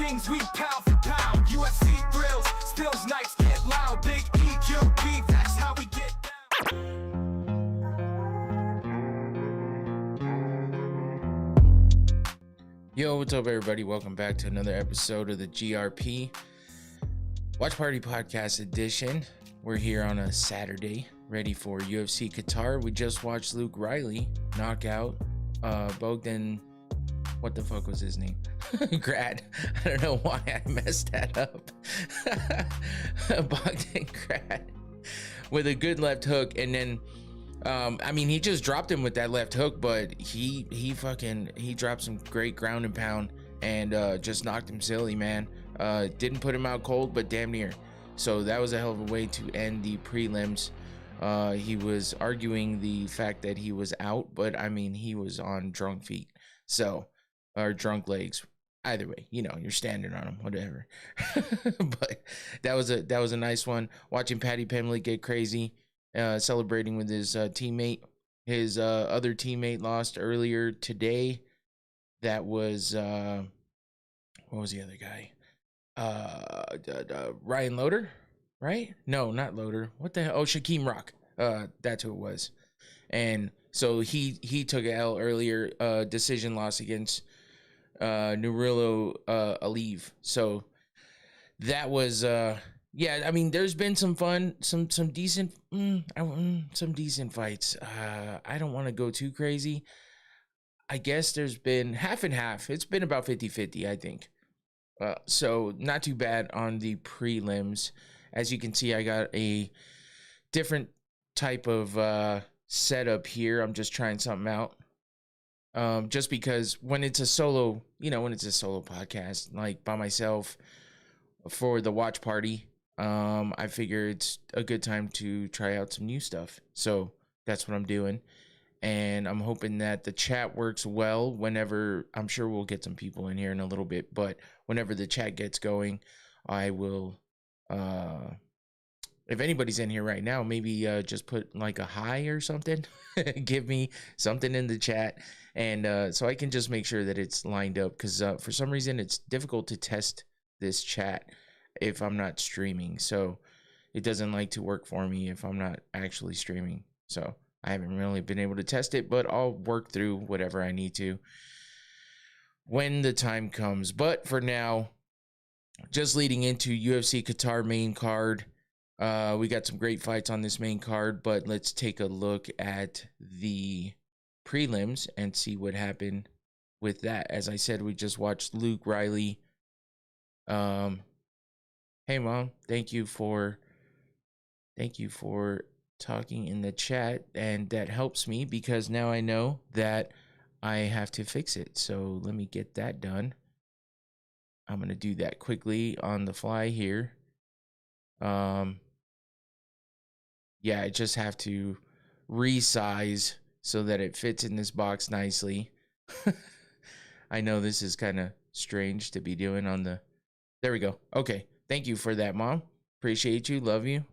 things we pound for pound. UFC thrills, stills, nights get loud. Big EQP, that's how we get down. Yo, what's up, everybody? Welcome back to another episode of the GRP Watch Party Podcast Edition. We're here on a Saturday, ready for UFC Qatar. We just watched Luke Riley knock out Bogdan. What the fuck was his name? Grad. I don't know why I messed that up. Bogdan Grad with a good left hook, and then I mean, he just dropped him with that left hook, but he dropped some great ground and pound and just knocked him silly, man. Didn't put him out cold, but damn near. So that was a hell of a way to end the prelims. He was arguing the fact that he was out, but I mean, he was on drunk feet, or drunk legs. Either way, you know, you're standing on him, whatever. But that was a nice one. Watching Paddy Pimblett get crazy. Celebrating with his teammate. His other teammate lost earlier today. That was what was the other guy? Ryan Loader, right? No, not Loader. What the hell? Oh, Shaquem Rock. That's who it was. And so he took an L earlier. Decision loss against Nurullo Aliyev. So that was yeah, I mean, there's been some fun, some decent fights. I don't want to go too crazy. I guess there's been half and half. It's been about 50-50, I think. So not too bad on the prelims. As you can see, I got a different type of setup here. I'm just trying something out. Just because when it's a solo, when it's a solo podcast, like by myself for the watch party, I figure it's a good time to try out some new stuff. So that's what I'm doing. And I'm hoping that the chat works well whenever, I'm sure we'll get some people in here in a little bit, but whenever the chat gets going, I will, if anybody's in here right now, maybe just put like a hi or something, give me something in the chat. And so I can just make sure that it's lined up, because for some reason it's difficult to test this chat if I'm not streaming. So it doesn't like to work for me if I'm not actually streaming. So I haven't really been able to test it, but I'll work through whatever I need to when the time comes. But for now, just leading into UFC Qatar main card, we got some great fights on this main card, but let's take a look at the prelims and see what happened with that. As I said, we just watched Luke Riley. Hey mom, thank you for talking in the chat, and that helps me because now I know that I have to fix it. So let me get that done. I'm going to do that quickly on the fly here. Yeah, I just have to resize so that it fits in this box nicely. I know this is kind of strange to be doing on the, there we go. Okay. Thank you for that, Mom. Appreciate you. Love you.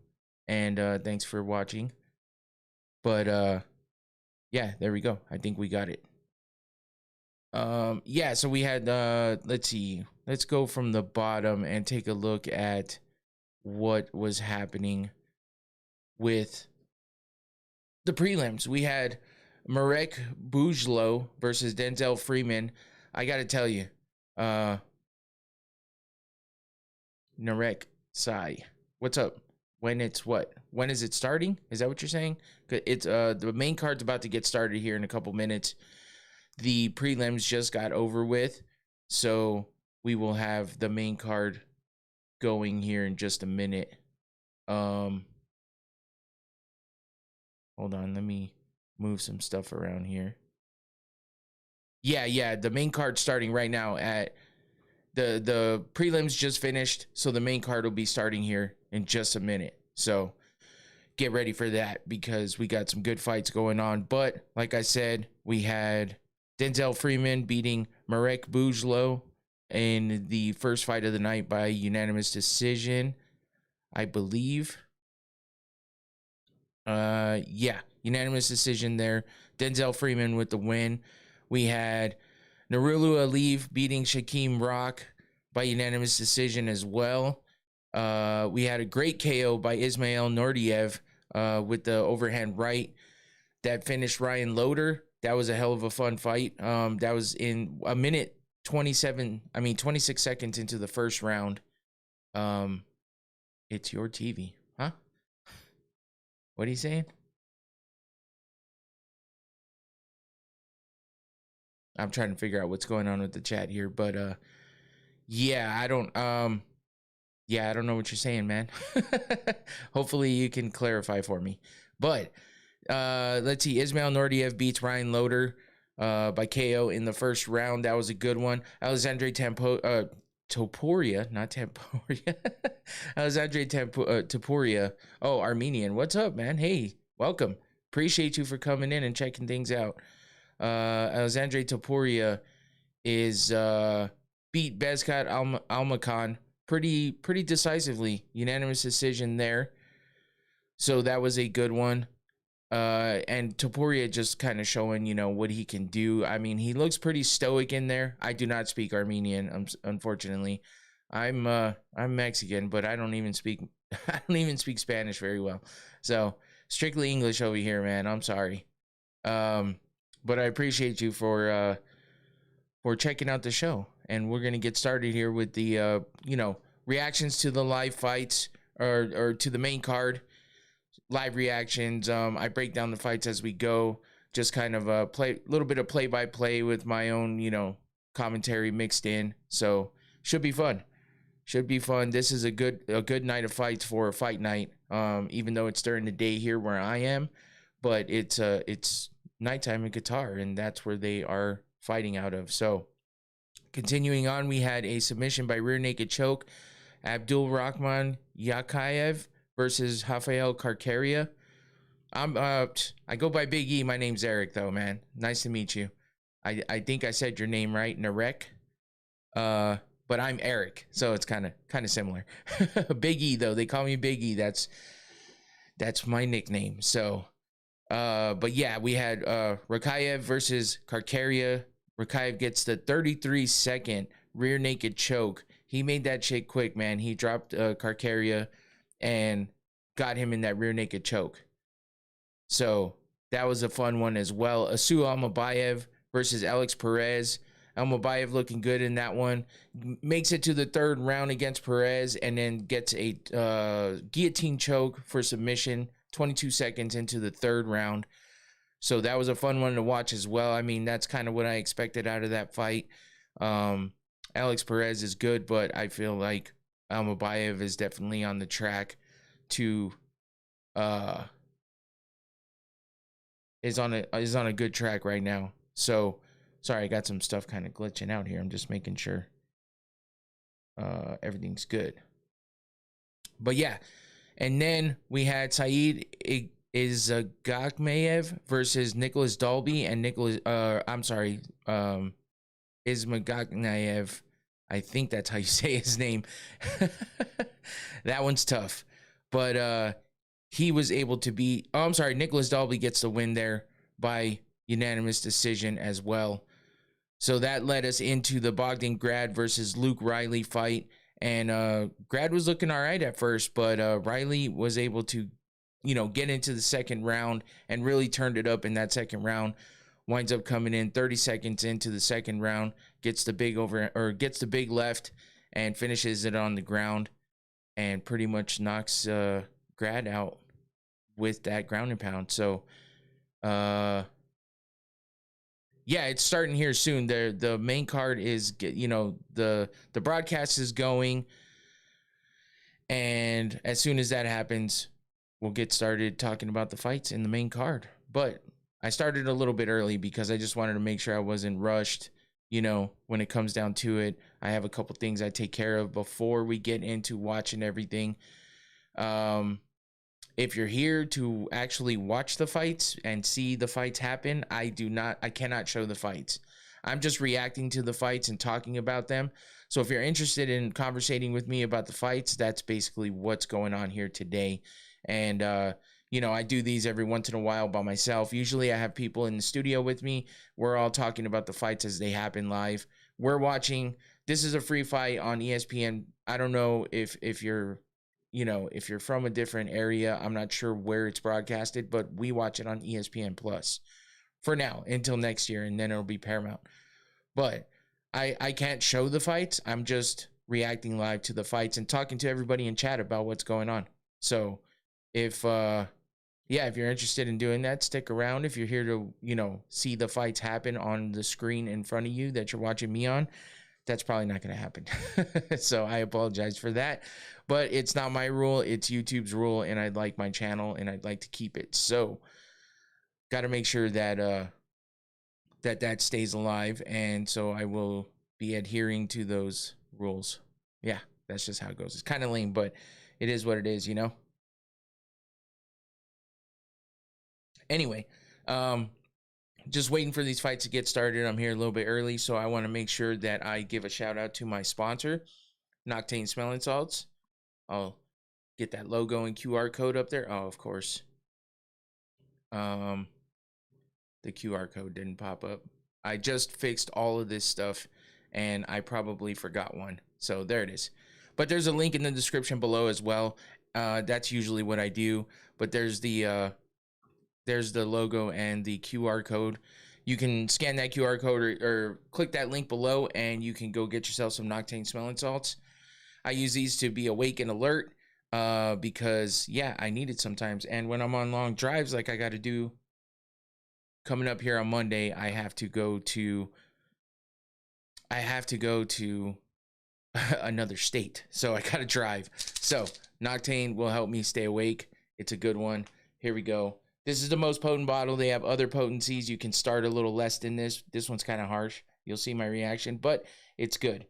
And thanks for watching. But yeah, there we go. I think we got it. Yeah, so we had let's see. Let's go from the bottom and take a look at what was happening with the prelims. We had Marek Bujlo versus Denzel Freeman. I got to tell you, Narek Sai, what's up? When it's what? When is it starting? Is that what you're saying? It's the main card's about to get started here in a couple minutes. The prelims just got over with, so we will have the main card going here in just a minute. Hold on, let me move some stuff around here. Yeah, the main card's starting right now at the prelims just finished, so the main card will be starting here in just a minute. So get ready for that because we got some good fights going on. But like I said, we had Denzel Freeman beating Marek Bujlo in the first fight of the night by unanimous decision, I believe. Yeah, unanimous decision there. Denzel Freeman with the win. We had Nurullo Aliyev beating Shaquem Rock by unanimous decision as well. We had a great KO by Ismail Nordiev with the overhand right that finished Ryan Loder. That was a hell of a fun fight. That was in a minute 26 seconds into the first round. It's your TV, huh? What are you saying? I'm trying to figure out what's going on with the chat here, but yeah, I don't know what you're saying, man. Hopefully you can clarify for me. But let's see, Ismail Nordiev beats Ryan Loder by KO in the first round. That was a good one. Alexandre Topuria, not Temporia. Alexandre Topuria. Oh, Armenian. What's up, man? Hey, welcome. Appreciate you for coming in and checking things out. Alexandre Topuria is beat Bezkat Almakhan pretty decisively. Unanimous decision there. So that was a good one. And Topuria just kind of showing, what he can do. I mean, he looks pretty stoic in there. I do not speak Armenian, unfortunately. I'm Mexican, but I don't even speak Spanish very well. So strictly English over here, man. I'm sorry. But I appreciate you for checking out the show. And we're gonna get started here with the reactions to the live fights or to the main card. Live reactions. I break down the fights as we go. Just kind of a little bit of play-by-play with my own, commentary mixed in. So should be fun. This is a good night of fights for a fight night. Even though it's during the day here where I am, but it's nighttime in Qatar, and that's where they are fighting out of. So continuing on, we had a submission by rear naked choke. Abdul Rahman Yakayev versus Rafael Carcaria. I go by Big E. My name's Eric, though, man. Nice to meet you. I think I said your name right, Narek. But I'm Eric, so it's kind of similar. Big E, though. They call me Big E. That's my nickname. So, but yeah, we had Rakayev versus Carcaria. Rakayev gets the 33-second rear naked choke. He made that shit quick, man. He dropped Carcaria and got him in that rear naked choke. So that was a fun one as well. Asu Almabayev versus Alex Perez. Almabayev looking good in that one. Makes it to the third round against Perez and then gets a guillotine choke for submission 22 seconds into the third round. So that was a fun one to watch as well. I mean, that's kind of what I expected out of that fight. Alex Perez is good, but I feel like Almabayev is definitely on the track to is on a good track right now. So sorry, I got some stuff kind of glitching out here. I'm just making sure everything's good. But yeah, and then we had Said Ismagakmayev versus Nicholas Dalby, and Ismagakmayev. I think that's how you say his name. That one's tough. But he was able to beat... Oh, I'm sorry. Nicholas Dalby gets the win there by unanimous decision as well. So that led us into the Bogdan Grad versus Luke Riley fight. And Grad was looking all right at first, but Riley was able to, get into the second round and really turned it up in that second round. Winds up coming in 30 seconds into the second round, gets the big left and finishes it on the ground and pretty much knocks Grad out with that ground and pound. So yeah, it's starting here soon. The main card is, the broadcast is going, and as soon as that happens, we'll get started talking about the fights in the main card. But I started a little bit early because I just wanted to make sure I wasn't rushed. When it comes down to it, I have a couple things I take care of before we get into watching everything. If you're here to actually watch the fights and see the fights happen, I cannot show the fights. I'm just reacting to the fights and talking about them. So if you're interested in conversating with me about the fights, that's basically what's going on here today. And, I do these every once in a while by myself. Usually I have people in the studio with me. We're all talking about the fights as they happen live. We're watching this is a free fight on ESPN. I don't know if you're, if you're from a different area. I'm not sure where it's broadcasted, but we watch it on ESPN Plus for now until next year, and then it'll be Paramount. But I can't show the fights. I'm just reacting live to the fights and talking to everybody in chat about what's going on. So if if you're interested in doing that, stick around. If you're here to, see the fights happen on the screen in front of you that you're watching me on, that's probably not going to happen. So I apologize for that. But it's not my rule. It's YouTube's rule, and I like my channel, and I'd like to keep it. So got to make sure that that stays alive, and so I will be adhering to those rules. Yeah, that's just how it goes. It's kind of lame, but it is what it is, Anyway, just waiting for these fights to get started. I'm here a little bit early, so I want to make sure that I give a shout out to my sponsor, Noctane Smelling Salts. I'll get that logo and QR code up there. Oh, of course. The QR code didn't pop up. I just fixed all of this stuff, and I probably forgot one. So there it is. But there's a link in the description below as well. That's usually what I do. But there's the logo and the QR code. You can scan that QR code or click that link below, and you can go get yourself some Noctane Smelling Salts. I use these to be awake and alert because, I need it sometimes. And when I'm on long drives like I got to do coming up here on Monday, I have to go to another state. So I got to drive. So Noctane will help me stay awake. It's a good one. Here we go. This is the most potent bottle. They have other potencies. You can start a little less than this. This one's kind of harsh. You'll see my reaction, but it's good.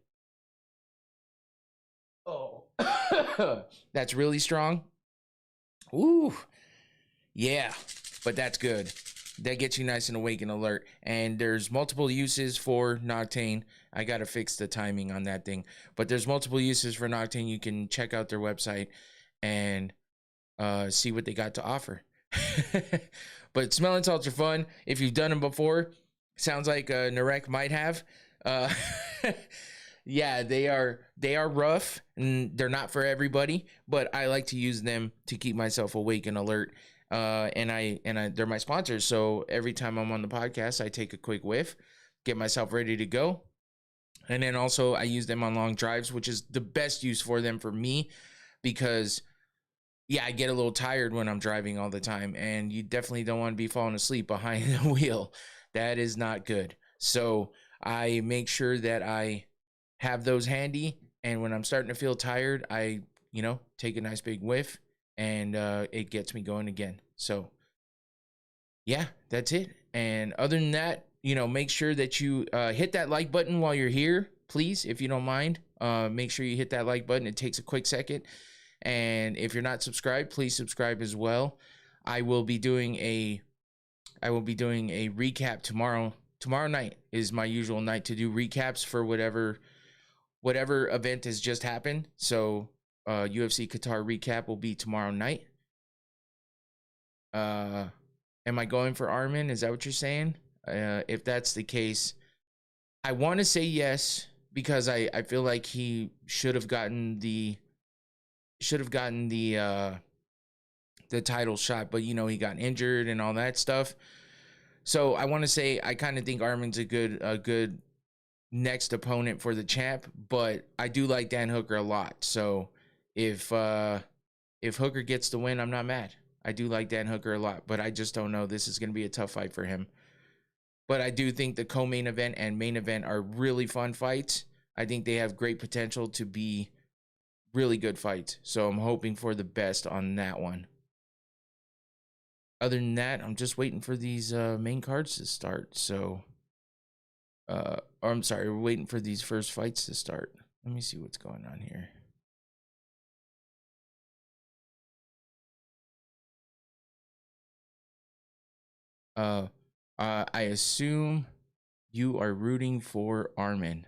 Oh, that's really strong. Ooh, yeah, but that's good. That gets you nice and awake and alert. And there's multiple uses for Noctane. I got to fix the timing on that thing. But there's multiple uses for Noctane. You can check out their website and see what they got to offer. But smelling salts are fun. If you've done them before, sounds like Narek might have. Yeah, they are rough, and they're not for everybody, but I like to use them to keep myself awake and alert. And they're my sponsors, so every time I'm on the podcast, I take a quick whiff, get myself ready to go. And then also I use them on long drives, which is the best use for them for me, because I get a little tired when I'm driving all the time, and you definitely don't want to be falling asleep behind the wheel. That is not good. So I make sure that I have those handy, and when I'm starting to feel tired, I, take a nice big whiff, and it gets me going again. So that's it. And other than that, make sure that you hit that like button while you're here, please, if you don't mind. Make sure you hit that like button. It takes a quick second. And if you're not subscribed, please subscribe as well. I will be doing a recap tomorrow. Tomorrow night is my usual night to do recaps for whatever event has just happened. So UFC Qatar recap will be tomorrow night. Am I going for Armin? Is that what you're saying? If that's the case, I want to say yes, because I feel like he should have gotten the title shot, but he got injured and all that stuff. So I want to say I kind of think Armin's a good next opponent for the champ, but I do like Dan Hooker a lot. So if Hooker gets the win, I'm not mad. I do like Dan Hooker a lot, but I just don't know. This is going to be a tough fight for him. But I do think the co-main event and main event are really fun fights. I think they have great potential to be really good fights. So I'm hoping for the best on that one. Other than that, I'm just waiting for these main cards to start. So, I'm sorry, we're waiting for these first fights to start. Let me see what's going on here. I assume you are rooting for Armin,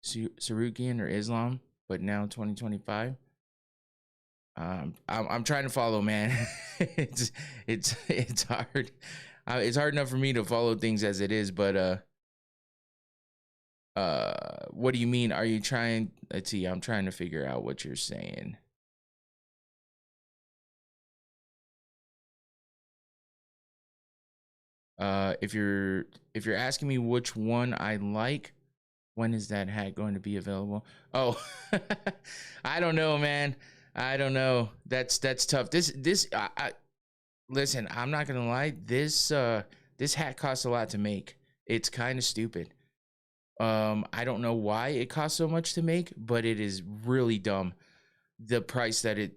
Tsarukyan, or Islam, but now 2025. I'm trying to follow, man. it's hard. It's hard enough for me to follow things as it is, but What do you mean? Are you trying? Let's see. I'm trying to figure out what you're saying. If you're asking me which one I like, when is that hat going to be available? Oh, I don't know, man. I don't know. That's tough. Listen, I'm not gonna lie. This hat costs a lot to make. It's kind of stupid. I don't know why it costs so much to make, but it is really dumb. The price that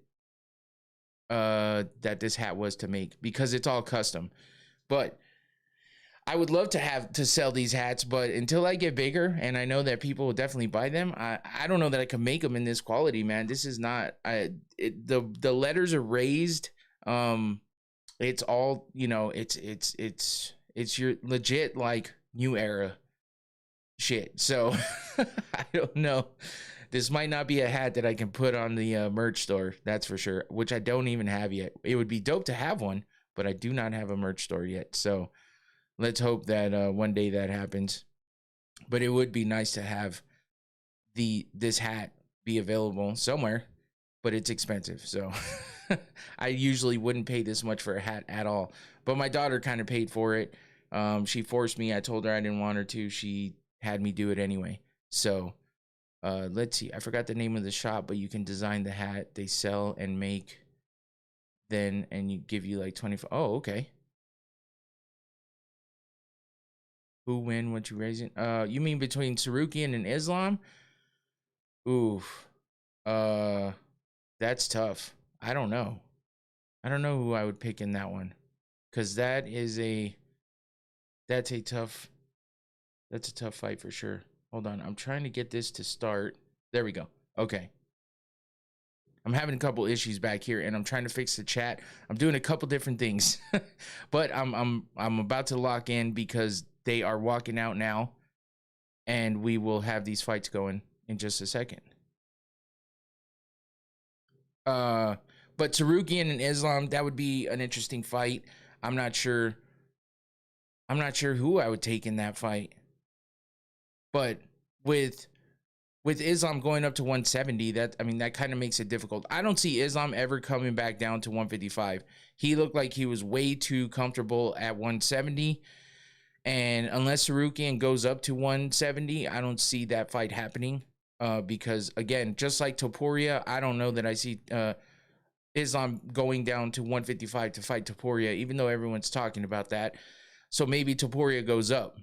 that this hat was to make, because it's all custom. But I would love to sell these hats, but until I get bigger and I know that people will definitely buy them, I don't know that I can make them in this quality, man. This is not the letters are raised. It's all, you know, it's your legit like new era shit. So I don't know. This might not be a hat that I can put on the merch store, that's for sure, which I don't even have yet. It would be dope to have one, but I do not have a merch store yet. So let's hope that one day that happens. But it would be nice to have this hat be available somewhere, but it's expensive. So I usually wouldn't pay this much for a hat at all. But my daughter kind of paid for it. She forced me. I told her I didn't want her to. She had me do it anyway. So let's see. I forgot the name of the shop, but you can design the hat. They sell and make then, and you give you like 25. Oh, okay. Who win? What you raising? You mean between Tsarukyan and Islam? Oof. That's tough. I don't know. I don't know who I would pick in that one, because that's a tough fight for sure. Hold on, I'm trying to get this to start. There we go. Okay. I'm having a couple issues back here, and I'm trying to fix the chat. I'm doing a couple different things, but I'm about to lock in because they are walking out now, and we will have these fights going in just a second. But Tsarukyan and Islam, that would be an interesting fight. I'm not sure who I would take in that fight. But with Islam going up to 170, that kind of makes it difficult. I don't see Islam ever coming back down to 155. He looked like he was way too comfortable at 170. And unless Tsarukyan goes up to 170, I don't see that fight happening. Because again, just like Topuria, I don't know that I see Islam going down to 155 to fight Topuria, even though everyone's talking about that. So maybe Topuria goes up.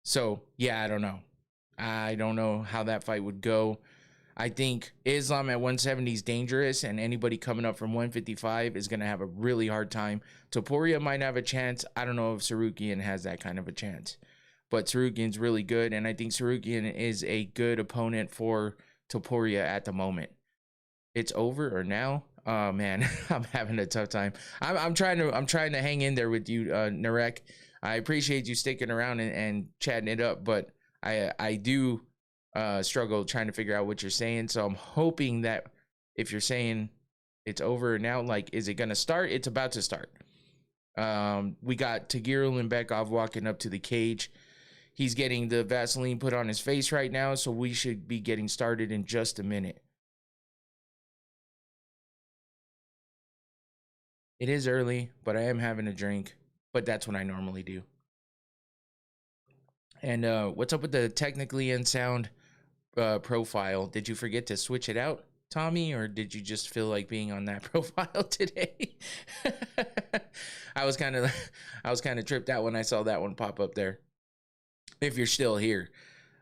So yeah, I don't know. I don't know how that fight would go. I think Islam at 170 is dangerous, and anybody coming up from 155 is going to have a really hard time. Topuria might have a chance. I don't know if Tsarukyan has that kind of a chance. But Tsarukyan's really good, and I think Tsarukyan is a good opponent for Topuria at the moment. It's over or now? Oh man, I'm having a tough time. I'm trying to hang in there with you, Narek. I appreciate you sticking around and chatting it up, but I do struggle trying to figure out what you're saying. So I'm hoping that if you're saying it's over now, like, is it gonna start? It's about to start. We got Tagir Ulanbekov walking up to the cage. He's getting the Vaseline put on his face right now, so we should be getting started in just a minute. It is early, but I am having a drink, but that's what I normally do. And what's up with the technically unsound profile? Did you forget to switch it out, Tommy, or did you just feel like being on that profile today? I was kind of tripped out when I saw that one pop up there. If you're still here,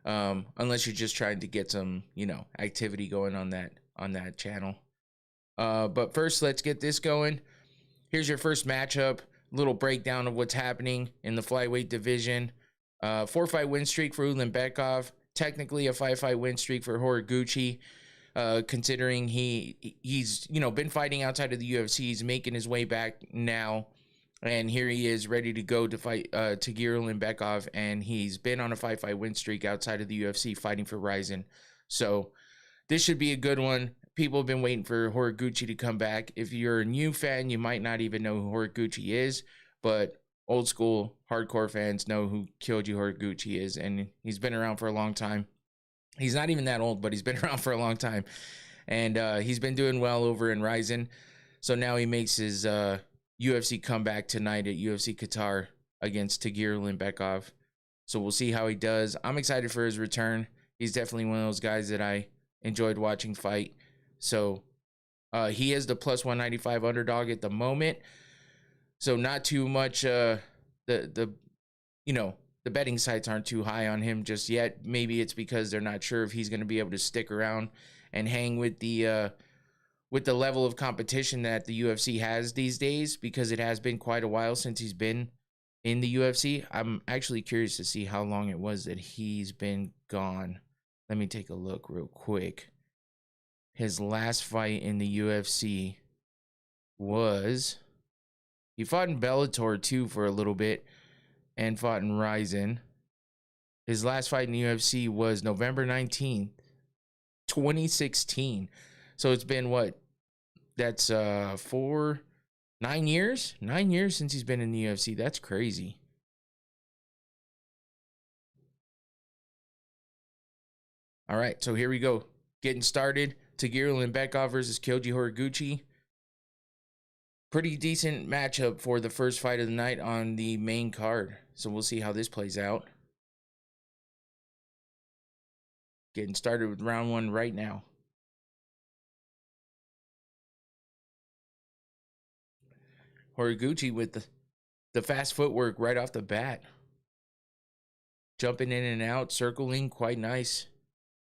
unless you're just trying to get some, activity going on that channel. But first, let's get this going. Here's your first matchup. Little breakdown of what's happening in the flyweight division. 4-fight win streak for Ulanbekov. Technically a 5-fight win streak for Horiguchi. Considering he's been fighting outside of the UFC, he's making his way back now. And here he is ready to go to fight Tagir Ulanbekov, and he's been on a 5-fight win streak outside of the UFC fighting for Rizin. So this should be a good one. People have been waiting for Horiguchi to come back. If you're a new fan, you might not even know who Horiguchi is, but old school hardcore fans know who Kyoji Horiguchi is, and he's been around for a long time. He's not even that old, but he's been around for a long time, and he's been doing well over in Ryzen. So now he makes his UFC comeback tonight at UFC Qatar against Tagir Ulanbekov. So we'll see how he does. I'm excited for his return. He's definitely one of those guys that I enjoyed watching fight. So he is the plus 195 underdog at the moment. So not too much. The betting sites aren't too high on him just yet. Maybe it's because they're not sure if he's going to be able to stick around and hang with the level of competition that the UFC has these days, because it has been quite a while since he's been in the UFC. I'm actually curious to see how long it was that he's been gone. Let me take a look real quick. His last fight in the UFC was, he fought in Bellator too for a little bit and fought in Ryzen. His last fight in the UFC was November 19th, 2016. So it's been what? That's 9 years? 9 years since he's been in the UFC. That's crazy. All right, so here we go. Getting started. Tagir Ulanbekov versus Kyoji Horiguchi. Pretty decent matchup for the first fight of the night on the main card. So we'll see how this plays out. Getting started with round one right now. Horiguchi with the fast footwork right off the bat. Jumping in and out, circling, quite nice.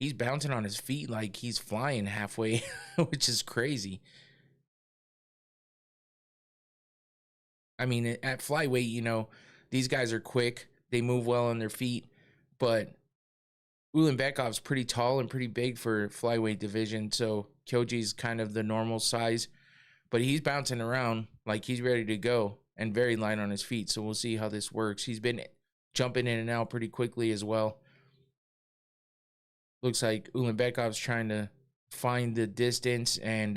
He's bouncing on his feet like he's flying halfway, which is crazy. I mean, at flyweight, these guys are quick. They move well on their feet. But Ulanbekov's pretty tall and pretty big for flyweight division. So Kyoji's kind of the normal size. But he's bouncing around like he's ready to go and very light on his feet. So we'll see how this works. He's been jumping in and out pretty quickly as well. Looks like Ulanbekov's trying to find the distance and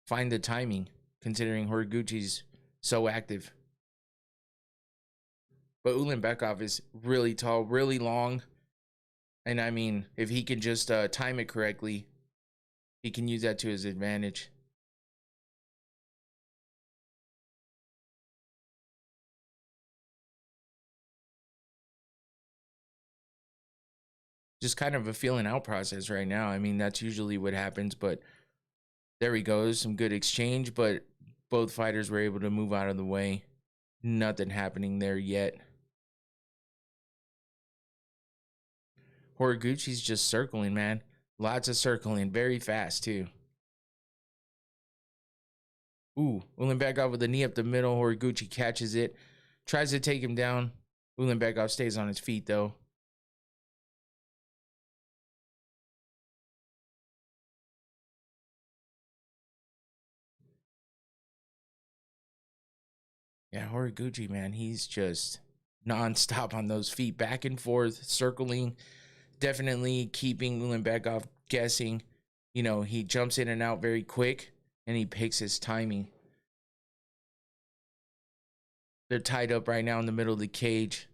find the timing, considering Horiguchi's so active. But Ulanbekov is really tall, really long. And I mean, if he can just time it correctly, he can use that to his advantage. Just kind of a feeling out process right now. I mean, that's usually what happens, but there we go. There's some good exchange, but both fighters were able to move out of the way. Nothing happening there yet. Horiguchi's just circling, man. Lots of circling, very fast too. Ooh, Ulanbekov with a knee up the middle. Horiguchi catches it, tries to take him down. Ulanbekov stays on his feet though. Yeah, Horiguchi, man, he's just nonstop on those feet, back and forth, circling, definitely keeping Ulanbekov guessing. He jumps in and out very quick, and he picks his timing. They're tied up right now in the middle of the cage.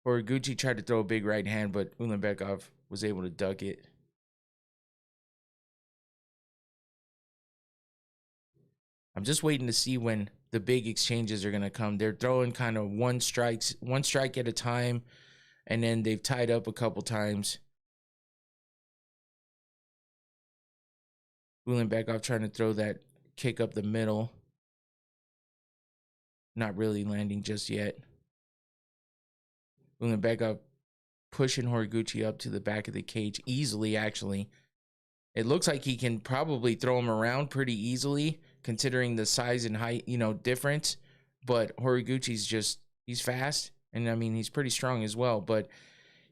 Horiguchi tried to throw a big right hand, but Ulanbekov was able to duck it. I'm just waiting to see when the big exchanges are going to come. They're throwing kind of one strike at a time, and then they've tied up a couple times. Ulanbekov trying to throw that kick up the middle. Not really landing just yet. Ulanbekov pushing Horiguchi up to the back of the cage easily, actually. It looks like he can probably throw him around pretty easily, considering the size and height, difference. But Horiguchi's he's fast. And I mean, he's pretty strong as well. But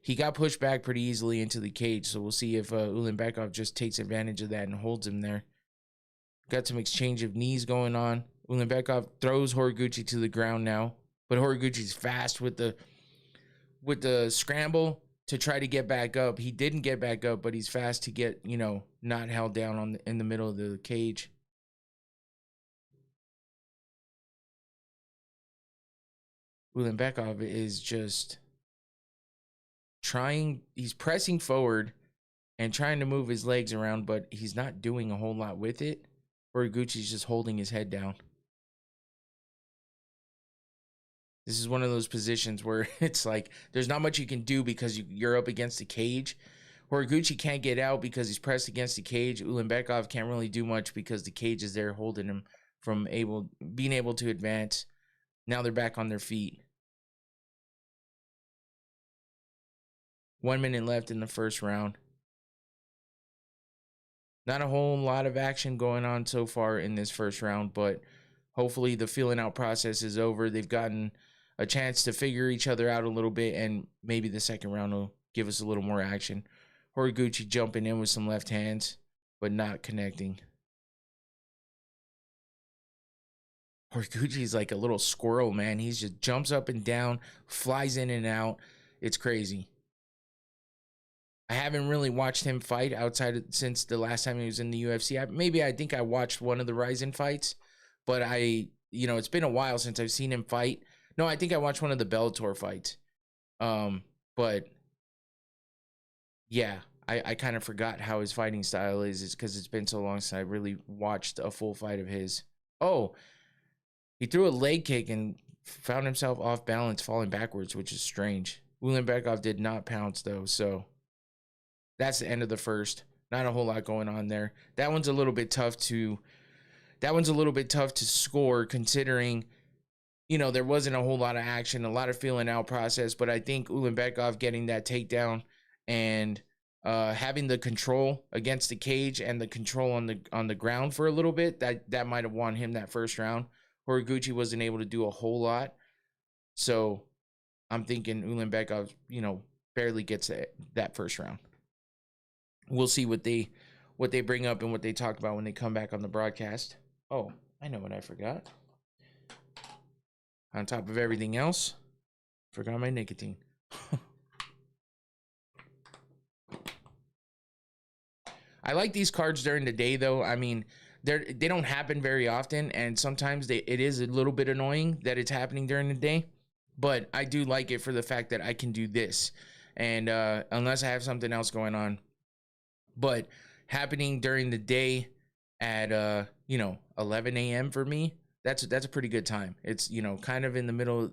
he got pushed back pretty easily into the cage. So we'll see if Ulanbekov just takes advantage of that and holds him there. Got some exchange of knees going on. Ulanbekov throws Horiguchi to the ground now. But Horiguchi's fast with the scramble to try to get back up. He didn't get back up, but he's fast to get, not held down in the middle of the cage. Ulanbekov is just he's pressing forward and trying to move his legs around, but he's not doing a whole lot with it. Horiguchi's just holding his head down. This is one of those positions where it's like there's not much you can do because you're up against the cage. Horiguchi can't get out because he's pressed against the cage. Ulanbekov can't really do much because the cage is there holding him from being able to advance. Now they're back on their feet. 1 minute left in the first round. Not a whole lot of action going on so far in this first round, but hopefully the feeling out process is over. They've gotten a chance to figure each other out a little bit, and maybe the second round will give us a little more action. Horiguchi jumping in with some left hands, but not connecting. Horiguchi's like a little squirrel, man. He just jumps up and down, flies in and out. It's crazy. I haven't really watched him fight since the last time he was in the UFC. I think I watched one of the Ryzen fights, but it's been a while since I've seen him fight. No, I think I watched one of the Bellator fights. But yeah, I kind of forgot how his fighting style is. It's because it's been so long since I really watched a full fight of his. Oh, he threw a leg kick and found himself off balance, falling backwards, which is strange. Ulanbekov did not pounce though, so that's the end of the first. Not a whole lot going on there. That one's a little bit tough to score, considering there wasn't a whole lot of action, a lot of feeling out process. But I think Ulanbekov getting that takedown and having the control against the cage and the control on the ground for a little bit, that might have won him that first round. Horiguchi wasn't able to do a whole lot, so I'm thinking Ulanbekov, barely gets that first round. We'll see what they bring up and what they talk about when they come back on the broadcast. Oh, I know what I forgot. On top of everything else, forgot my nicotine. I like these cards during the day, though. I mean, they don't happen very often, and sometimes it is a little bit annoying that it's happening during the day. But I do like it for the fact that I can do this, and unless I have something else going on. But happening during the day at 11 a.m. for me, that's a pretty good time. It's kind of in the middle,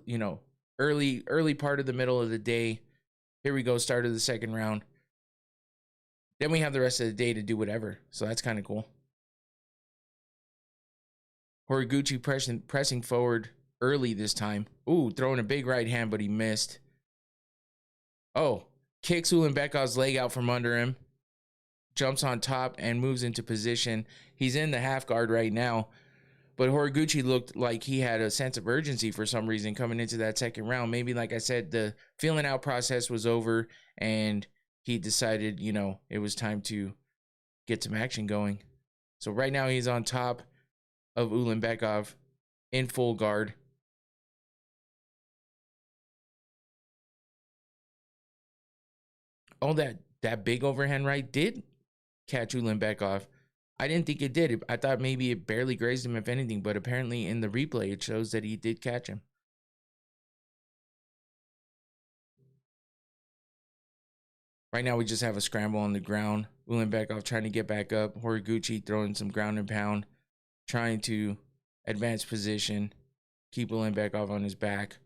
early part of the middle of the day. Here we go, start of the second round. Then we have the rest of the day to do whatever. So that's kind of cool. Horiguchi pressing forward early this time. Ooh, throwing a big right hand, but he missed. Oh, kicks Ulanbekov's leg out from under him. Jumps on top and moves into position. He's in the half guard right now, but Horiguchi looked like he had a sense of urgency for some reason coming into that second round. Maybe, like I said, the feeling out process was over and he decided, it was time to get some action going. So right now he's on top of Ulanbekov in full guard. Oh, that big overhand right did catch Ulanbekov. I didn't think it did. I thought maybe it barely grazed him, if anything, but apparently in the replay it shows that he did catch him. Right now we just have a scramble on the ground. Ulanbekov trying to get back up. Horiguchi throwing some ground and pound, trying to advance position, keep Ulanbekov on his back.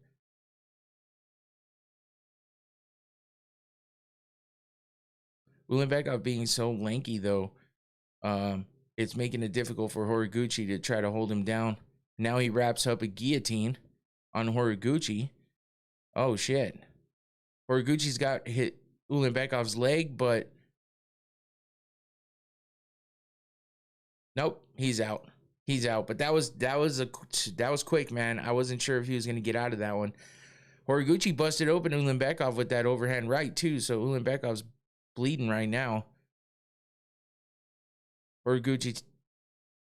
Ulanbekov being so lanky, though, it's making it difficult for Horiguchi to try to hold him down. Now he wraps up a guillotine on Horiguchi. Oh, shit. Horiguchi's got hit Ulanbekov's leg, but nope, he's out. He's out. But that was quick, man. I wasn't sure if he was going to get out of that one. Horiguchi busted open Ulanbekov with that overhand right, too, so Ulanbekov's bleeding right now. Horiguchi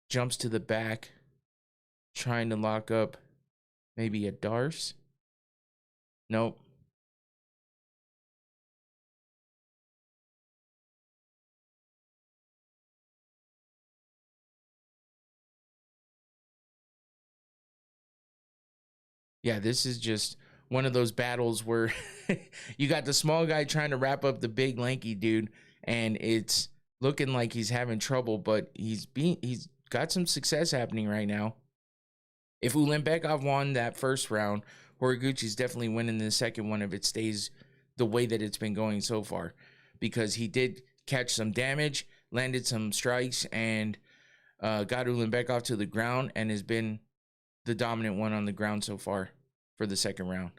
jumps to the back, trying to lock up maybe a Darce. Nope. Yeah, this is just one of those battles where you got the small guy trying to wrap up the big lanky dude, and it's looking like he's having trouble, but he's got some success happening right now. If Ulanbekov won that first round, Horiguchi's definitely winning the second one if it stays the way that it's been going so far, because he did catch some damage, landed some strikes, and got Ulanbekov to the ground, and has been the dominant one on the ground so far for the second round.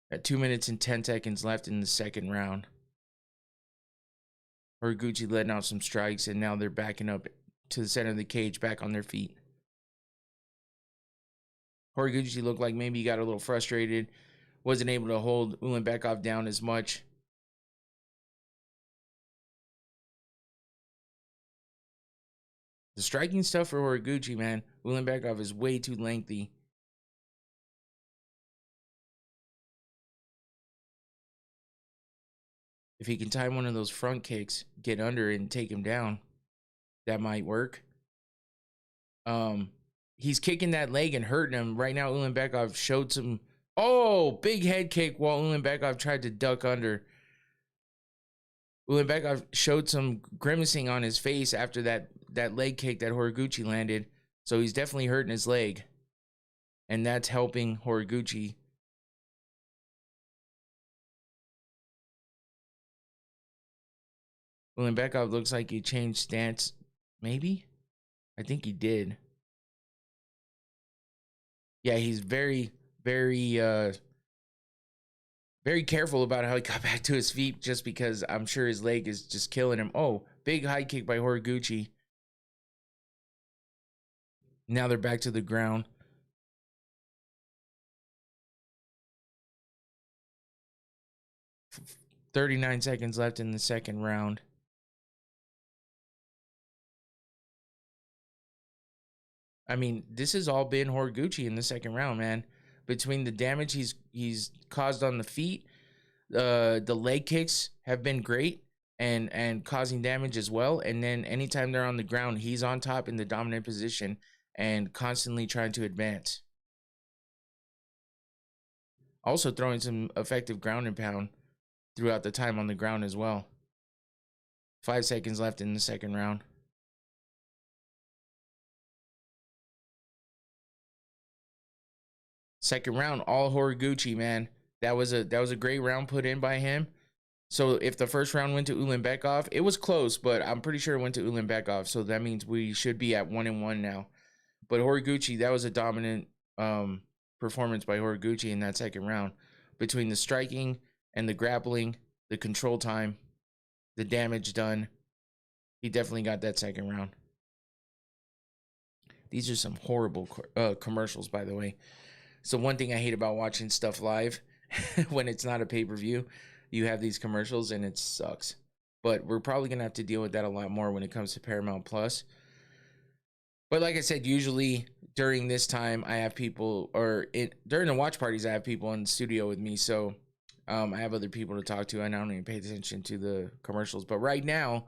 At 2 minutes and 10 seconds left in the second round. Horiguchi letting out some strikes, and now they're backing up to the center of the cage, back on their feet. Horiguchi looked like maybe he got a little frustrated, wasn't able to hold Ulanbekov down as much. The striking stuff for Horiguchi, man. Ulanbekov is way too lengthy. If he can time one of those front kicks, get under and take him down, that might work. He's kicking that leg and hurting him. Right now, Ulanbekov showed some... Oh, big head kick while Ulanbekov tried to duck under. Ulanbekov showed some grimacing on his face after that leg kick that Horiguchi landed. So he's definitely hurting his leg. And that's helping Horiguchi. Ulanbekov looks like he changed stance. Maybe? I think he did. Yeah, he's very, very careful about how he got back to his feet, just because I'm sure his leg is just killing him. Oh, big high kick by Horiguchi. Now they're back to the ground. F 39 seconds left in the second round. I mean, this has all been Horiguchi in the second round, man. Between the damage he's caused on the feet, the leg kicks have been great and causing damage as well. And then anytime they're on the ground, he's on top in the dominant position and constantly trying to advance. Also throwing some effective ground and pound throughout the time on the ground as well. 5 seconds left in the second round. Second round, all Horiguchi, man. That was a great round put in by him. So if the first round went to Ulanbekov, it was close, but I'm pretty sure it went to Ulanbekov. So that means we should be at 1-1 now. But Horiguchi, that was a dominant performance by Horiguchi in that second round. Between the striking and the grappling, the control time, the damage done, he definitely got that second round. These are some horrible commercials, by the way. So one thing I hate about watching stuff live, when it's not a pay-per-view, you have these commercials and it sucks. But we're probably going to have to deal with that a lot more when it comes to Paramount Plus. But like I said, usually during this time, I have people, during the watch parties, I have people in the studio with me. So I have other people to talk to, and I don't even pay attention to the commercials. But right now,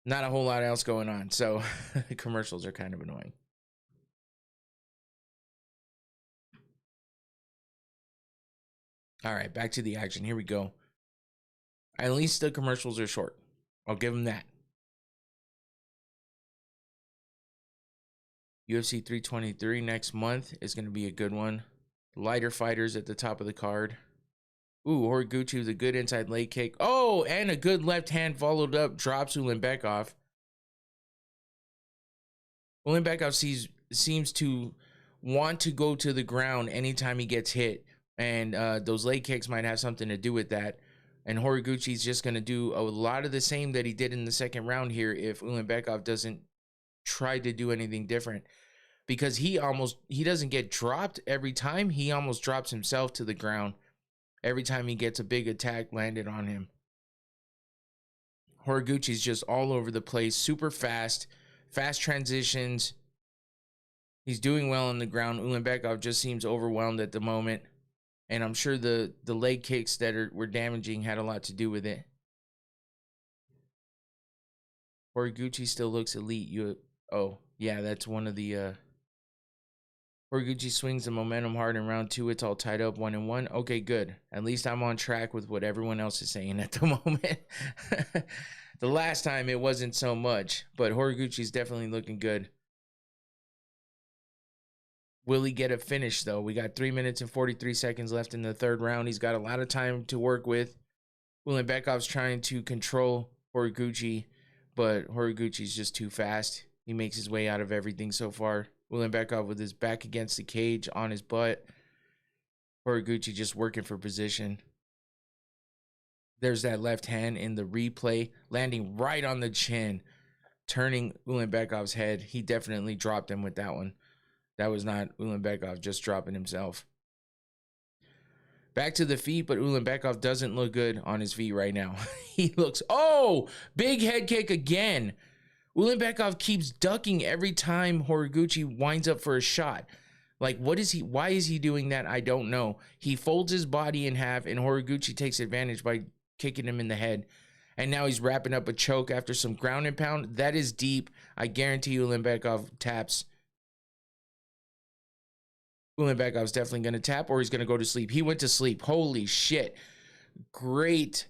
not a whole lot else going on. So commercials are kind of annoying. All right, back to the action. Here we go. At least the commercials are short. I'll give them that. UFC 323 next month is going to be a good one. Lighter fighters at the top of the card. Ooh, Horiguchi with a good inside leg kick. Oh, and a good left hand followed up. Drops Ulanbekov. Ulanbekov seems to want to go to the ground anytime he gets hit. And those leg kicks might have something to do with that. And Horiguchi's just going to do a lot of the same that he did in the second round here if Ulanbekov doesn't try to do anything different. Because he doesn't get dropped every time. He almost drops himself to the ground every time he gets a big attack landed on him. Horiguchi's just all over the place. Super fast transitions. He's doing well on the ground. Ulanbekov just seems overwhelmed at the moment. And I'm sure the leg kicks that were damaging had a lot to do with it. Horiguchi still looks elite. Oh, yeah, that's one of the Horiguchi swings the momentum hard in round 2. It's all tied up 1-1. Okay, good. At least I'm on track with what everyone else is saying at the moment. The last time it wasn't so much, but Horiguchi's definitely looking good. Will he get a finish, though? We got 3 minutes and 43 seconds left in the third round. He's got a lot of time to work with. Ulanbekov's trying to control Horiguchi, but Horiguchi's just too fast. He makes his way out of everything so far. Ulanbekov with his back against the cage on his butt. Horiguchi just working for position. There's that left hand in the replay, landing right on the chin, turning Ulanbekov's head. He definitely dropped him with that one. That was not Ulanbekov just dropping himself. Back to the feet, but Ulanbekov doesn't look good on his feet right now. He looks, oh, big head kick again. Ulanbekov keeps ducking every time Horiguchi winds up for a shot. Like, why is he doing that? I don't know. He folds his body in half, and Horiguchi takes advantage by kicking him in the head. And now he's wrapping up a choke after some ground and pound. That is deep. I guarantee Ulanbekov taps. Ulanbekov's definitely going to tap, or he's going to go to sleep. He went to sleep. Holy shit. Great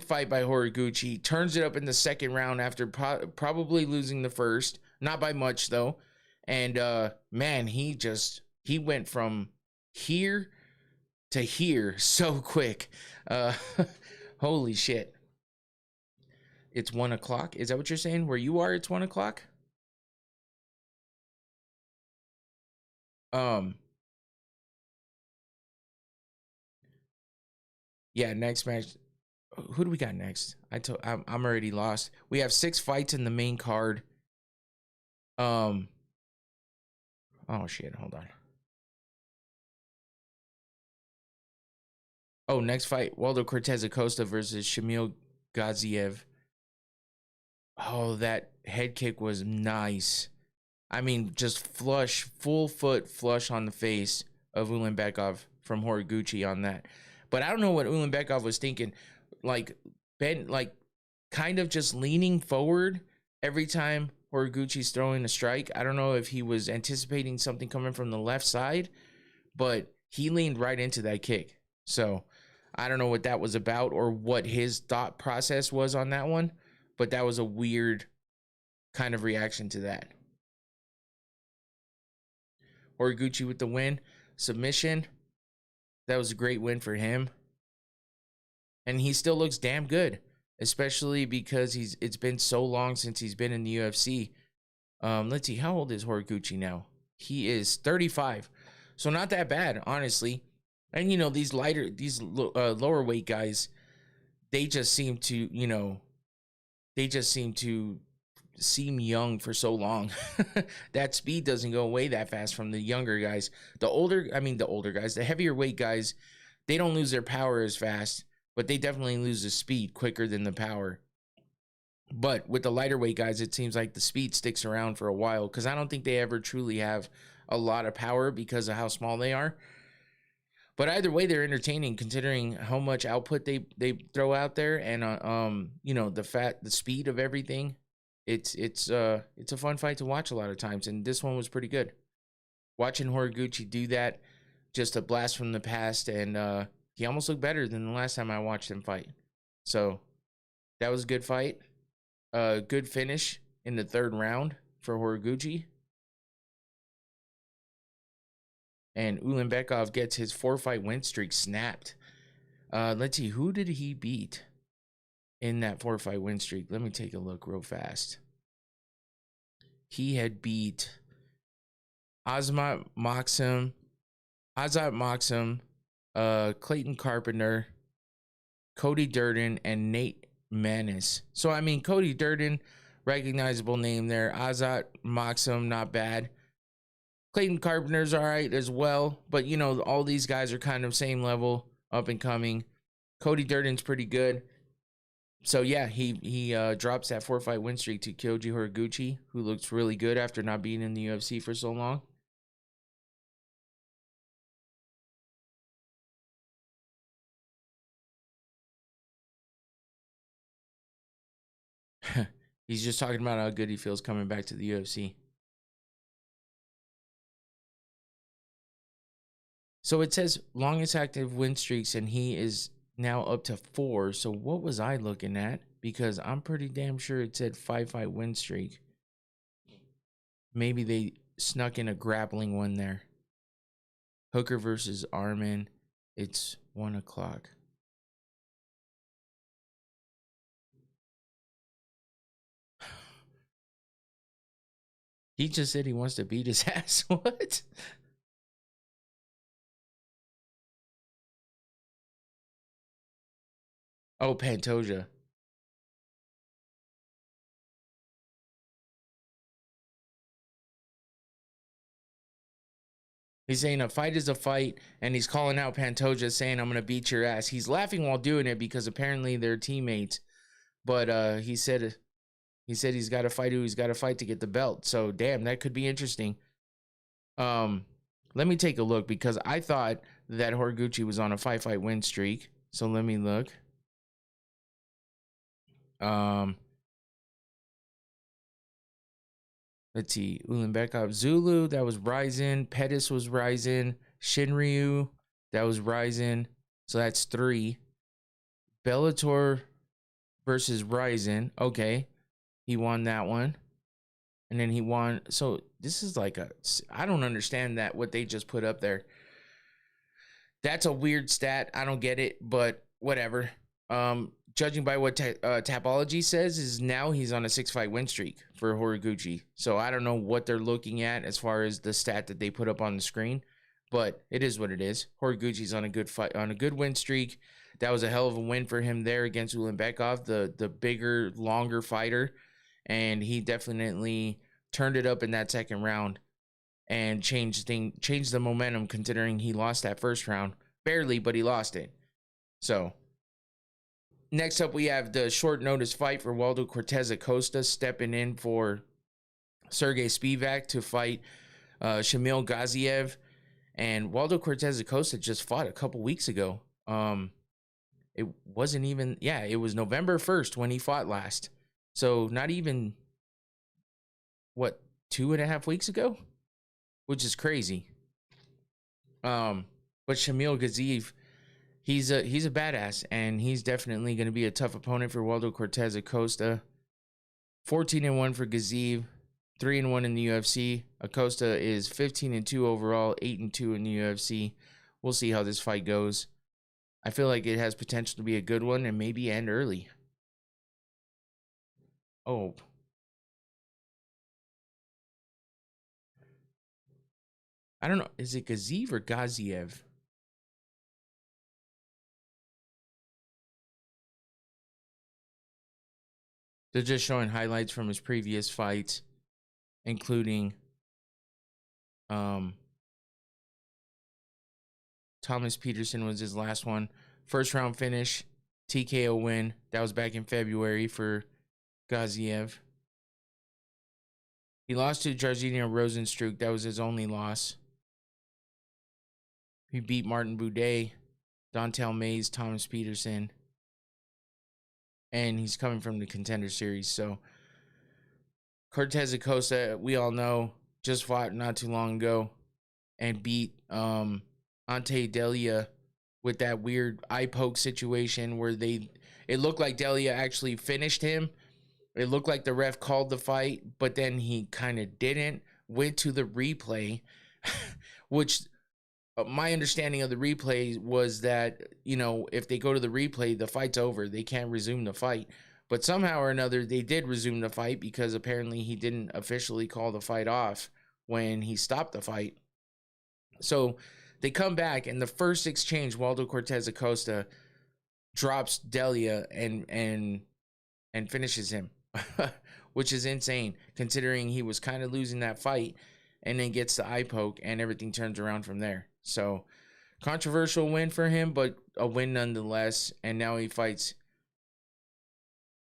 fight by Horiguchi. Turns it up in the second round after probably losing the first. Not by much, though. And, man, he went from here to here so quick. Holy shit. It's 1 o'clock. Is that what you're saying? Where you are, it's 1 o'clock? Yeah, next match. Who do we got next? I'm already lost. We have 6 fights in the main card. Oh shit, hold on. Oh, next fight, Waldo Cortez Acosta versus Shamil Gaziev. Oh, that head kick was nice. I mean, just flush, full foot flush on the face of Ulanbekov from Horiguchi on that. But I don't know what Ulanbekov was thinking. Like, kind of just leaning forward every time Horiguchi's throwing a strike. I don't know if he was anticipating something coming from the left side, but he leaned right into that kick. So I don't know what that was about or what his thought process was on that one, but that was a weird kind of reaction to that. Horiguchi with the win. Submission. That was a great win for him. And he still looks damn good, especially because it's been so long since he's been in the UFC. Let's see, how old is Horiguchi now? He is 35. So not that bad, honestly. And, you know, these lower weight guys, they just seem to seem young for so long. That speed doesn't go away that fast from the younger guys. The heavier weight guys, they don't lose their power as fast, but they definitely lose the speed quicker than the power. But with the lighter weight guys, it seems like the speed sticks around for a while because I don't think they ever truly have a lot of power because of how small they are. But either way, they're entertaining considering how much output they throw out there, and you know, the speed of everything. It's a fun fight to watch a lot of times, and this one was pretty good. Watching Horiguchi do that, just a blast from the past, and he almost looked better than the last time I watched him fight. So that was a good fight. Good finish in the third round for Horiguchi. And Ulanbekov gets his 4-fight win streak snapped. Let's see, who did he beat in that 4-fight win streak? Let me take a look real fast. He had beat Azat Maksum, Clayton Carpenter, Cody Durden, and Nate Manis. So, I mean, Cody Durden, recognizable name there. Azat Maksum, not bad. Clayton Carpenter's all right as well, but, you know, all these guys are kind of same level, up and coming. Cody Durden's pretty good. So, yeah, he drops that 4-fight win streak to Kyoji Horiguchi, who looks really good after not being in the UFC for so long. He's just talking about how good he feels coming back to the UFC. So it says longest active win streaks, and he is now up to 4. So what was I looking at? Because I'm pretty damn sure it said 5-fight win streak. Maybe they snuck in a grappling one there. Hooker versus Armin. It's 1 o'clock. He just said he wants to beat his ass. What? Oh, Pantoja. He's saying a fight is a fight, and he's calling out Pantoja, saying, I'm going to beat your ass. He's laughing while doing it because apparently they're teammates. But he said he's got to fight who he's got to fight to get the belt. So, damn, that could be interesting. Let me take a look because I thought that Horiguchi was on a 5-fight win streak. So let me look. Let's see. Ulanbekov, Zulu, that was Ryzen. Pettis was Ryzen. Shinryu, that was Ryzen. So that's 3. Bellator versus Ryzen. Okay. He won that one. And then he won. So this is like I don't understand that, what they just put up there. That's a weird stat. I don't get it, but whatever. Judging by what Tapology says, is now he's on a 6-fight win streak for Horiguchi. So I don't know what they're looking at as far as the stat that they put up on the screen, but it is what it is. Horiguchi's on a good win streak. That was a hell of a win for him there against Ulanbekov, the bigger, longer fighter, and he definitely turned it up in that second round and changed the momentum, considering he lost that first round barely, but he lost it. So next up, we have the short notice fight for Waldo Cortez Acosta stepping in for Sergey Spivak to fight Shamil Gaziev. And Waldo Cortez Acosta just fought a couple weeks ago. It wasn't even, it was November 1st when he fought last. So not even, 2.5 weeks ago? Which is crazy. But Shamil Gaziev, he's a badass, and he's definitely going to be a tough opponent for Waldo Cortez Acosta. 14-1 for Gaziev, 3-1 in the UFC. Acosta is 15-2 overall, 8-2 in the UFC. We'll see how this fight goes. I feel like it has potential to be a good one and maybe end early. Oh. I don't know. Is it Gaziev or Gaziev? They're just showing highlights from his previous fights, including Thomas Peterson was his last one. First round finish, TKO win. That was back in February for Gaziev. He lost to Jairzinho Rosenstruck. That was his only loss. He beat Martin Boudet, Dontel Mays, Thomas Peterson. And he's coming from the Contender Series. So Cortez Acosta, we all know, just fought not too long ago and beat Ante Delia with that weird eye poke situation where it looked like Delia actually finished him. It looked like the ref called the fight, but then he kind of didn't. Went to the replay, which my understanding of the replay was that, if they go to the replay, the fight's over. They can't resume the fight. But somehow or another, they did resume the fight because apparently he didn't officially call the fight off when he stopped the fight. So they come back, and the first exchange, Waldo Cortez Acosta drops Delia and finishes him, which is insane considering he was kind of losing that fight, and then gets the eye poke and everything turns around from there. So controversial win for him, but a win nonetheless. And now he fights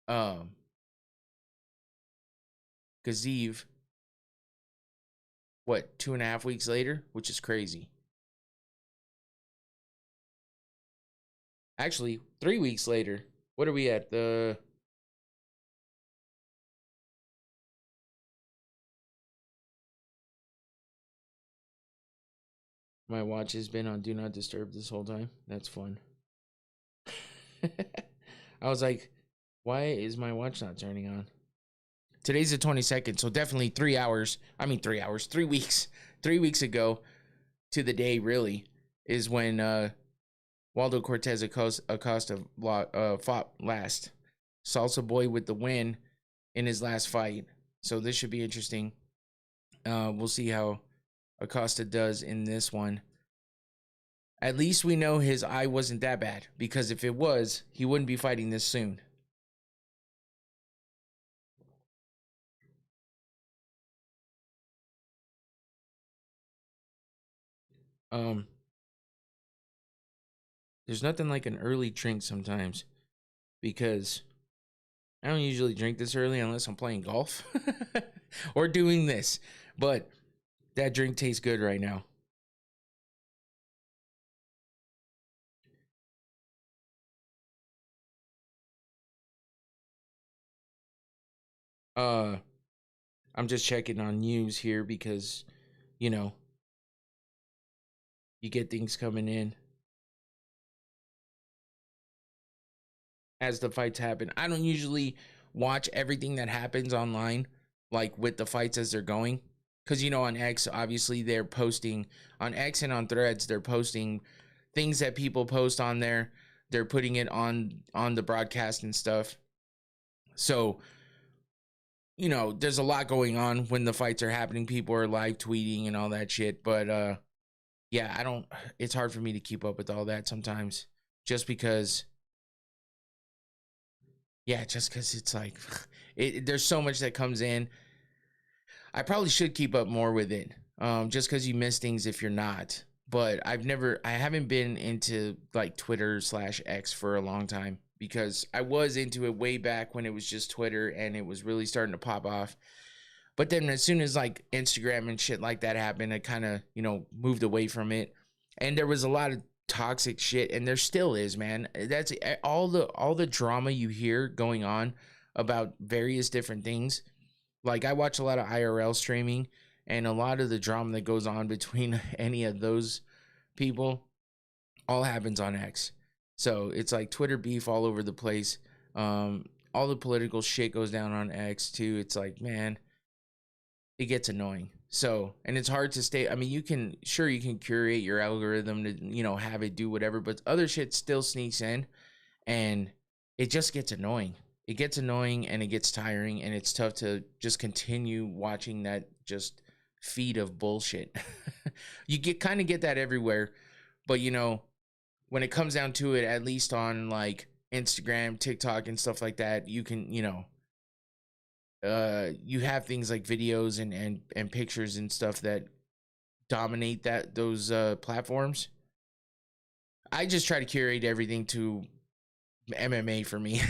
Gaziev 2.5 weeks later, which is crazy. Actually, 3 weeks later. What are we at? My watch has been on Do Not Disturb this whole time. That's fun. I was like, why is my watch not turning on? Today's the 22nd, so definitely 3 hours. 3 weeks. 3 weeks ago to the day, really, is when Waldo Cortez Acosta fought last. Salsa Boy with the win in his last fight. So this should be interesting. We'll see how Acosta does in this one. At least we know his eye wasn't that bad, because if it was, he wouldn't be fighting this soon. There's nothing like an early drink sometimes, because I don't usually drink this early unless I'm playing golf or doing this, but that drink tastes good right now. I'm just checking on news here because, you know, you get things coming in as the fights happen. I don't usually watch everything that happens online, like with the fights as they're going. Because, you know, on X, obviously they're posting, on X and on Threads, they're posting things that people post on there. They're putting it on the broadcast and stuff. So, you know, there's a lot going on when the fights are happening. People are live tweeting and all that shit. But, yeah, it's hard for me to keep up with all that sometimes. Just because it's like, there's so much that comes in. I probably should keep up more with it, just because you miss things if you're not. But I haven't been into like Twitter/X for a long time, because I was into it way back when it was just Twitter and it was really starting to pop off. But then as soon as like Instagram and shit like that happened, I kind of, you know, moved away from it. And there was a lot of toxic shit, and there still is, man. That's all the drama you hear going on about various different things. Like, I watch a lot of IRL streaming, and a lot of the drama that goes on between any of those people all happens on X. So it's like Twitter beef all over the place. All the political shit goes down on X too. It's like, man, it gets annoying. So, and it's hard to stay. I mean, you can curate your algorithm to, you know, have it do whatever, but other shit still sneaks in, and it just gets annoying. It gets annoying and it gets tiring, and it's tough to just continue watching that just feed of bullshit. You kind of get that everywhere, but, you know, when it comes down to it, at least on like Instagram, TikTok, and stuff like that, you can, you know, you have things like videos and pictures and stuff that dominate those platforms. I just try to curate everything to MMA for me.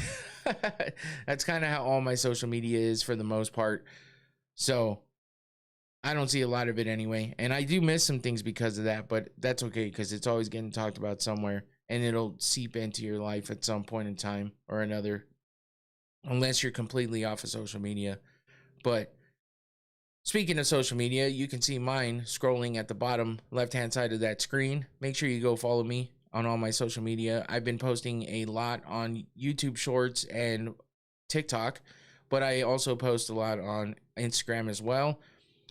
That's kind of how all my social media is for the most part. So I don't see a lot of it anyway. And I do miss some things because of that, but that's okay, because it's always getting talked about somewhere, and it'll seep into your life at some point in time or another, unless you're completely off of social media. But speaking of social media, you can see mine scrolling at the bottom left-hand side of that screen. Make sure you go follow me on all my social media. I've been posting a lot on YouTube Shorts and TikTok, but I also post a lot on Instagram as well.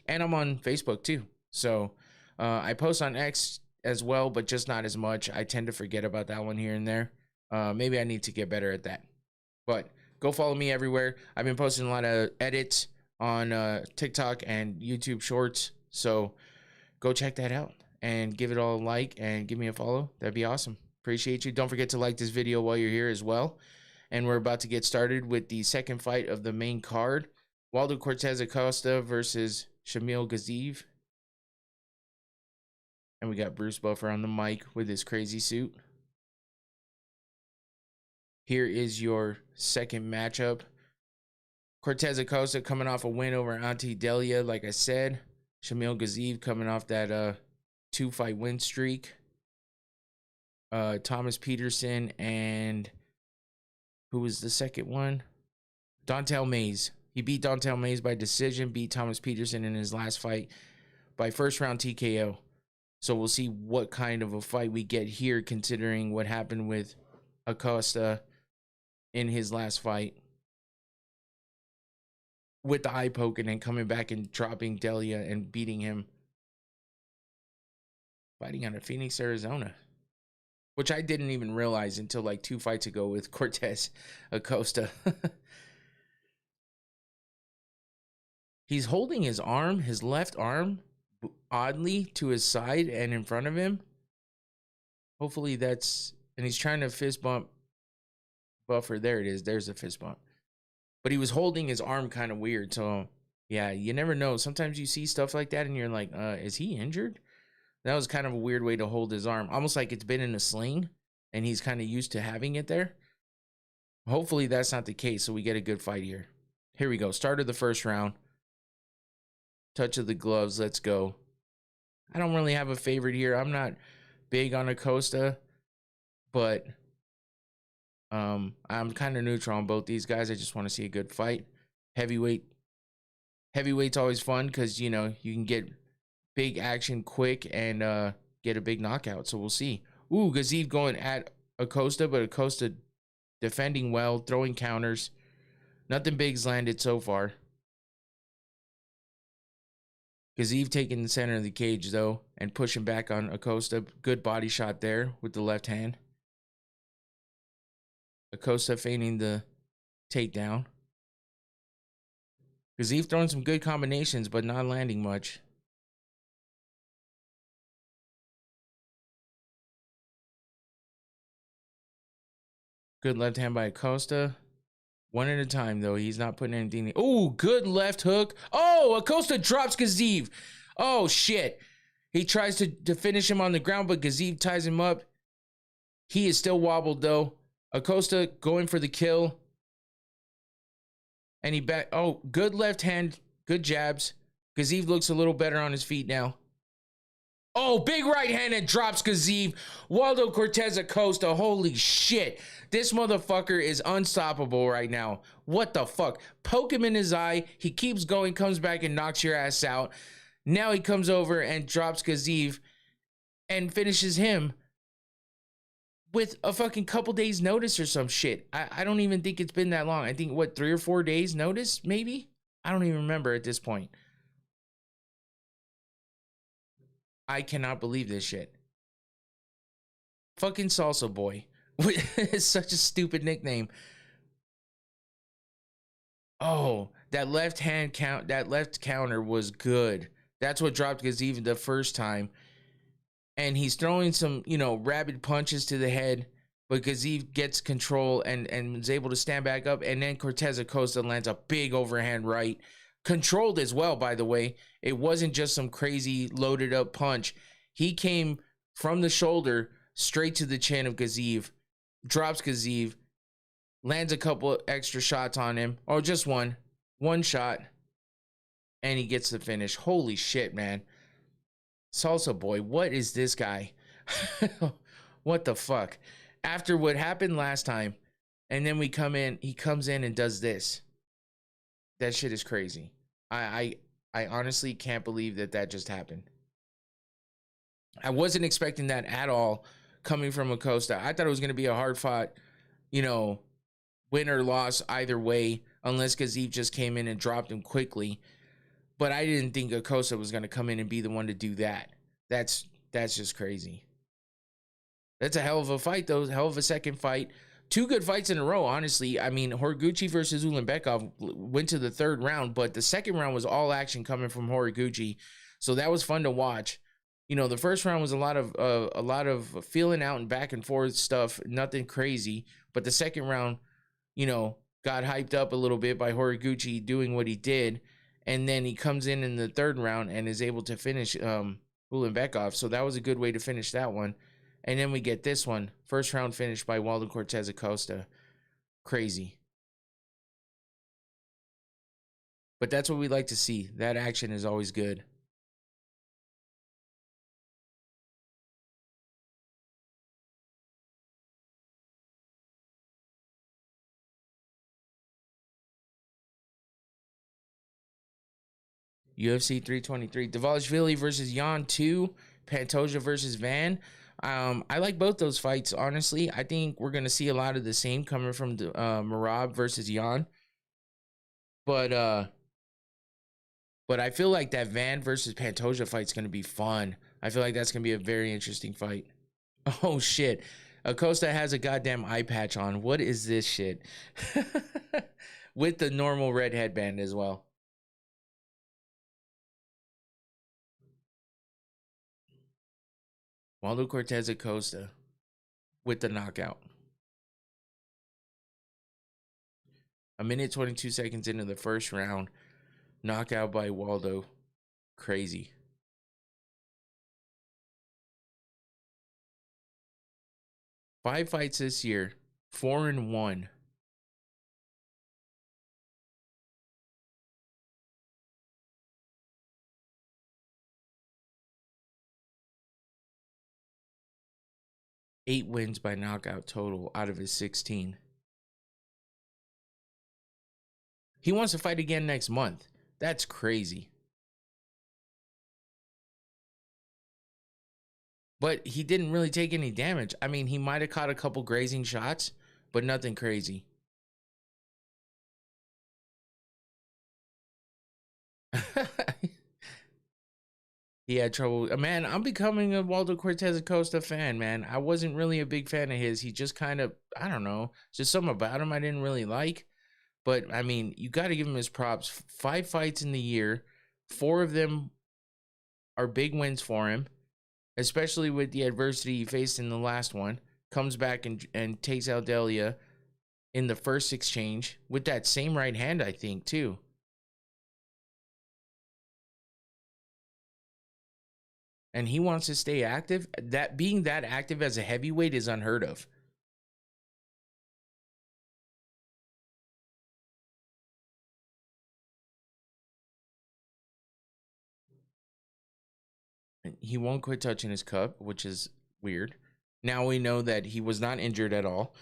And I'm on Facebook too. So I post on X as well, but just not as much. I tend to forget about that one here and there. Maybe I need to get better at that. But go follow me everywhere. I've been posting a lot of edits on TikTok and YouTube Shorts. So go check that out and give it all a like and give me a follow. That'd be awesome. Appreciate you. Don't forget to like this video while you're here as well. And we're about to get started with the second fight of the main card. Waldo Cortez Acosta versus Shamil Gaziev. And we got Bruce Buffer on the mic with his crazy suit. Here is your second matchup. Cortez Acosta coming off a win over Ante Delia, like I said. Shamil Gaziev coming off that 2-fight win streak. Thomas Peterson and who was the second one? Dontel Mays. He beat Dontel Mays by decision, beat Thomas Peterson in his last fight by first round TKO. So we'll see what kind of a fight we get here, considering what happened with Acosta in his last fight with the eye poke and then coming back and dropping Delia and beating him. Fighting out of Phoenix, Arizona, which I didn't even realize until like 2 fights ago with Cortez Acosta. He's holding his arm, his left arm, oddly to his side and in front of him. Hopefully that's, and he's trying to fist bump Buffer. There it is. There's a fist bump. But he was holding his arm kind of weird. So yeah, you never know. Sometimes you see stuff like that and you're like, is he injured? That was kind of a weird way to hold his arm. Almost like it's been in a sling and he's kind of used to having it there. Hopefully that's not the case. So we get a good fight here. Here we go. Start of the first round. Touch of the gloves. Let's go. I don't really have a favorite here. I'm not big on Acosta, but I'm kind of neutral on both these guys. I just want to see a good fight. Heavyweight's always fun because, you know, you can get big action quick and get a big knockout. So we'll see. Ooh, Gaziv going at Acosta, but Acosta defending well, throwing counters. Nothing big's landed so far. Gaziv taking the center of the cage, though, and pushing back on Acosta. Good body shot there with the left hand. Acosta feigning the takedown. Gaziv throwing some good combinations, but not landing much. Good left hand by Acosta. One at a time, though. He's not putting anything. Oh, good left hook. Oh, Acosta drops Gaziv. Oh, shit. He tries to finish him on the ground, but Gaziv ties him up. He is still wobbled, though. Acosta going for the kill. And he back. Oh, good left hand. Good jabs. Gaziv looks a little better on his feet now. Oh, big right hand and drops Gaziv. Waldo Cortez Acosta. Holy shit. This motherfucker is unstoppable right now. What the fuck? Poke him in his eye. He keeps going, comes back and knocks your ass out. Now he comes over and drops Gaziv and finishes him with a fucking couple days notice or some shit. I don't even think it's been that long. I think, what, 3 or 4 days notice, maybe? I don't even remember at this point. I cannot believe this shit. Fucking Salsa Boy. It's such a stupid nickname. Oh, that left hand count, that left counter was good. That's what dropped Gaziv the first time. And he's throwing some, you know, rabid punches to the head, but Gaziv gets control and is able to stand back up. And then Cortez Acosta lands a big overhand right. Controlled as well, by the way. It wasn't just some crazy loaded up punch. He came from the shoulder straight to the chin of Gaziv. Drops Gaziv, lands a couple extra shots on him, or just one shot, and he gets the finish. Holy shit, man. Salsa Boy, what is this guy? What the fuck? After what happened last time, and then he comes in and does this. That shit is crazy. I honestly can't believe that just happened. I wasn't expecting that at all. Coming from Acosta, I thought it was going to be a hard fought, you know, win or loss either way, unless Gaziv just came in and dropped him quickly. But I didn't think Acosta was going to come in and be the one to do that. That's just crazy. That's a hell of a fight, though. Hell of a second fight. 2 good fights in a row, honestly. I mean, Horiguchi versus Ulanbekov went to the 3rd round, but the 2nd round was all action coming from Horiguchi, so that was fun to watch. You know, the first round was a lot of feeling out and back and forth stuff, nothing crazy. But the 2nd round, you know, got hyped up a little bit by Horiguchi doing what he did, and then he comes in the 3rd round and is able to finish Ulanbekov. So that was a good way to finish that one. And then we get this one, 1st round finish by Waldo Cortez Acosta. Crazy. But that's what we like to see. That action is always good. UFC 323. Dvalishvili versus Yan 2. Pantoja versus Van. I like both those fights, honestly. I think we're gonna see a lot of the same coming from the Marab versus Jan. But I feel like that Van versus Pantoja fight's gonna be fun. I feel like that's gonna be a very interesting fight. Oh shit. Acosta has a goddamn eye patch on. What is this shit? With the normal red headband as well. Waldo Cortez Acosta with the knockout. A minute 22 seconds into the first round. Knockout by Waldo. Crazy. Five fights this year. 4-1. Eight wins by knockout total out of his 16. He wants to fight again next month. That's crazy. But he didn't really take any damage. I mean, he might have caught a couple grazing shots, but nothing crazy. He had trouble. Man, I'm becoming a Waldo Cortez Acosta fan, man. I wasn't really a big fan of his. He just kind of, I don't know, just something about him I didn't really like. But, I mean, you got to give him his props. 5 fights in the year. 4 of them are big wins for him, especially with the adversity he faced in the last one. Comes back and takes out Delia in the first exchange with that same right hand, I think, too. And he wants to stay active. That being that active as a heavyweight is unheard of. He won't quit touching his cup, which is weird. Now we know that he was not injured at all.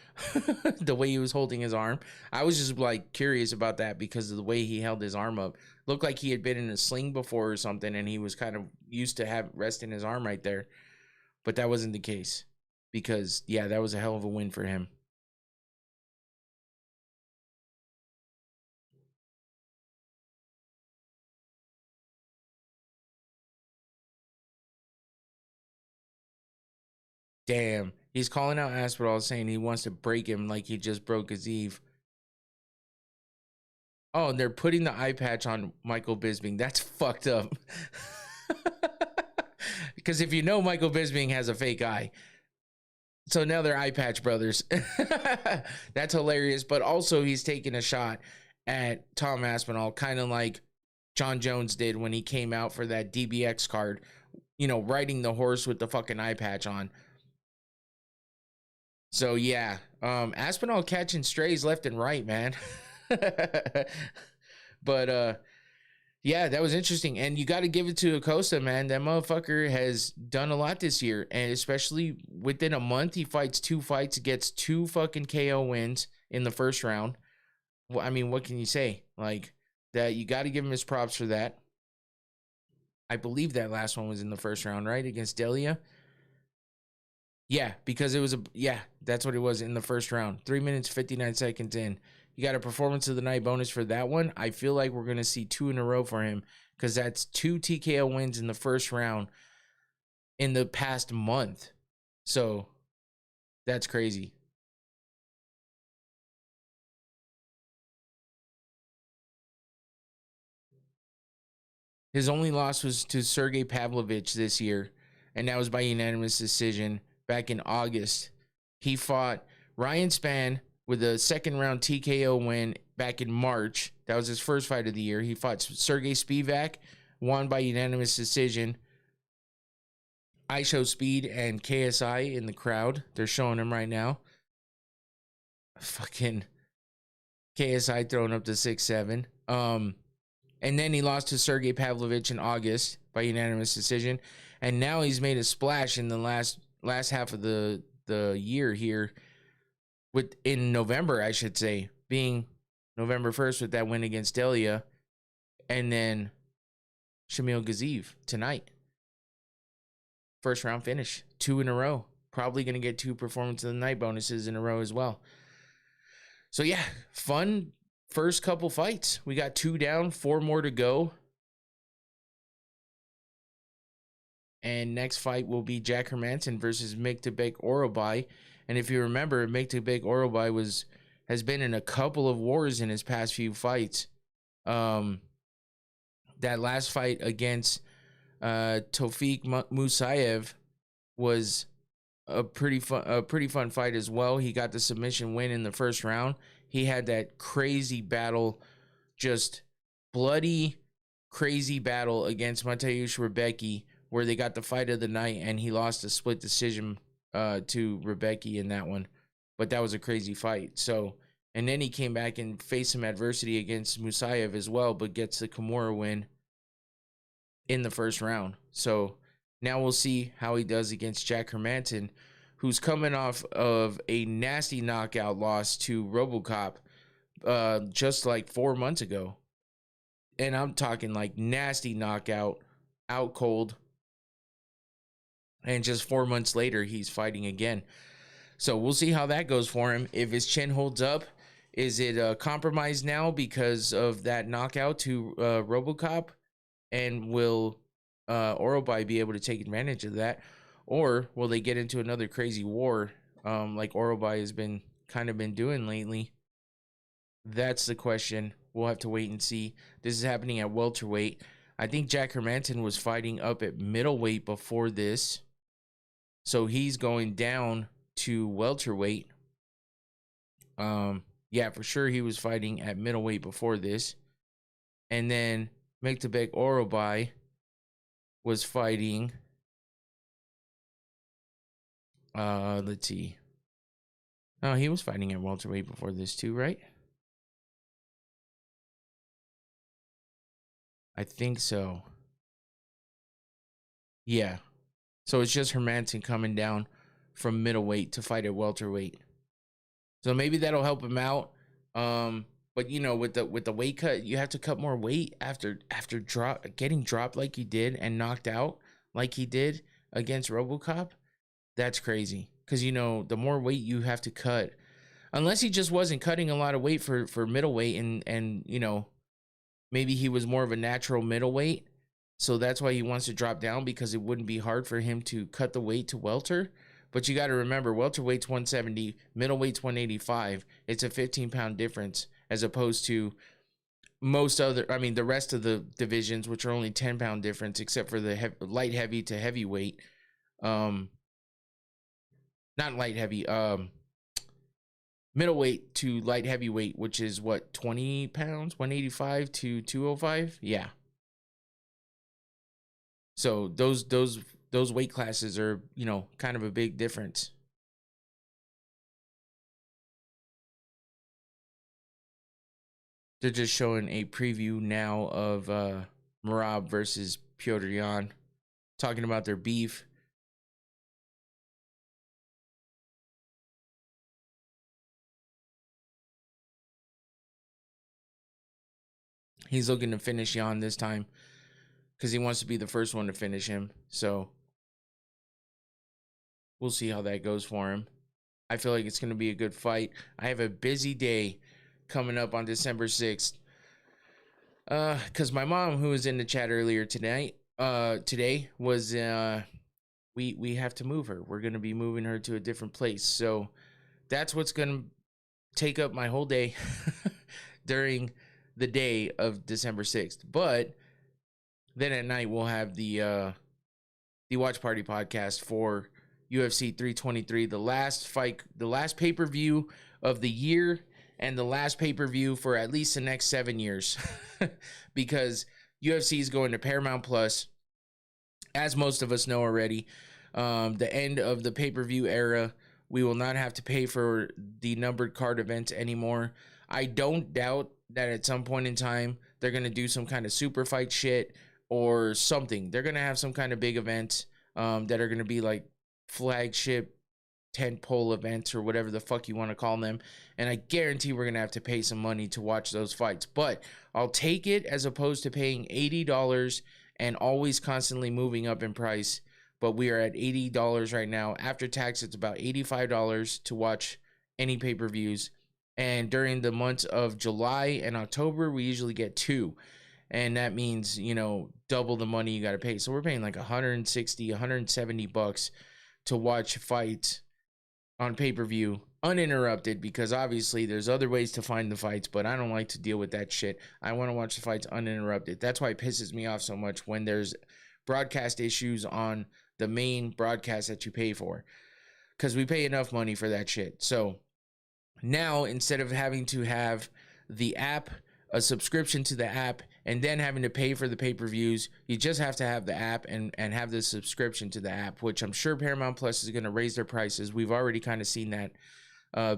The way he was holding his arm. I was just like curious about that because of the way he held his arm up. Looked like he had been in a sling before or something, and he was kind of used to resting his arm right there. But that wasn't the case. Because, yeah, that was a hell of a win for him. Damn. He's calling out Aspinall saying he wants to break him like he just broke Aziz. Oh, and they're putting the eye patch on Michael Bisping. That's fucked up. Because if you know, Michael Bisping has a fake eye. So now they're eye patch brothers. That's hilarious. But also he's taking a shot at Tom Aspinall, kind of like John Jones did when he came out for that DBX card. You know, riding the horse with the fucking eye patch on. So yeah, Aspinall catching strays left and right, man. But yeah, that was interesting. And you got to give it to Acosta, man. That motherfucker has done a lot this year. And especially within a month, he fights 2 fights, gets 2 fucking KO wins in the first round. Well, I mean, what can you say? Like, that you got to give him his props for that. I believe that last one was in the first round, right? Against Delia. Yeah, because it was that's what it was in the first round. 3 minutes, 59 seconds in. You got a performance of the night bonus for that one. I feel like we're going to see 2 in a row for him because that's 2 TKO wins in the first round in the past month. So that's crazy. His only loss was to Sergey Pavlovich this year, and that was by unanimous decision back in August. He fought Ryan Spann with a second round TKO win back in March. That was his first fight of the year. He fought Sergey Spivak, won by unanimous decision. I show Speed and KSI in the crowd. They're showing him right now. Fucking KSI throwing up to 6-7. And then he lost to Sergey Pavlovich in August by unanimous decision. And now he's made a splash in the last half of the year here, in November, I should say, being November 1st with that win against Delia, and then Shamil Gaziev tonight. first round finish, 2 in a row. Probably going to get 2 performance of the night bonuses in a row as well. So yeah, fun first couple fights. We got 2 down, 4 more to go. And next fight will be Jack Hermansson versus Miktabek Orobai. And if you remember, Miktabek Orobai has been in a couple of wars in his past few fights. That last fight against Tofik Musayev was a pretty fun fight as well. He got the submission win in the first round. He had that crazy battle, just bloody, crazy battle against Mateusz Rebecki, where they got the fight of the night, and he lost a split decision to Rebecki in that one. But that was a crazy fight. So, and then he came back and faced some adversity against Musayev as well, but gets the Kimura win in the first round. So now we'll see how he does against Jack Hermansson, who's coming off of a nasty knockout loss to RoboCop just like 4 months ago. And I'm talking like nasty knockout, out cold. And just 4 months later, he's fighting again. So we'll see how that goes for him. If his chin holds up, is it compromised now because of that knockout to RoboCop? And will Orobai be able to take advantage of that? Or will they get into another crazy war like Orobai has been doing lately? That's the question. We'll have to wait and see. This is happening at welterweight. I think Jack Hermansson was fighting up at middleweight before this. So he's going down to welterweight. Yeah, for sure he was fighting at middleweight before this. And then Miktabek Orobai was fighting. Let's see. Oh, he was fighting at welterweight before this too, right? I think so. Yeah. So it's just Hermansson coming down from middleweight to fight at welterweight. So maybe that'll help him out. But you know, with the weight cut, you have to cut more weight after getting dropped like he did and knocked out like he did against RoboCop. That's crazy. Because you know, the more weight you have to cut, unless he just wasn't cutting a lot of weight for middleweight, and you know, maybe he was more of a natural middleweight. So that's why he wants to drop down, because it wouldn't be hard for him to cut the weight to welter. But you got to remember, welterweight's 170, middleweight's 185. It's a 15-pound difference, as opposed to the rest of the divisions, which are only 10-pound difference, except for the light heavy to heavyweight. Not light heavy, middleweight to light heavyweight, which is what, 20 pounds, 185 to 205. Yeah. So those weight classes are, you know, kind of a big difference. They're just showing a preview now of Merab versus Petr Yan, talking about their beef. He's looking to finish Yan this time, because he wants to be the first one to finish him. So we'll see how that goes for him. I feel like it's going to be a good fight. I have a busy day coming up on December 6th. Because my mom, who was in the chat earlier today, was, we have to move her. We're going to be moving her to a different place. So that's what's going to take up my whole day during the day of December 6th. But then at night, we'll have the Watch Party podcast for UFC 323, the last fight, the last pay-per-view of the year, and the last pay-per-view for at least the next 7 years. Because UFC is going to Paramount Plus, as most of us know already. The end of the pay-per-view era, we will not have to pay for the numbered card events anymore. I don't doubt that at some point in time, they're going to do some kind of super fight shit or something. They're going to have some kind of big events that are going to be like flagship tentpole events or whatever the fuck you want to call them. And I guarantee we're going to have to pay some money to watch those fights. But I'll take it as opposed to paying $80 and always constantly moving up in price but we are at $80 right now. After tax, it's about $85 to watch any pay-per-views. And during the months of July and October, we usually get 2. And that means, you know, double the money you got to pay. So we're paying like 160, 170 bucks to watch fights on pay-per-view uninterrupted, because obviously there's other ways to find the fights, but I don't like to deal with that shit. I want to watch the fights uninterrupted. That's why it pisses me off so much when there's broadcast issues on the main broadcast that you pay for, because we pay enough money for that shit. So now, instead of having to have the app, a subscription to the app, and then having to pay for the pay-per-views, you just have to have the app and have the subscription to the app, which I'm sure Paramount Plus is going to raise their prices. We've already kind of seen that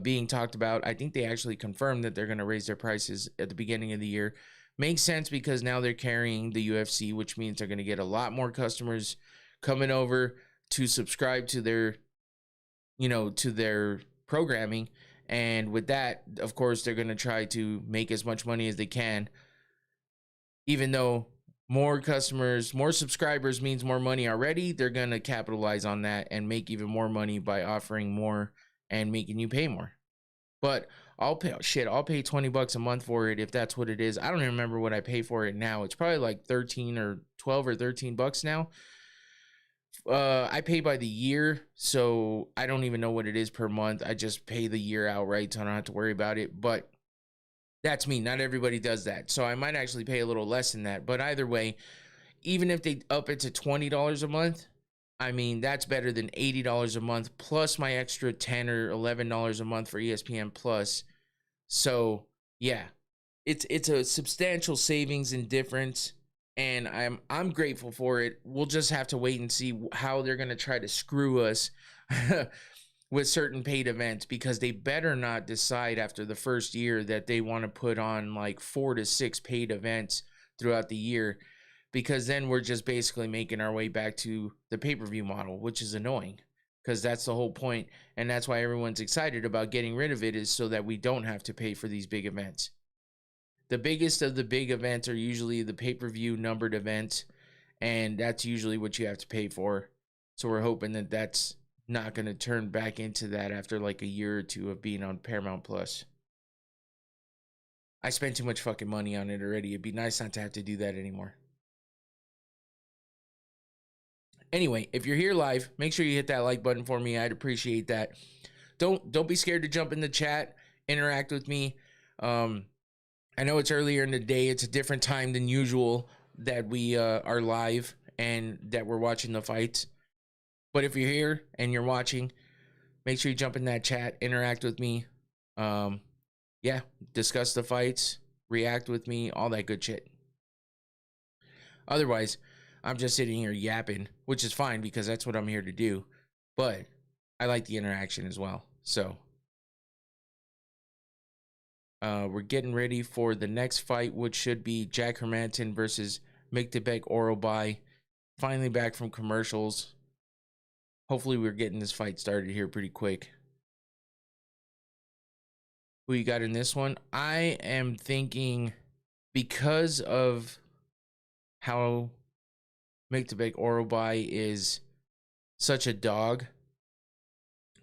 being talked about. I think they actually confirmed that they're going to raise their prices at the beginning of the year. Makes sense, because now they're carrying the UFC, which means they're going to get a lot more customers coming over to subscribe to their, you know, to their programming. And with that, of course, they're going to try to make as much money as they can. Even though more customers, more subscribers means more money already, they're going to capitalize on that and make even more money by offering more and making you pay more. But I'll pay $20 a month for it if that's what it is. I don't even remember what I pay for it now. It's probably like 13 or 12 or 13 bucks now. I pay by the year, so I don't even know what it is per month. I just pay the year outright, so I don't have to worry about it. But that's me. Not everybody does that. So I might actually pay a little less than that. But either way, even if they up it to $20 a month, I mean, that's better than $80 a month, plus my extra $10 or $11 a month for ESPN Plus. So yeah, it's a substantial savings and difference, and I'm grateful for it. We'll just have to wait and see how they're gonna try to screw us with certain paid events, because they better not decide after the first year that they want to put on like 4 to 6 paid events throughout the year, because then we're just basically making our way back to the pay-per-view model, which is annoying, because that's the whole point, and that's why everyone's excited about getting rid of it, is so that we don't have to pay for these big events. The biggest of the big events are usually the pay-per-view numbered events, and that's usually what you have to pay for. So we're hoping that that's not going to turn back into that after like a year or two of being on Paramount Plus. I spent too much fucking money on it already. It'd be nice not to have to do that anymore. Anyway, if you're here live, make sure you hit that like button for me. I'd appreciate that. Don't be scared to jump in the chat, interact with me. I know it's earlier in the day. It's a different time than usual that we are live and that we're watching the fights. But if you're here and you're watching, make sure you jump in that chat, interact with me. Yeah, discuss the fights, react with me, all that good shit. Otherwise, I'm just sitting here yapping, which is fine because that's what I'm here to do. But I like the interaction as well. So we're getting ready for the next fight, which should be Jack Hermanson versus Miktabek Orobai. Finally back from commercials. Hopefully we're getting this fight started here pretty quick. Who you got in this one? I am thinking, because of how Miktabek Orobai is such a dog,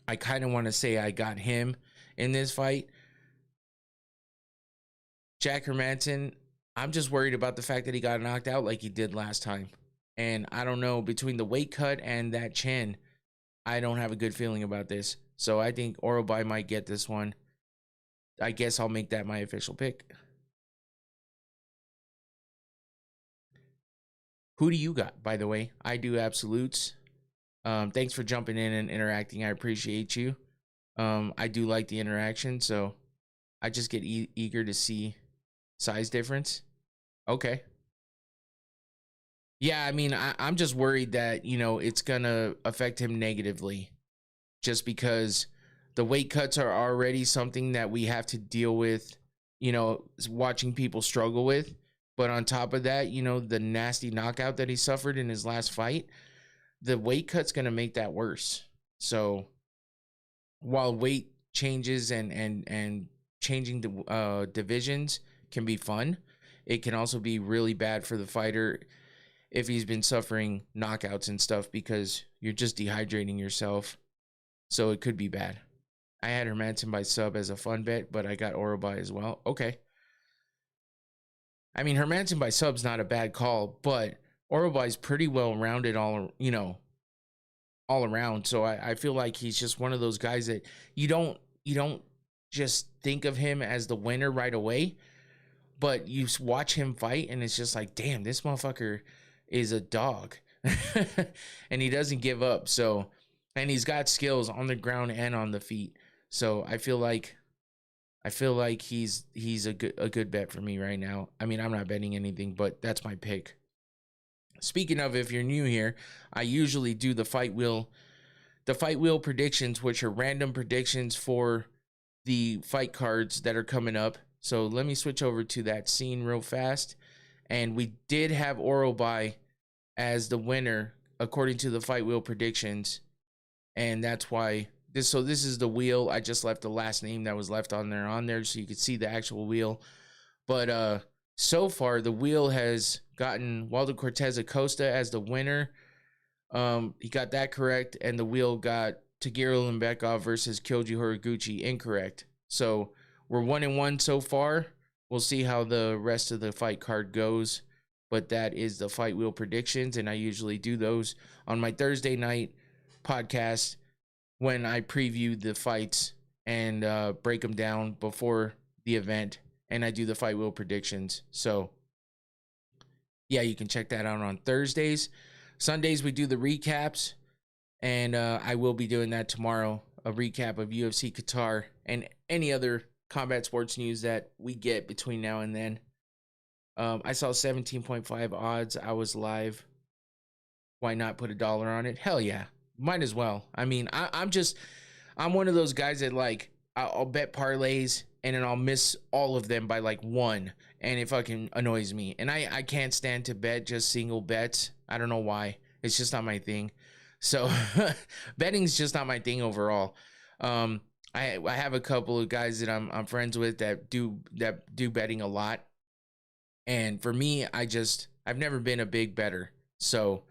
I kind of want to say I got him in this fight. Jack Hermanson, I'm just worried about the fact that he got knocked out like he did last time. And I don't know, between the weight cut and that chin, I don't have a good feeling about this. So I think Orobai might get this one. I guess I'll make that my official pick. Who do you got, by the way? I do absolutes. Thanks for jumping in and interacting. I appreciate you. I do like the interaction, so I just get eager to see size difference. Okay. Yeah, I mean, I'm just worried that, you know, it's going to affect him negatively, just because the weight cuts are already something that we have to deal with, you know, watching people struggle with. But on top of that, you know, the nasty knockout that he suffered in his last fight, the weight cut's going to make that worse. So while weight changes and changing the divisions can be fun, it can also be really bad for the fighter if he's been suffering knockouts and stuff, because you're just dehydrating yourself. So it could be bad. I had Hermanson by sub as a fun bet, but I got Orobai as well. Okay. I mean, Hermanson by sub's not a bad call, but Orobai's pretty well rounded all around. So I feel like he's just one of those guys that you don't just think of him as the winner right away, but you watch him fight and it's just like, damn, this motherfucker is a dog. And he doesn't give up. So, and he's got skills on the ground and on the feet. So I feel like he's a good bet for me right now. I mean, I'm not betting anything, but that's my pick. Speaking of, if you're new here, I usually do the fight wheel predictions, which are random predictions for the fight cards that are coming up. So let me switch over to that scene real fast. And we did have Orobai as the winner according to the fight wheel predictions. And that's why this is the wheel. I just left the last name that was left on there so you could see the actual wheel. But so far the wheel has gotten Waldo Cortez Acosta as the winner. He got that correct, and the wheel got Taguero Lembekov versus Kyoji Horiguchi incorrect. So we're 1-1 so far. We'll see how the rest of the fight card goes, but that is the fight wheel predictions, and I usually do those on my Thursday night podcast when I preview the fights and break them down before the event, and I do the fight wheel predictions. So yeah, you can check that out on Thursdays. Sundays we do the recaps, and I will be doing that tomorrow, a recap of UFC Qatar and any other combat sports news that we get between now and then. I saw 17.5 odds. I was live. Why not put $1 on it? Hell yeah, might as well. I mean, I'm one of those guys that, like, I'll bet parlays and then I'll miss all of them by like one, and it fucking annoys me. And I can't stand to bet just single bets. I don't know why. It's just not my thing. So betting's just not my thing overall. I have a couple of guys that I'm friends with that do betting a lot. And for me, I've never been a big better. So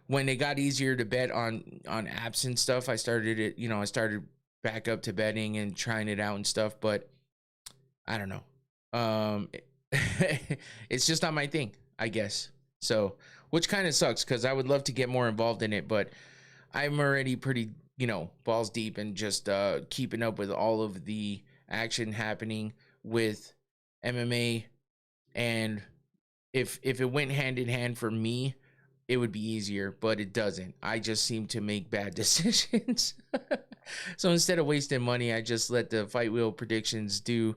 when it got easier to bet on apps and stuff, I started back up to betting and trying it out and stuff, but I don't know. It's just not my thing, I guess. So, which kind of sucks, because I would love to get more involved in it, but I'm already pretty, balls deep and just keeping up with all of the action happening with MMA. And if it went hand in hand for me, it would be easier, but it doesn't. I just seem to make bad decisions. So instead of wasting money, I just let the fight wheel predictions do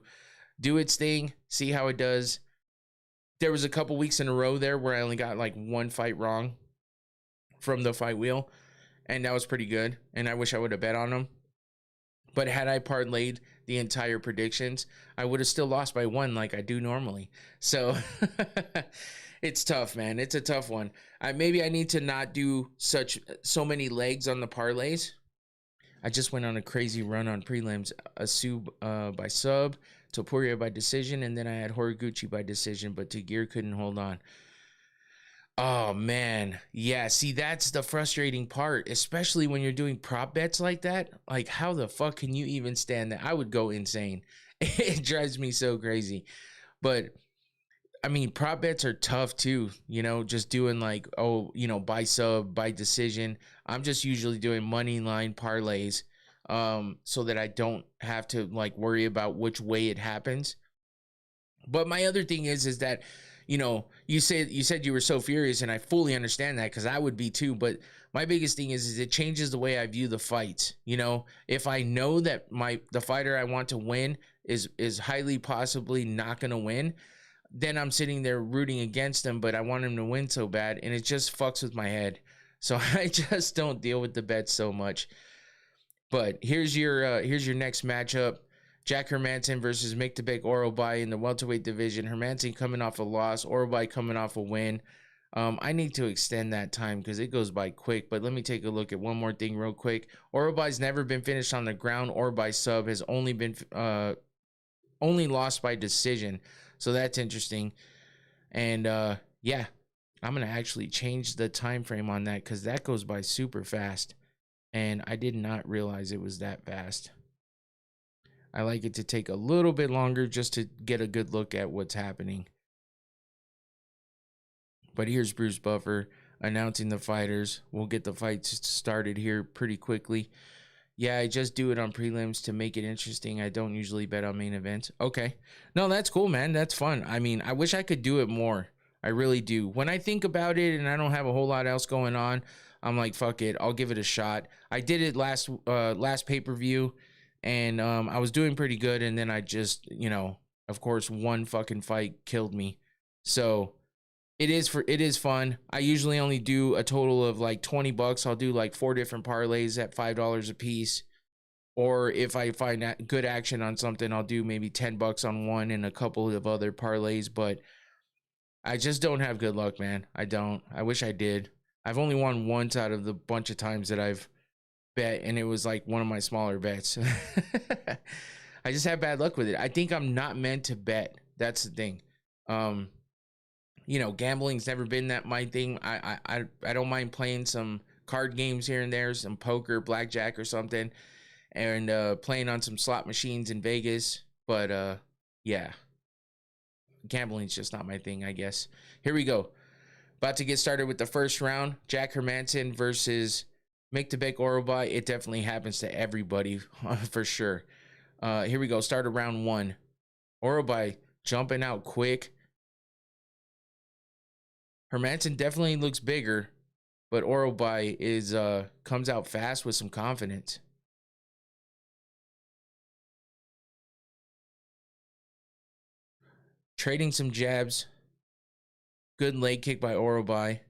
its thing, see how it does. There was a couple weeks in a row there where I only got like one fight wrong from the fight wheel, and that was pretty good, and I wish I would have bet on them. But had I parlayed the entire predictions, I would have still lost by one like I do normally. So it's tough, man. It's a tough one. Maybe I need to not do so many legs on the parlays. I just went on a crazy run on prelims. Asu by sub, Topuria by decision, and then I had Horiguchi by decision, but Taguero couldn't hold on. Oh, man. Yeah, see, that's the frustrating part, especially when you're doing prop bets like that. Like, how the fuck can you even stand that? I would go insane. It drives me so crazy. But, I mean, prop bets are tough, too. Just doing like, by sub, by decision. I'm just usually doing money line parlays so that I don't have to, like, worry about which way it happens. But my other thing is that, you said you were so furious, and I fully understand that, because I would be too. But my biggest thing is it changes the way I view the fights. If I know that the fighter I want to win is highly possibly not going to win, then I'm sitting there rooting against him, but I want him to win so bad, and it just fucks with my head. So I just don't deal with the bets so much. But here's your next matchup. Jack Hermanson versus Miktabek Orobai in the welterweight division. Hermanson coming off a loss, Orobai coming off a win. I need to extend that time because it goes by quick, but let me take a look at one more thing real quick. Orobai's never been finished on the ground or by sub, has only been only lost by decision. So that's interesting. And yeah, I'm gonna actually change the time frame on that because that goes by super fast, and I did not realize it was that fast. I like it to take a little bit longer just to get a good look at what's happening. But here's Bruce Buffer announcing the fighters. We'll get the fights started here pretty quickly. Yeah, I just do it on prelims to make it interesting. I don't usually bet on main events. Okay. No, that's cool, man. That's fun. I mean, I wish I could do it more. I really do. When I think about it and I don't have a whole lot else going on, I'm like, fuck it. I'll give it a shot. I did it last pay-per-view, and I was doing pretty good, and then I just, of course, one fucking fight killed me. So it is fun. I usually only do a total of like $20. I'll do like 4 different parlays at $5 a piece. Or if I find good action on something, I'll do maybe $10 on one and a couple of other parlays. But I just don't have good luck, man. I don't. I wish I did. I've only won once out of the bunch of times that I've bet, and it was like one of my smaller bets. I just have bad luck with it. I think I'm not meant to bet. That's the thing. Gambling's never been that my thing. I don't mind playing some card games here and there, some poker, blackjack or something, and playing on some slot machines in Vegas. But yeah, gambling's just not my thing, I guess. Here we go. About to get started with the first round. Jack Hermansson versus Miktabek Orobai. It definitely happens to everybody for sure. Here we go. Start of round 1. Orobai jumping out quick. Hermansson definitely looks bigger, but Orobai comes out fast with some confidence. Trading some jabs. Good leg kick by Orobai.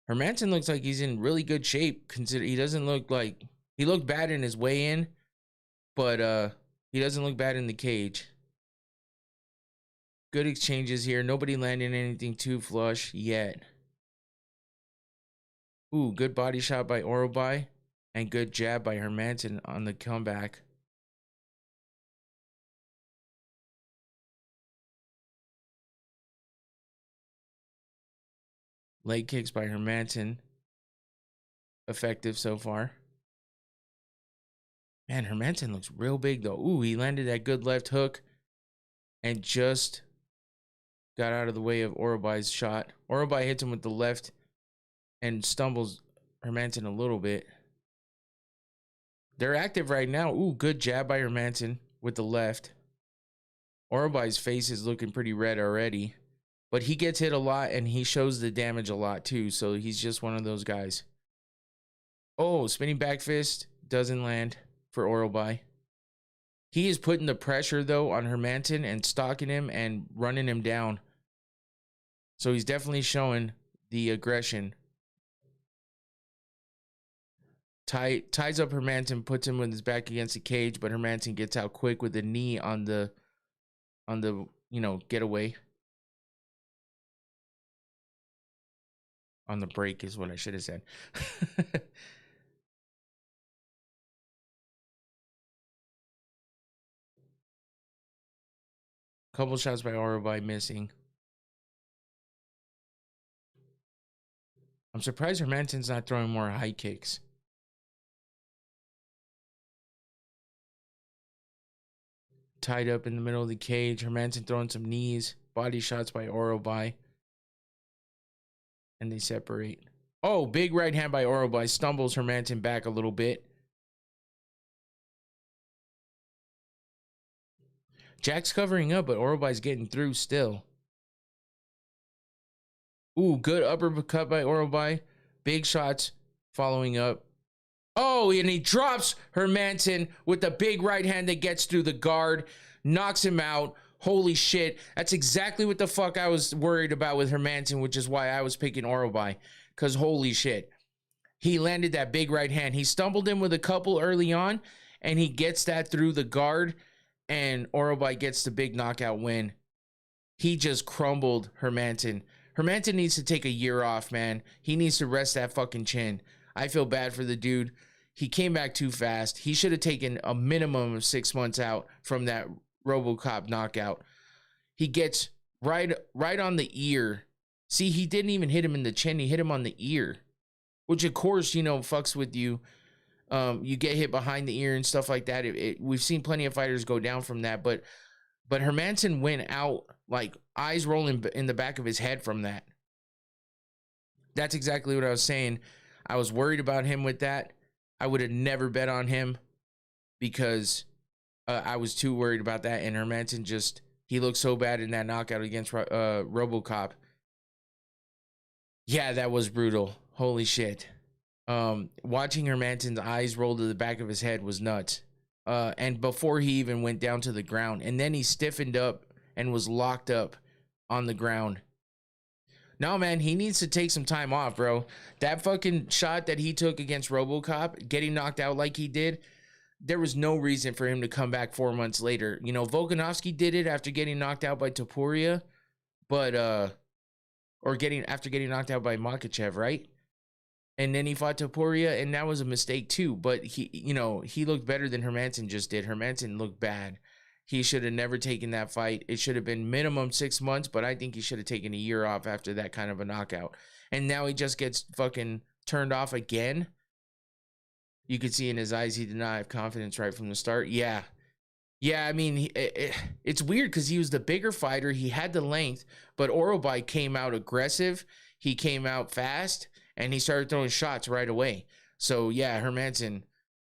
Hermansson looks like he's in really good shape. He doesn't look like he looked bad in his weigh-in, but he doesn't look bad in the cage. Good exchanges here. Nobody landing anything too flush yet. Ooh, good body shot by Orobai and good jab by Hermansson on the comeback. Leg kicks by Hermansson. Effective so far. Man, Hermansson looks real big though. Ooh, he landed that good left hook and just got out of the way of Orobai's shot. Orobai hits him with the left and stumbles Hermansson a little bit. They're active right now. Ooh, good jab by Hermansson with the left. Orobai's face is looking pretty red already. But he gets hit a lot and he shows the damage a lot too. So he's just one of those guys. Oh, spinning back fist doesn't land for Orobai. He is putting the pressure though on Hermansson and stalking him and running him down. So he's definitely showing the aggression. Ties up Hermansson, puts him with his back against the cage, but Hermansson gets out quick with a knee on the getaway. On the break is what I should have said. Couple shots by Orobai missing. I'm surprised Hermansson's not throwing more high kicks. Tied up in the middle of the cage. Hermansson throwing some knees. Body shots by Orobai. And they separate. Oh, big right hand by Orobai. Stumbles Hermansson back a little bit. Jack's covering up, but Orobai's getting through still. Ooh, good uppercut by Orobai. Big shots following up. Oh, and he drops Hermansson with the big right hand that gets through the guard. Knocks him out. Holy shit. That's exactly what the fuck I was worried about with Hermansson, which is why I was picking Orobai. Because holy shit. He landed that big right hand. He stumbled in with a couple early on, and he gets that through the guard, and Orobai gets the big knockout win. He just crumbled Hermansson. Hermansson needs to take a year off, man. He needs to rest that fucking chin. I feel bad for the dude. He came back too fast. He should have taken a minimum of 6 months out from that RoboCop knockout. He gets right on the ear See, he didn't even hit him in the chin. He hit him on the ear, which of course, you know, fucks with you. You get hit behind the ear and stuff like that. We've seen plenty of fighters go down from that, but Hermansson went out like eyes rolling in the back of his head from that. That's exactly what I was saying. I was worried about him with that. I would have never bet on him because I was too worried about that. And Hermansson just, he looked so bad in that knockout against RoboCop. Yeah, that was brutal. Holy shit. Watching Hermansson's eyes roll to the back of his head was nuts. And before he even went down to the ground, and then he stiffened up and was locked up on the ground. No, man, he needs to take some time off, bro. That fucking shot that he took against RoboCop, getting knocked out like he did, there was no reason for him to come back 4 months later. You know, Volkanovski did it after getting knocked out by Topuria, but after getting knocked out by Makhachev, right? And then he fought Topuria, and that was a mistake too. But he, you know, he looked better than Hermansson just did. Hermansson looked bad. He should have never taken that fight. It should have been minimum 6 months, but I think he should have taken a year off after that kind of a knockout. And now he just gets fucking turned off again. You could see in his eyes he did not have confidence right from the start. Yeah. Yeah, I mean, it's weird because he was the bigger fighter. He had the length, but Orobay came out aggressive. He came out fast, and he started throwing shots right away. So, yeah, Hermansson,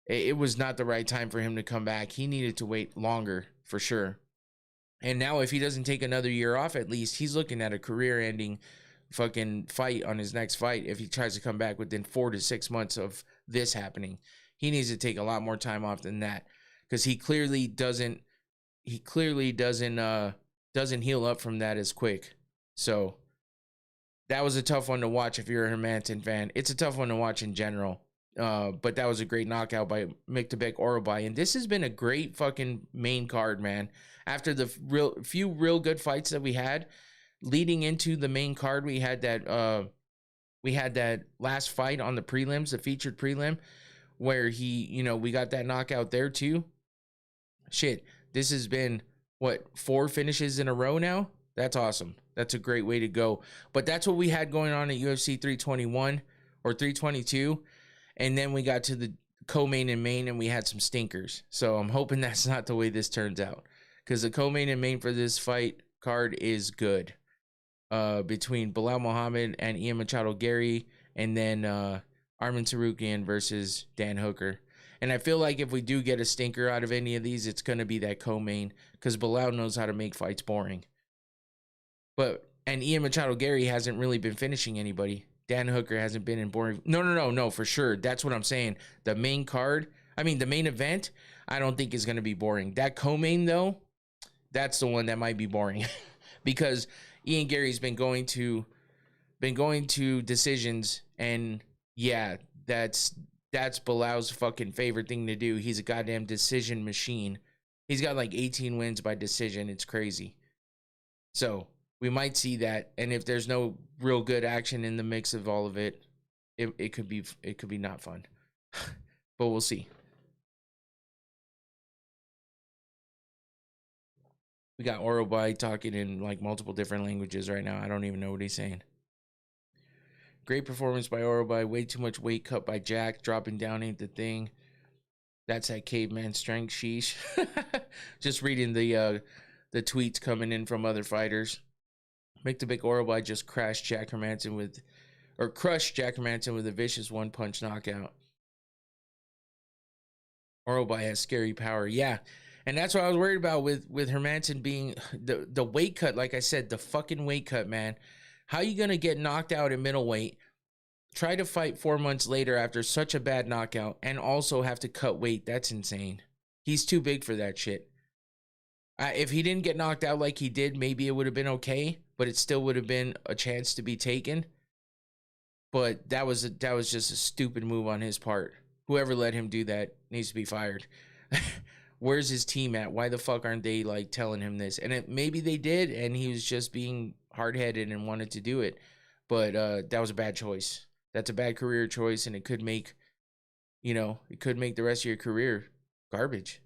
it was not the right time for him to come back. He needed to wait longer, for sure. And now if he doesn't take another year off, at least, he's looking at a career-ending fucking fight on his next fight if he tries to come back within 4 to 6 months of this happening. He needs to take a lot more time off than that because he clearly doesn't heal up from that as quick. So that was a tough one to watch if you're a Hermansson fan. It's a tough one to watch in general. But that was a great knockout by Miktabek Orobay. And this has been a great fucking main card, man. After the few real good fights that we had, leading into the main card, we had that last fight on the prelims, the featured prelim, where we got that knockout there too. Shit, this has been, 4 finishes in a row now? That's awesome. That's a great way to go. But that's what we had going on at UFC 321 or 322. And then we got to the co-main and main, and we had some stinkers. So I'm hoping that's not the way this turns out. Because the co-main and main for this fight card is good. Between Bilal Muhammad and Ian Machado Garry, and then Arman Tsarukyan versus Dan Hooker. And I feel like if we do get a stinker out of any of these, it's going to be that co-main, because Bilal knows how to make fights boring. And Ian Machado Garry hasn't really been finishing anybody. Dan Hooker hasn't been in boring. No, for sure. That's what I'm saying. The main card, the main event, I don't think is going to be boring. That co-main, though, that's the one that might be boring. Because Ian Garry's been going to decisions, and yeah, that's Bilal's fucking favorite thing to do. He's a goddamn decision machine. He's got like 18 wins by decision. It's crazy. So we might see that, and if there's no real good action in the mix of all of it, it could be not fun. But we'll see. We got Orobay talking in like multiple different languages right now. I don't even know what he's saying. Great performance by Orobay. Way too much weight cut by Jack. Dropping down ain't the thing. That's that caveman strength. Sheesh. Just reading the tweets coming in from other fighters. Miktabek Orobay just crushed Jack Hermansson with a vicious one-punch knockout. Orobay has scary power. Yeah. And that's what I was worried about with Hermansson being the weight cut. Like I said, the fucking weight cut, man. How you going to get knocked out at middleweight, try to fight 4 months later after such a bad knockout, and also have to cut weight? That's insane. He's too big for that shit. If he didn't get knocked out like he did, maybe it would have been okay, but it still would have been a chance to be taken. But that was just a stupid move on his part. Whoever let him do that needs to be fired. Where's his team at? Why the fuck aren't they like telling him this? And maybe they did, and he was just being hard-headed and wanted to do it. But that was a bad choice. That's a bad career choice, and it could make the rest of your career garbage.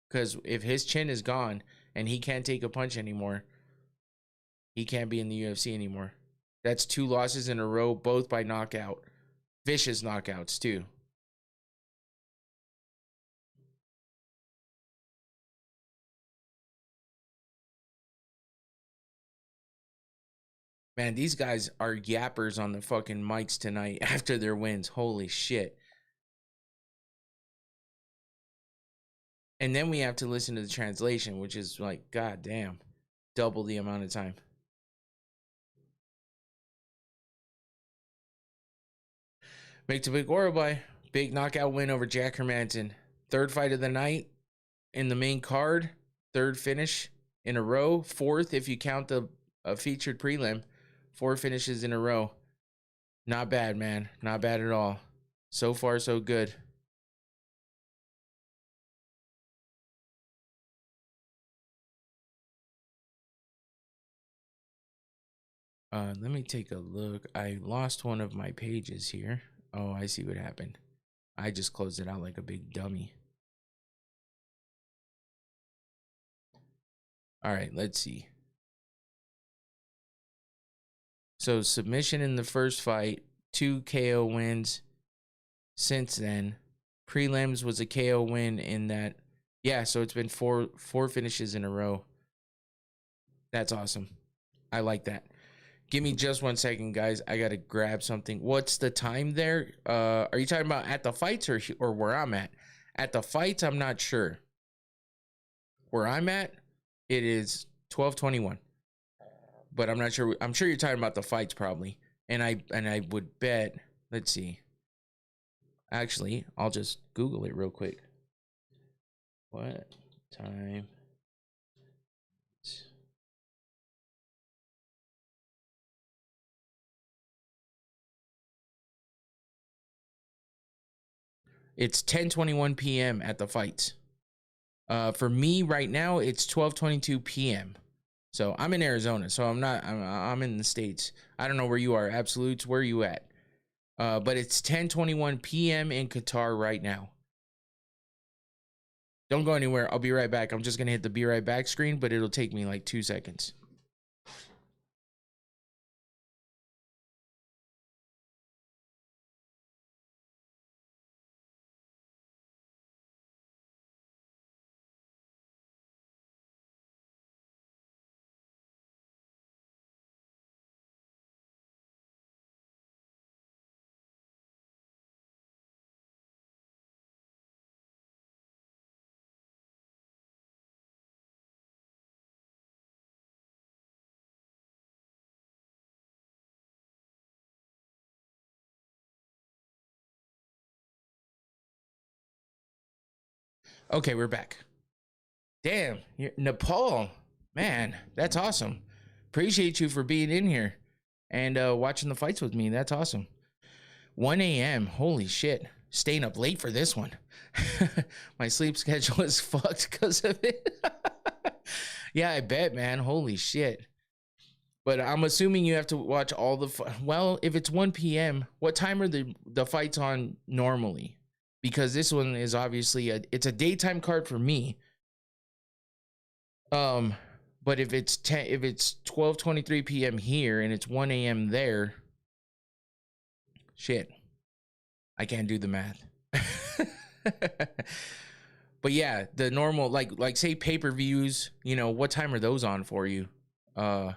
Because if his chin is gone and he can't take a punch anymore, He can't be in the UFC anymore. That's 2 losses in a row, both by knockout. Vicious knockouts, too. Man, these guys are yappers on the fucking mics tonight after their wins. Holy shit. And then we have to listen to the translation, which is like, goddamn, double the amount of time. Victor Orobai, big knockout win over Jack Hermanson. 3rd fight of the night in the main card. 3rd finish in a row. 4th if you count the featured prelim. 4 finishes in a row. Not bad, man. Not bad at all. So far, so good. Let me take a look. I lost one of my pages here. Oh, I see what happened. I just closed it out like a big dummy. All right, let's see. So submission in the first fight, 2 KO wins since then. Prelims was a KO win in that. Yeah, so it's been four finishes in a row. That's awesome. I like that. Give me just 1 second, guys. I gotta grab something. What's the time there? Are you talking about at the fights or where I'm at? At the fights, I'm not sure. Where I'm at, it is 12:21. But I'm not sure. I'm sure you're talking about the fights probably. And I would bet. Let's see. Actually, I'll just Google it real quick. What time? It's 10:21 p.m. at the fights. For me right now, it's 12:22 p.m. So I'm in Arizona. So I'm in the States. I don't know where you are. Absolutes, where are you at? But it's 10:21 p.m. in Qatar right now. Don't go anywhere. I'll be right back. I'm just gonna hit the be right back screen, but it'll take me like 2 seconds. Okay, we're back. Damn, Nepal, man, that's awesome. Appreciate you for being in here and watching the fights with me. That's awesome. 1 a.m. Holy shit. Staying up late for this one. My sleep schedule is fucked because of it. Yeah, I bet, man. Holy shit. But I'm assuming you have to watch all the well, if it's 1 p.m., what time are the fights on normally? Because this one is obviously it's a daytime card for me. But if it's 12:23 p.m. here and it's 1 a.m. there, shit, I can't do the math. But yeah, the normal like say pay-per-views, you know, what time are those on for you? That's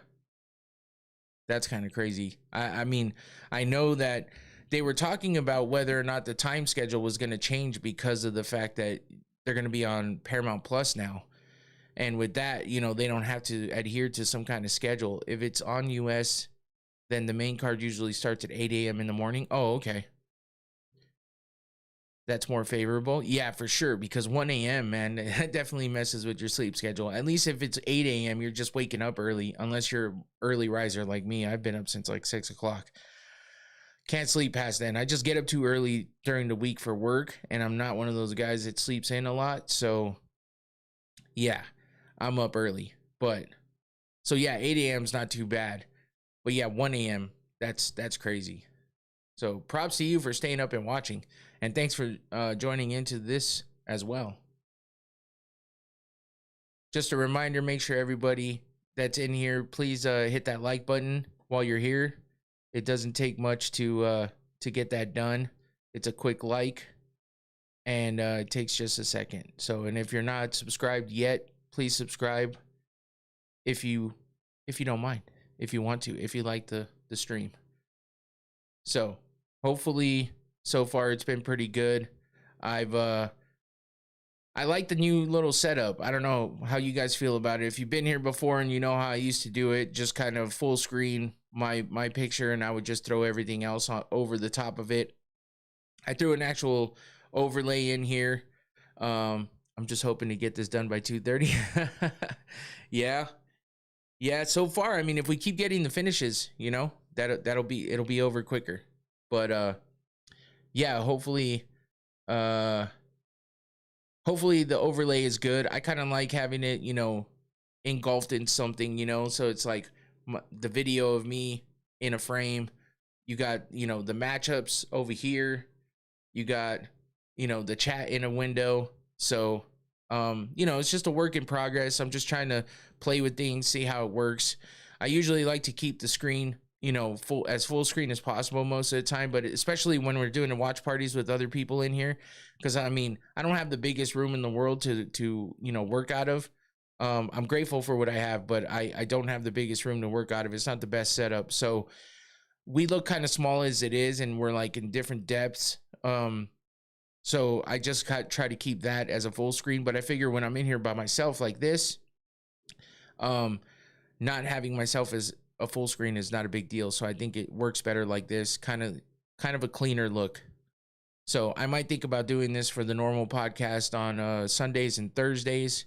kind of crazy. I mean, I know that they were talking about whether or not the time schedule was going to change because of the fact that they're going to be on Paramount Plus now. And with that, you know, they don't have to adhere to some kind of schedule. If it's on US, then the main card usually starts at 8 a.m. in the morning. Oh, okay. That's more favorable. Yeah, for sure. Because 1 a.m., man, that definitely messes with your sleep schedule. At least if it's 8 a.m., you're just waking up early. Unless you're an early riser like me. I've been up since like 6 o'clock. Can't sleep past then. I just get up too early during the week for work. And I'm not one of those guys that sleeps in a lot. So, yeah, I'm up early. But, so yeah, 8 a.m. is not too bad. But yeah, 1 a.m., that's crazy. So props to you for staying up and watching. And thanks for joining into this as well. Just a reminder, make sure everybody that's in here, please hit that like button while you're here. It doesn't take much to get that done. It's a quick like, and it takes just a second. So, and if you're not subscribed yet, please subscribe if you don't mind, if you want to, if you like the stream. So, hopefully so far it's been pretty good. I like the new little setup. I don't know how you guys feel about it. If you've been here before and you know how I used to do it, just kind of full screen my picture, and I would just throw everything else over the top of it. I threw an actual overlay in here. I'm just hoping to get this done by 2:30. Yeah. Yeah, so far, I mean, if we keep getting the finishes, you know, it'll be over quicker. But yeah, hopefully hopefully the overlay is good. I kind of like having it, you know, engulfed in something, you know, so it's like the video of me in a frame. You got, you know, the matchups over here. You got, you know, the chat in a window. So, you know, it's just a work in progress. I'm just trying to play with things, see how it works. I usually like to keep the screen, you know, full screen as possible most of the time, but especially when we're doing the watch parties with other people in here, because I mean, I don't have the biggest room in the world to you know, work out of. I'm grateful for what I have, but I don't have the biggest room to work out of. It's not the best setup, so we look kind of small as it is, and we're like in different depths. So I just try to keep that as a full screen, but I figure when I'm in here by myself like this, not having myself as a full screen is not a big deal. So I think it works better like this, kind of a cleaner look. So I might think about doing this for the normal podcast on Sundays and Thursdays.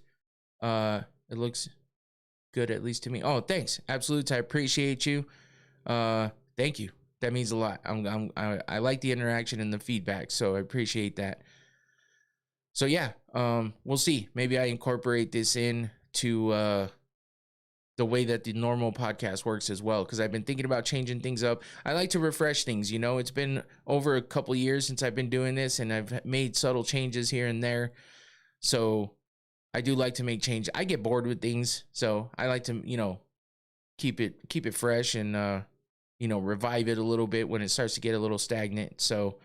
It looks good, at least to me. Oh, thanks. Absolutes. I appreciate you. Thank you. That means a lot. I like the interaction and the feedback, so I appreciate that. So yeah, we'll see. Maybe I incorporate this in to the way that the normal podcast works as well, because I've been thinking about changing things up. I like to refresh things, you know. It's been over a couple years since I've been doing this, and I've made subtle changes here and there. So I do like to make change. I get bored with things, so I like to, you know, keep it fresh and you know, revive it a little bit when it starts to get a little stagnant. So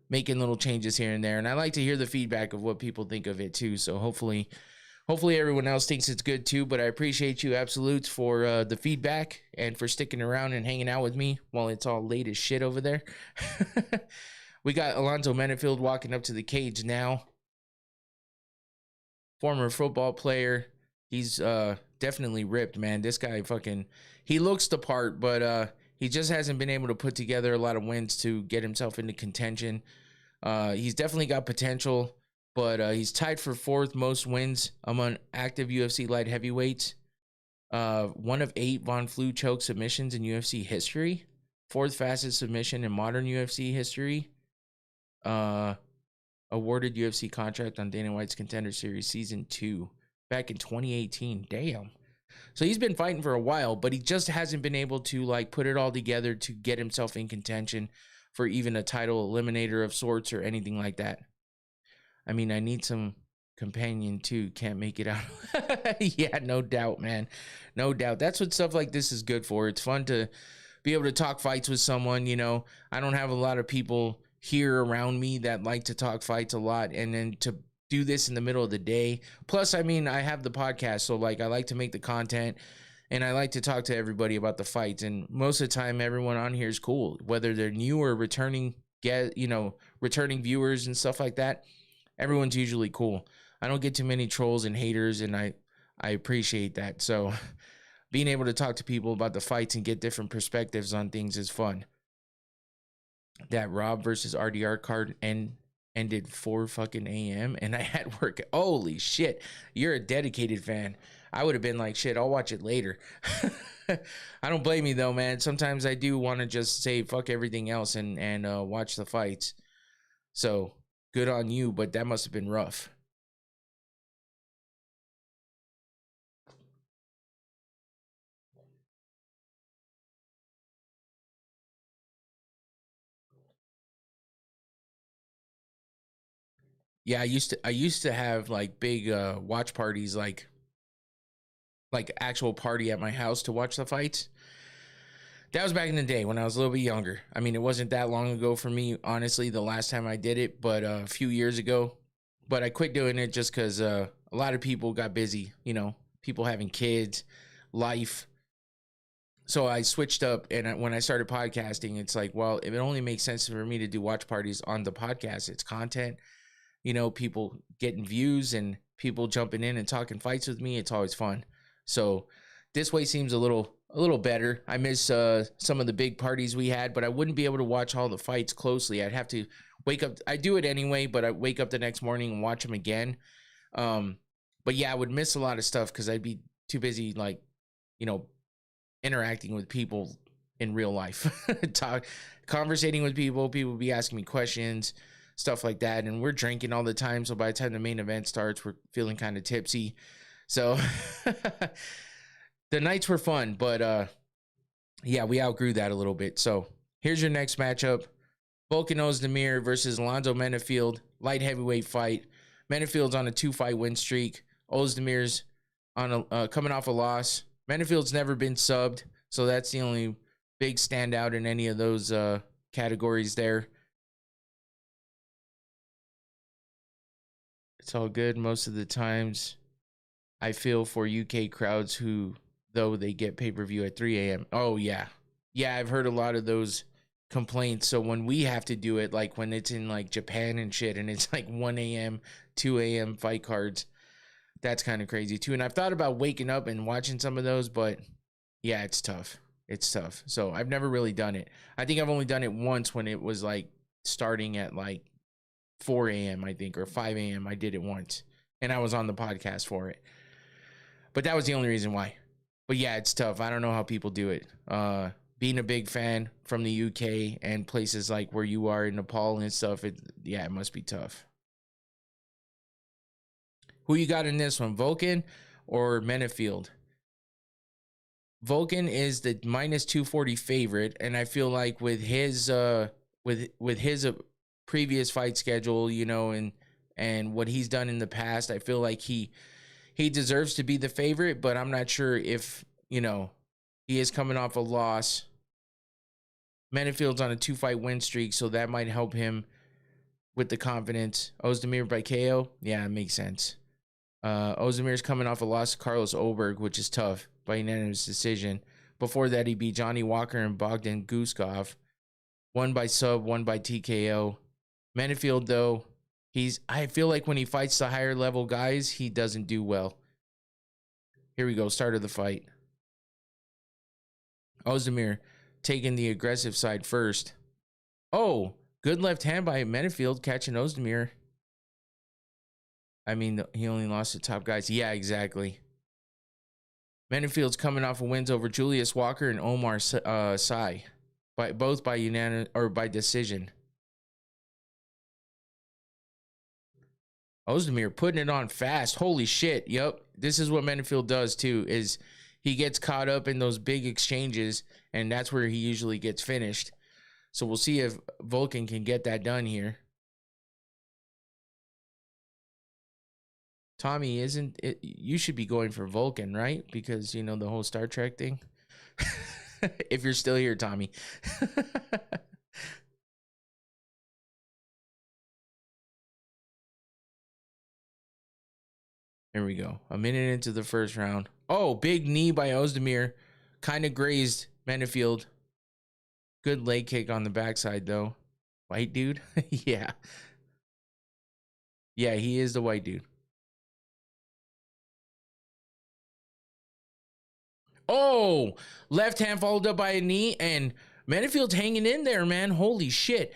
making little changes here and there, and I like to hear the feedback of what people think of it too. So hopefully everyone else thinks it's good too. But I appreciate you, Absolutes, for the feedback and for sticking around and hanging out with me while it's all late as shit over there. We got Alonzo Menefield walking up to the cage now. Former football player. He's definitely ripped, man. This guy he looks the part, but he just hasn't been able to put together a lot of wins to get himself into contention. He's definitely got potential, but he's tied for 4th most wins among active UFC light heavyweights. One of 8 Von Flue choke submissions in UFC history. 4th fastest submission in modern UFC history. Awarded UFC contract on Dana White's Contender Series Season 2 back in 2018. Damn. So he's been fighting for a while, but he just hasn't been able to like put it all together to get himself in contention for even a title eliminator of sorts or anything like that. I mean, I need some companion too. Can't make it out. Yeah, no doubt, man. No doubt. That's what stuff like this is good for. It's fun to be able to talk fights with someone, you know. I don't have a lot of people here around me that like to talk fights a lot, and then to do this in the middle of the day. Plus, I mean, I have the podcast, so like I like to make the content and I like to talk to everybody about the fights. And most of the time, everyone on here is cool, whether they're new or returning viewers and stuff like that. Everyone's usually cool. I don't get too many trolls and haters, and I appreciate that. So being able to talk to people about the fights and get different perspectives on things is fun. That Rob versus RDR card ended 4 fucking a.m. and I had work. Holy shit. You're a dedicated fan. I would have been like, shit, I'll watch it later. I don't blame you though, man. Sometimes I do want to just say fuck everything else and watch the fights. So good on you, but that must have been rough. Yeah, I used to have like big watch parties, like like actual party at my house to watch the fights. That was back in the day when I was a little bit younger. I mean, it wasn't that long ago for me, honestly, the last time I did it, but a few years ago. But I quit doing it just because a lot of people got busy, you know, people having kids, life. So I switched up, and when I started podcasting, it's like, well, if it only makes sense for me to do watch parties on the podcast, it's content, you know, people getting views and people jumping in and talking fights with me. It's always fun. So this way seems a little better. I miss some of the big parties we had, but I wouldn't be able to watch all the fights closely. I'd have to wake up. I do it anyway, but I wake up the next morning and watch them again. But yeah, I would miss a lot of stuff because I'd be too busy, like, you know, interacting with people in real life, conversating with people. People would be asking me questions, stuff like that. And we're drinking all the time. So by the time the main event starts, we're feeling kind of tipsy. So the nights were fun, but yeah, we outgrew that a little bit. So here's your next matchup. Volkan Ozdemir versus Alonzo Menefield, light heavyweight fight. Menefield's on a 2-fight win streak. Ozdemir's on a coming off a loss. Menefield's never been subbed, so that's the only big standout in any of those categories there. It's all good. Most of the times I feel for UK crowds who, though they get pay-per-view at 3 a.m. Oh, yeah. Yeah, I've heard a lot of those complaints. So when we have to do it, like when it's in like Japan and shit, and it's like 1 a.m., 2 a.m. fight cards, that's kind of crazy too. And I've thought about waking up and watching some of those, but yeah, it's tough. It's tough. So I've never really done it. I think I've only done it once when it was like starting at like 4 a.m., I think, or 5 a.m. I did it once, and I was on the podcast for it. But that was the only reason why. But yeah, it's tough. I don't know how people do it. Being a big fan from the UK and places like where you are in Nepal and stuff, it must be tough. Who you got in this one, Volkan or Menefield? Volkan is the minus 240 favorite, and I feel like with his previous fight schedule, you know, and what he's done in the past, I feel like he deserves to be the favorite, but I'm not sure if, you know, he is coming off a loss. Menefield's on a 2-fight win streak, so that might help him with the confidence. Ozdemir by KO? Yeah, it makes sense. Ozdemir's coming off a loss to Carlos Oberg, which is tough, by unanimous decision. Before that, he beat Johnny Walker and Bogdan Guskov. One by sub, one by TKO. Menefield, though, I feel like when he fights the higher level guys, he doesn't do well. Here we go, start of the fight. Ozdemir taking the aggressive side first. Oh, good left hand by Menefield, catching Ozdemir. I mean, he only lost to top guys. Yeah, exactly. Menefield's coming off of wins over Julius Walker and Omar Sy, both by unanimous or by decision. Ozdemir putting it on fast. Holy shit. Yep. This is what Menefield does too, is he gets caught up in those big exchanges, and that's where he usually gets finished. So we'll see if Volkan can get that done here. Tommy, isn't it? You should be going for Volkan, right? Because, you know, the whole Star Trek thing. If you're still here, Tommy. Here we go. A minute into the first round. Oh, big knee by Ozdemir. Kind of grazed Menefield. Good leg kick on the backside, though. White dude? Yeah. Yeah, he is the white dude. Oh, left hand followed up by a knee, and Menefield's hanging in there, man. Holy shit.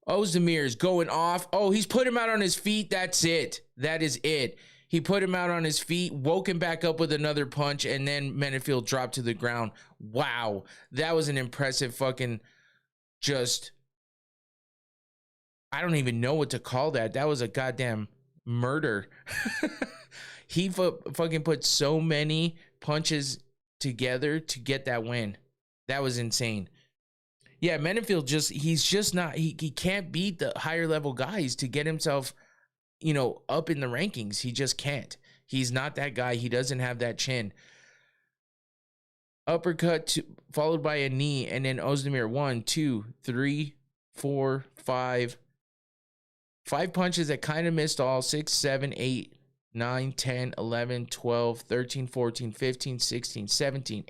Ozdemir's going off. Oh, he's put him out on his feet. That's it. That is it. He put him out on his feet, woke him back up with another punch, and then Menefield dropped to the ground. Wow. That was an impressive fucking just... I don't even know what to call that. That was a goddamn murder. He fucking put so many punches together to get that win. That was insane. Yeah, Menefield he's just not, he can't beat the higher level guys to get himself, you know, up in the rankings. He just can't. He's not that guy. He doesn't have that chin. uppercut followed by a knee, and then Ozdemir 1, 2, 3, 4, 5 punches that kind of missed all. 6, 7, 8, 9, 10, 11, 12, 13, 14, 15, 16, 17,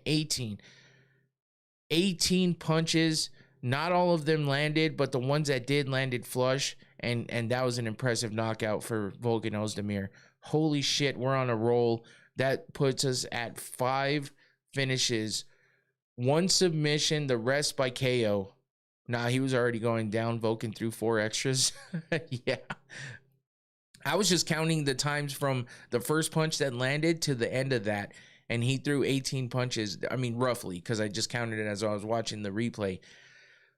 18 punches. Not all of them landed, but the ones that did landed flush, and that was an impressive knockout for Volkan Ozdemir. Holy shit, we're on a roll. That puts us at 5 finishes, 1 submission, the rest by KO. Nah, he was already going down. Volkan threw 4 extras. Yeah. I was just counting the times from the first punch that landed to the end of that, and he threw 18 punches. I mean, roughly, because I just counted it as I was watching the replay.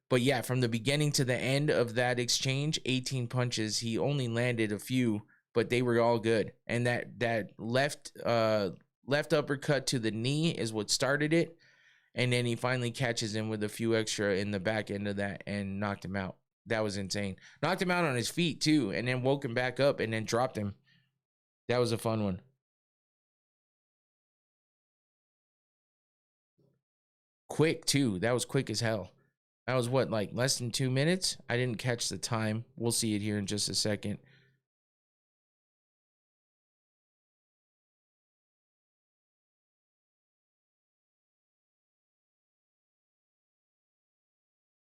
But yeah, from the beginning to the end of that exchange, 18 punches. He only landed a few, but they were all good. And that left uppercut to the knee is what started it. And then he finally catches him with a few extra in the back end of that and knocked him out. That was insane. Knocked him out on his feet too, and then woke him back up and then dropped him. That was a fun one. Quick too. That was quick as hell. That was what, like less than 2 minutes? I didn't catch the time. We'll see it here in just a second.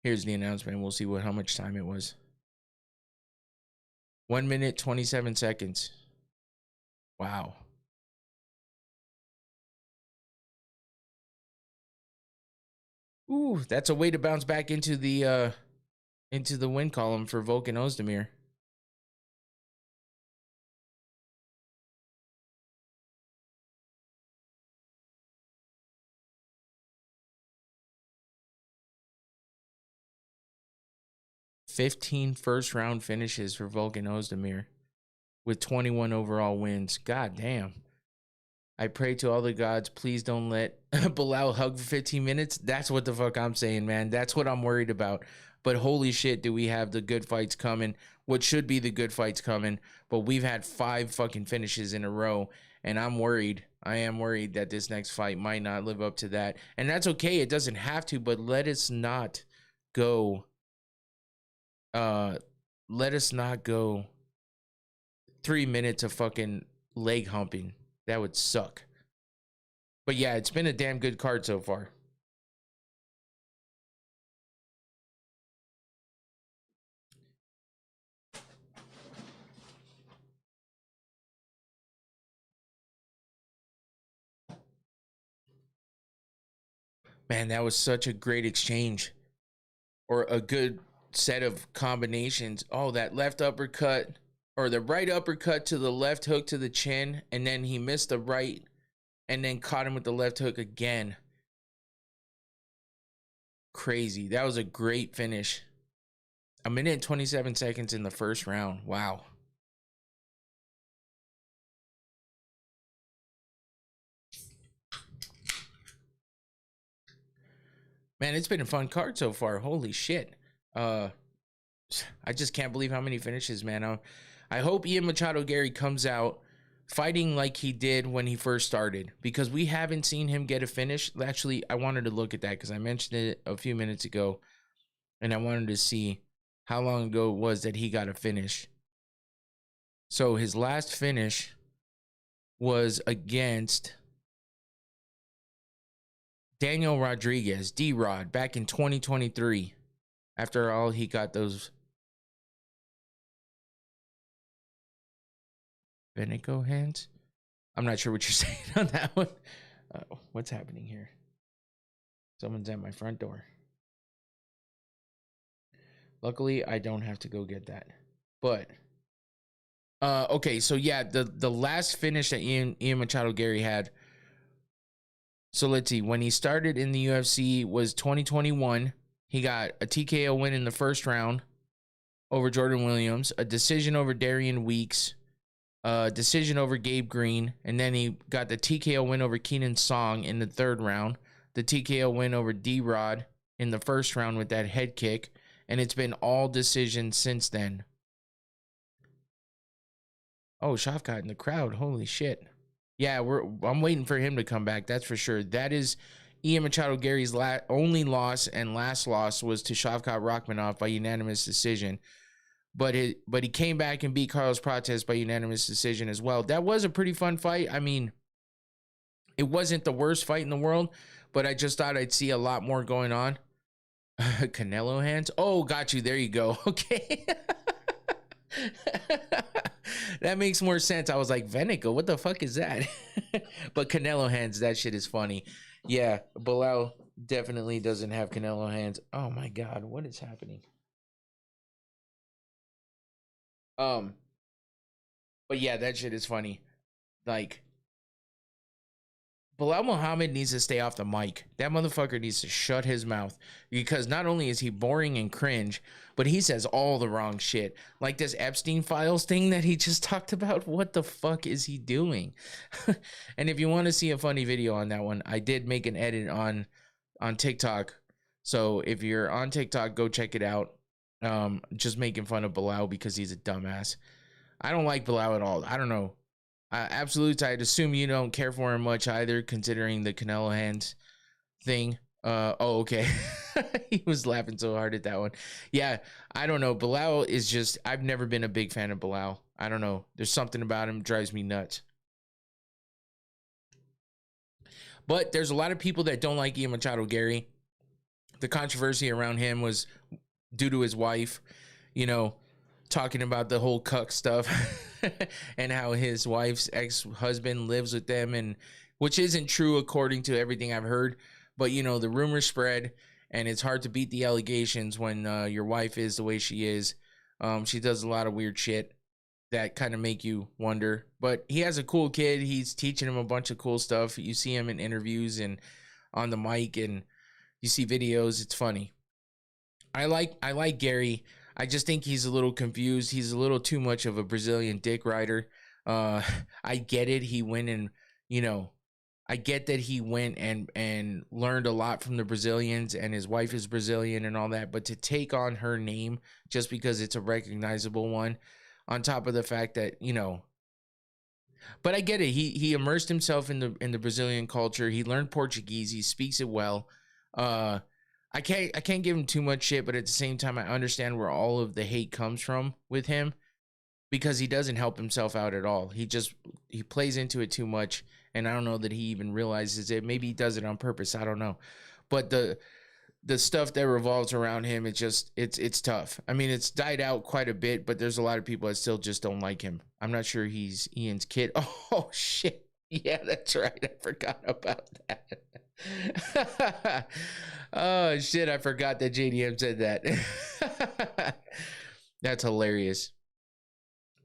Here's the announcement. We'll see how much time it was. 1 minute, 27 seconds. Wow. Ooh, that's a way to bounce back into the win column for Volkan Ozdemir. $15 first-round finishes for Volkan Ozdemir with 21 overall wins. God damn. I pray to all the gods, please don't let Bilal hug for 15 minutes. That's what the fuck I'm saying, man. That's what I'm worried about. But holy shit, do we have the good fights coming. What should be the good fights coming. But we've had 5 fucking finishes in a row. And I'm worried. I am worried that this next fight might not live up to that. And that's okay. It doesn't have to. But let us not go. Let us not go 3 minutes of fucking leg humping. That would suck. But yeah, it's been a damn good card so far. Man, that was such a great exchange. Or a good set of combinations. Oh, that left uppercut. Or the right uppercut to the left hook to the chin. And then he missed the right. And then caught him with the left hook again. Crazy. That was a great finish. 1 minute and 27 seconds in the first round. Wow. Man, it's been a fun card so far. Holy shit. I just can't believe how many finishes, man. I hope Ian Machado Garry comes out fighting like he did when he first started, because we haven't seen him get a finish. Actually, I wanted to look at that because I mentioned it a few minutes ago, and I wanted to see how long ago it was that he got a finish. So his last finish was against Daniel Rodriguez, D-Rod, back in 2023. After all, he got those Benico hands. I'm not sure what you're saying on that one. What's happening here? Someone's at my front door. Luckily, I don't have to go get that. But okay, so yeah, the last finish that Ian Machado Garry had. So let's see. When he started in the UFC was 2021. He got a TKO win in the first round over Jordan Williams, a decision over Darian Weeks, a decision over Gabe Green, and then he got the TKO win over Keenan Song in the third round, the TKO win over D-Rod in the first round with that head kick, and it's been all decisions since then. Oh, Shafkat in the crowd. Holy shit. Yeah, I'm waiting for him to come back. That's for sure. That is Ian Machado Gary's only loss and last loss was to Shavkat Rakhmonov by unanimous decision. But he came back and beat Carlos Prates by unanimous decision as well. That was a pretty fun fight. I mean, it wasn't the worst fight in the world, but I just thought I'd see a lot more going on. Canelo hands? Oh, got you. There you go. Okay. That makes more sense. I was like, Venica, what the fuck is that? But Canelo hands, that shit is funny. Yeah, Bilal definitely doesn't have Canelo hands. Oh my God, what is happening? But yeah, that shit is funny. Like, Bilal Muhammad needs to stay off the mic. That motherfucker needs to shut his mouth, because not only is he boring and cringe, but he says all the wrong shit. Like this Epstein Files thing that he just talked about. What the fuck is he doing? And if you want to see a funny video on that one, I did make an edit on TikTok. So if you're on TikTok, go check it out. Just making fun of Bilal because he's a dumbass. I don't like Bilal at all. I don't know. Absolute, I'd assume you don't care for him much either, considering the Canelo hands thing. Oh, okay. He was laughing so hard at that one. Yeah, I don't know. Bilal is just, I've never been a big fan of Bilal. I don't know. There's something about him that drives me nuts. But there's a lot of people that don't like Ian Machado Garry. The controversy around him was due to his wife, you know, talking about the whole cuck stuff and how his wife's ex-husband lives with them, and which isn't true according to everything I've heard. But, you know, the rumors spread, and it's hard to beat the allegations when your wife is the way she is. She does a lot of weird shit that kind of make you wonder. But he has a cool kid. He's teaching him a bunch of cool stuff. You see him in interviews and on the mic, and you see videos. It's funny. I like Garry. I just think he's a little confused. He's a little too much of a Brazilian dick rider. I get it. He went and, you know, I get that he went and learned a lot from the Brazilians, and his wife is Brazilian and all that. But to take on her name just because it's a recognizable one, on top of the fact that, you know, but I get it. He immersed himself in the Brazilian culture. He learned Portuguese. He speaks it well. I can't give him too much shit, but at the same time, I understand where all of the hate comes from with him, because he doesn't help himself out at all. He plays into it too much, and I don't know that he even realizes it. Maybe he does it on purpose. I don't know. But the stuff that revolves around him, it's tough. I mean, it's died out quite a bit, but there's a lot of people that still just don't like him. I'm not sure he's Ian's kid. Oh shit. Yeah, that's right. I forgot about that. Oh shit, I forgot that JDM said that. That's hilarious.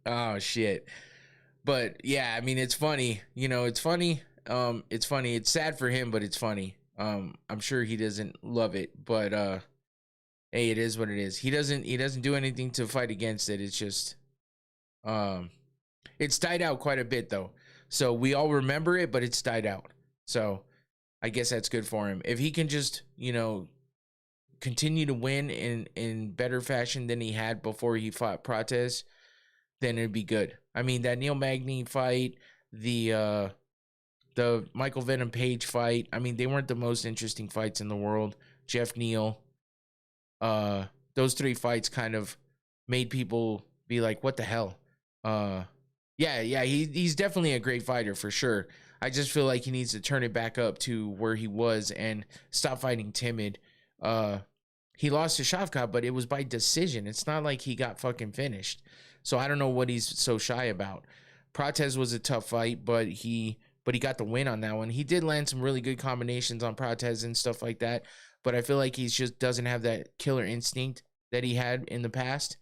Oh shit. But yeah, I mean, it's funny. You know, it's funny. It's funny. It's sad for him, but it's funny. I'm sure he doesn't love it, but hey, it is what it is. He doesn't do anything to fight against it. It's just it's died out quite a bit though. So we all remember it, but it's died out. So I guess that's good for him. If he can just, you know, continue to win in better fashion than he had before he fought Prates, then it'd be good. I mean, that Neil Magny fight, the Michael Venom Page fight, I mean, they weren't the most interesting fights in the world. Jeff Neal, those three fights kind of made people be like, what the hell? Yeah, he's definitely a great fighter for sure. I just feel like he needs to turn it back up to where he was and stop fighting timid. He lost to Shavkat, but it was by decision. It's not like he got fucking finished. So I don't know what he's so shy about. Prates was a tough fight, but he got the win on that one. He did land some really good combinations on Prates and stuff like that, but I feel like he just doesn't have that killer instinct that he had in the past,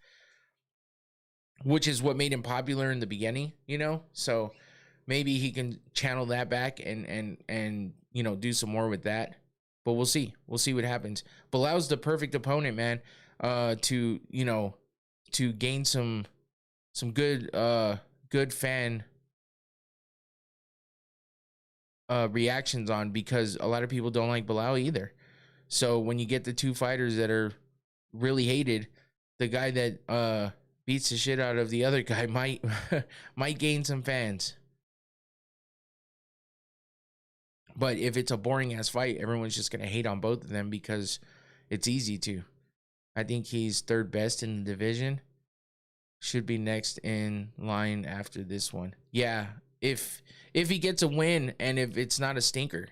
which is what made him popular in the beginning, you know? So maybe he can channel that back and you know, do some more with that. But we'll see. We'll see what happens. Bilal's the perfect opponent, man, to, you know, to gain some good fan reactions on, because a lot of people don't like Bilal either. So when you get the two fighters that are really hated, the guy that beats the shit out of the other guy might gain some fans. But if it's a boring ass fight, everyone's just gonna hate on both of them because it's easy to. I think he's third best in the division. Should be next in line after this one. Yeah, if he gets a win and if it's not a stinker,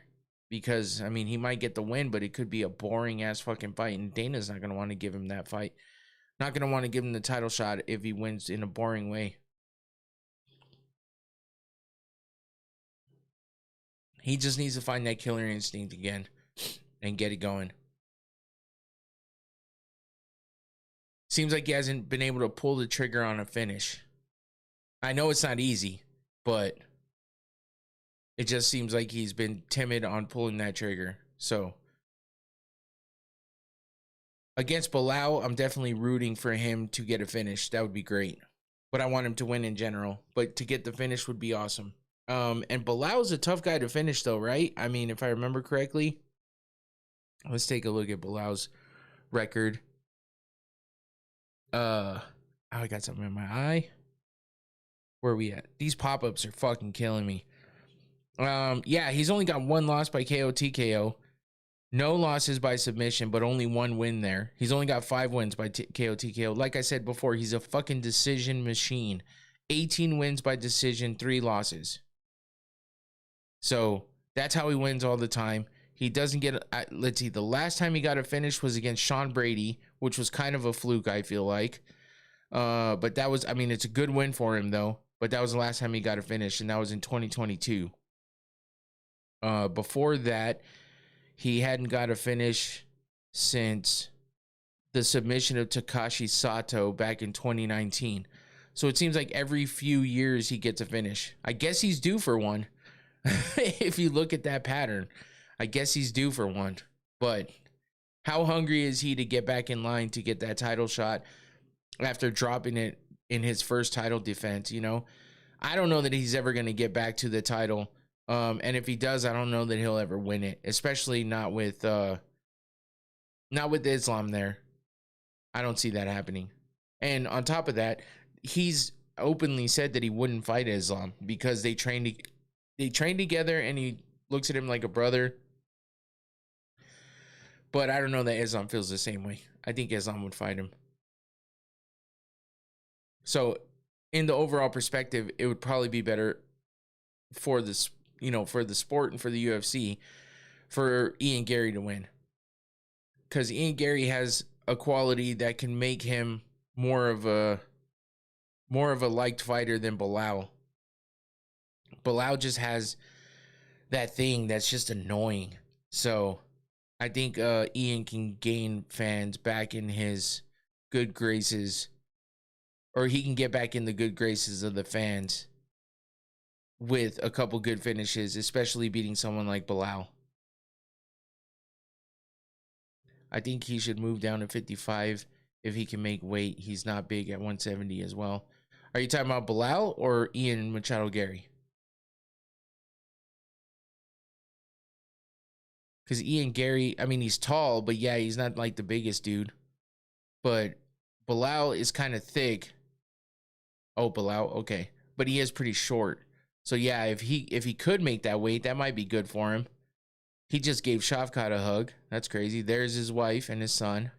because I mean he might get the win, but it could be a boring ass fucking fight, and Dana's not gonna want to give him that fight. Not gonna want to give him the title shot if he wins in a boring way. He just needs to find that killer instinct again and get it going. Seems like he hasn't been able to pull the trigger on a finish. I know it's not easy, but it just seems like he's been timid on pulling that trigger. So against Bilal, I'm definitely rooting for him to get a finish. That would be great. But I want him to win in general. But to get the finish would be awesome. And Bilal's a tough guy to finish though, right? I mean, if I remember correctly. Let's take a look at Bilal's record. I got something in my eye. Where are we at? These pop-ups are fucking killing me. Yeah, he's only got one loss by KO TKO. No losses by submission, but only one win there. He's only got 5 wins by KO TKO. Like I said before, he's a fucking decision machine. 18 wins by decision, 3 losses. So that's how he wins all the time. He doesn't get, let's see, the last time he got a finish was against Sean Brady, which was kind of a fluke, I feel like. But that was, I mean, it's a good win for him, though. But that was the last time he got a finish, and that was in 2022. Before that, he hadn't got a finish since the submission of Takashi Sato back in 2019. So it seems like every few years he gets a finish. I guess he's due for one. If you look at that pattern, I guess he's due for one. But how hungry is he to get back in line to get that title shot after dropping it in his first title defense? You know, I don't know that he's ever going to get back to the title. And if he does, I don't know that he'll ever win it, especially not with Islam there. I don't see that happening. And on top of that, he's openly said that he wouldn't fight Islam because they trained together and he looks at him like a brother. But I don't know that Islam feels the same way. I think Islam would fight him. So in the overall perspective, it would probably be better for this, you know, for the sport and for the UFC, for Ian Garry to win. Because Ian Garry has a quality that can make him more of a liked fighter than Bilal. Bilal just has that thing that's just annoying. So I think Ian can gain fans back in his good graces, or he can get back in the good graces of the fans with a couple good finishes, especially beating someone like Bilal. I think he should move down to 55 if he can make weight. He's not big at 170 as well. Are you talking about Bilal or Ian Machado Garry? Because Ian Garry, I mean, he's tall, but yeah, he's not like the biggest dude. But Bilal is kind of thick. Oh, Bilal, okay. But he is pretty short. So yeah, if he could make that weight, that might be good for him. He just gave Shavkat a hug. That's crazy. There's his wife and his son.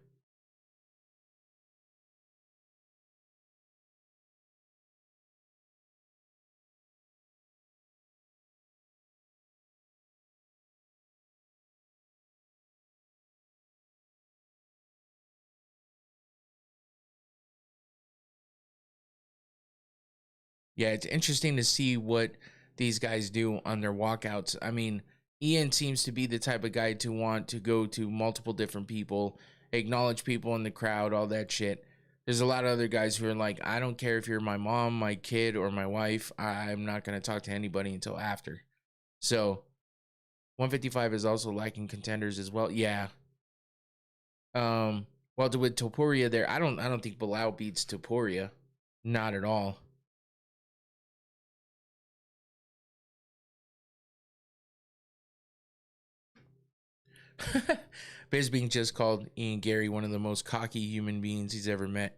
Yeah, it's interesting to see what these guys do on their walkouts. I mean, Ian seems to be the type of guy to want to go to multiple different people, acknowledge people in the crowd, all that shit. There's a lot of other guys who are like, I don't care if you're my mom, my kid, or my wife. I'm not going to talk to anybody until after. So 155 is also lacking contenders as well. Yeah. Well, with Topuria there, I don't think Bilal beats Topuria. Not at all. Bisping just called Ian Garry one of the most cocky human beings he's ever met.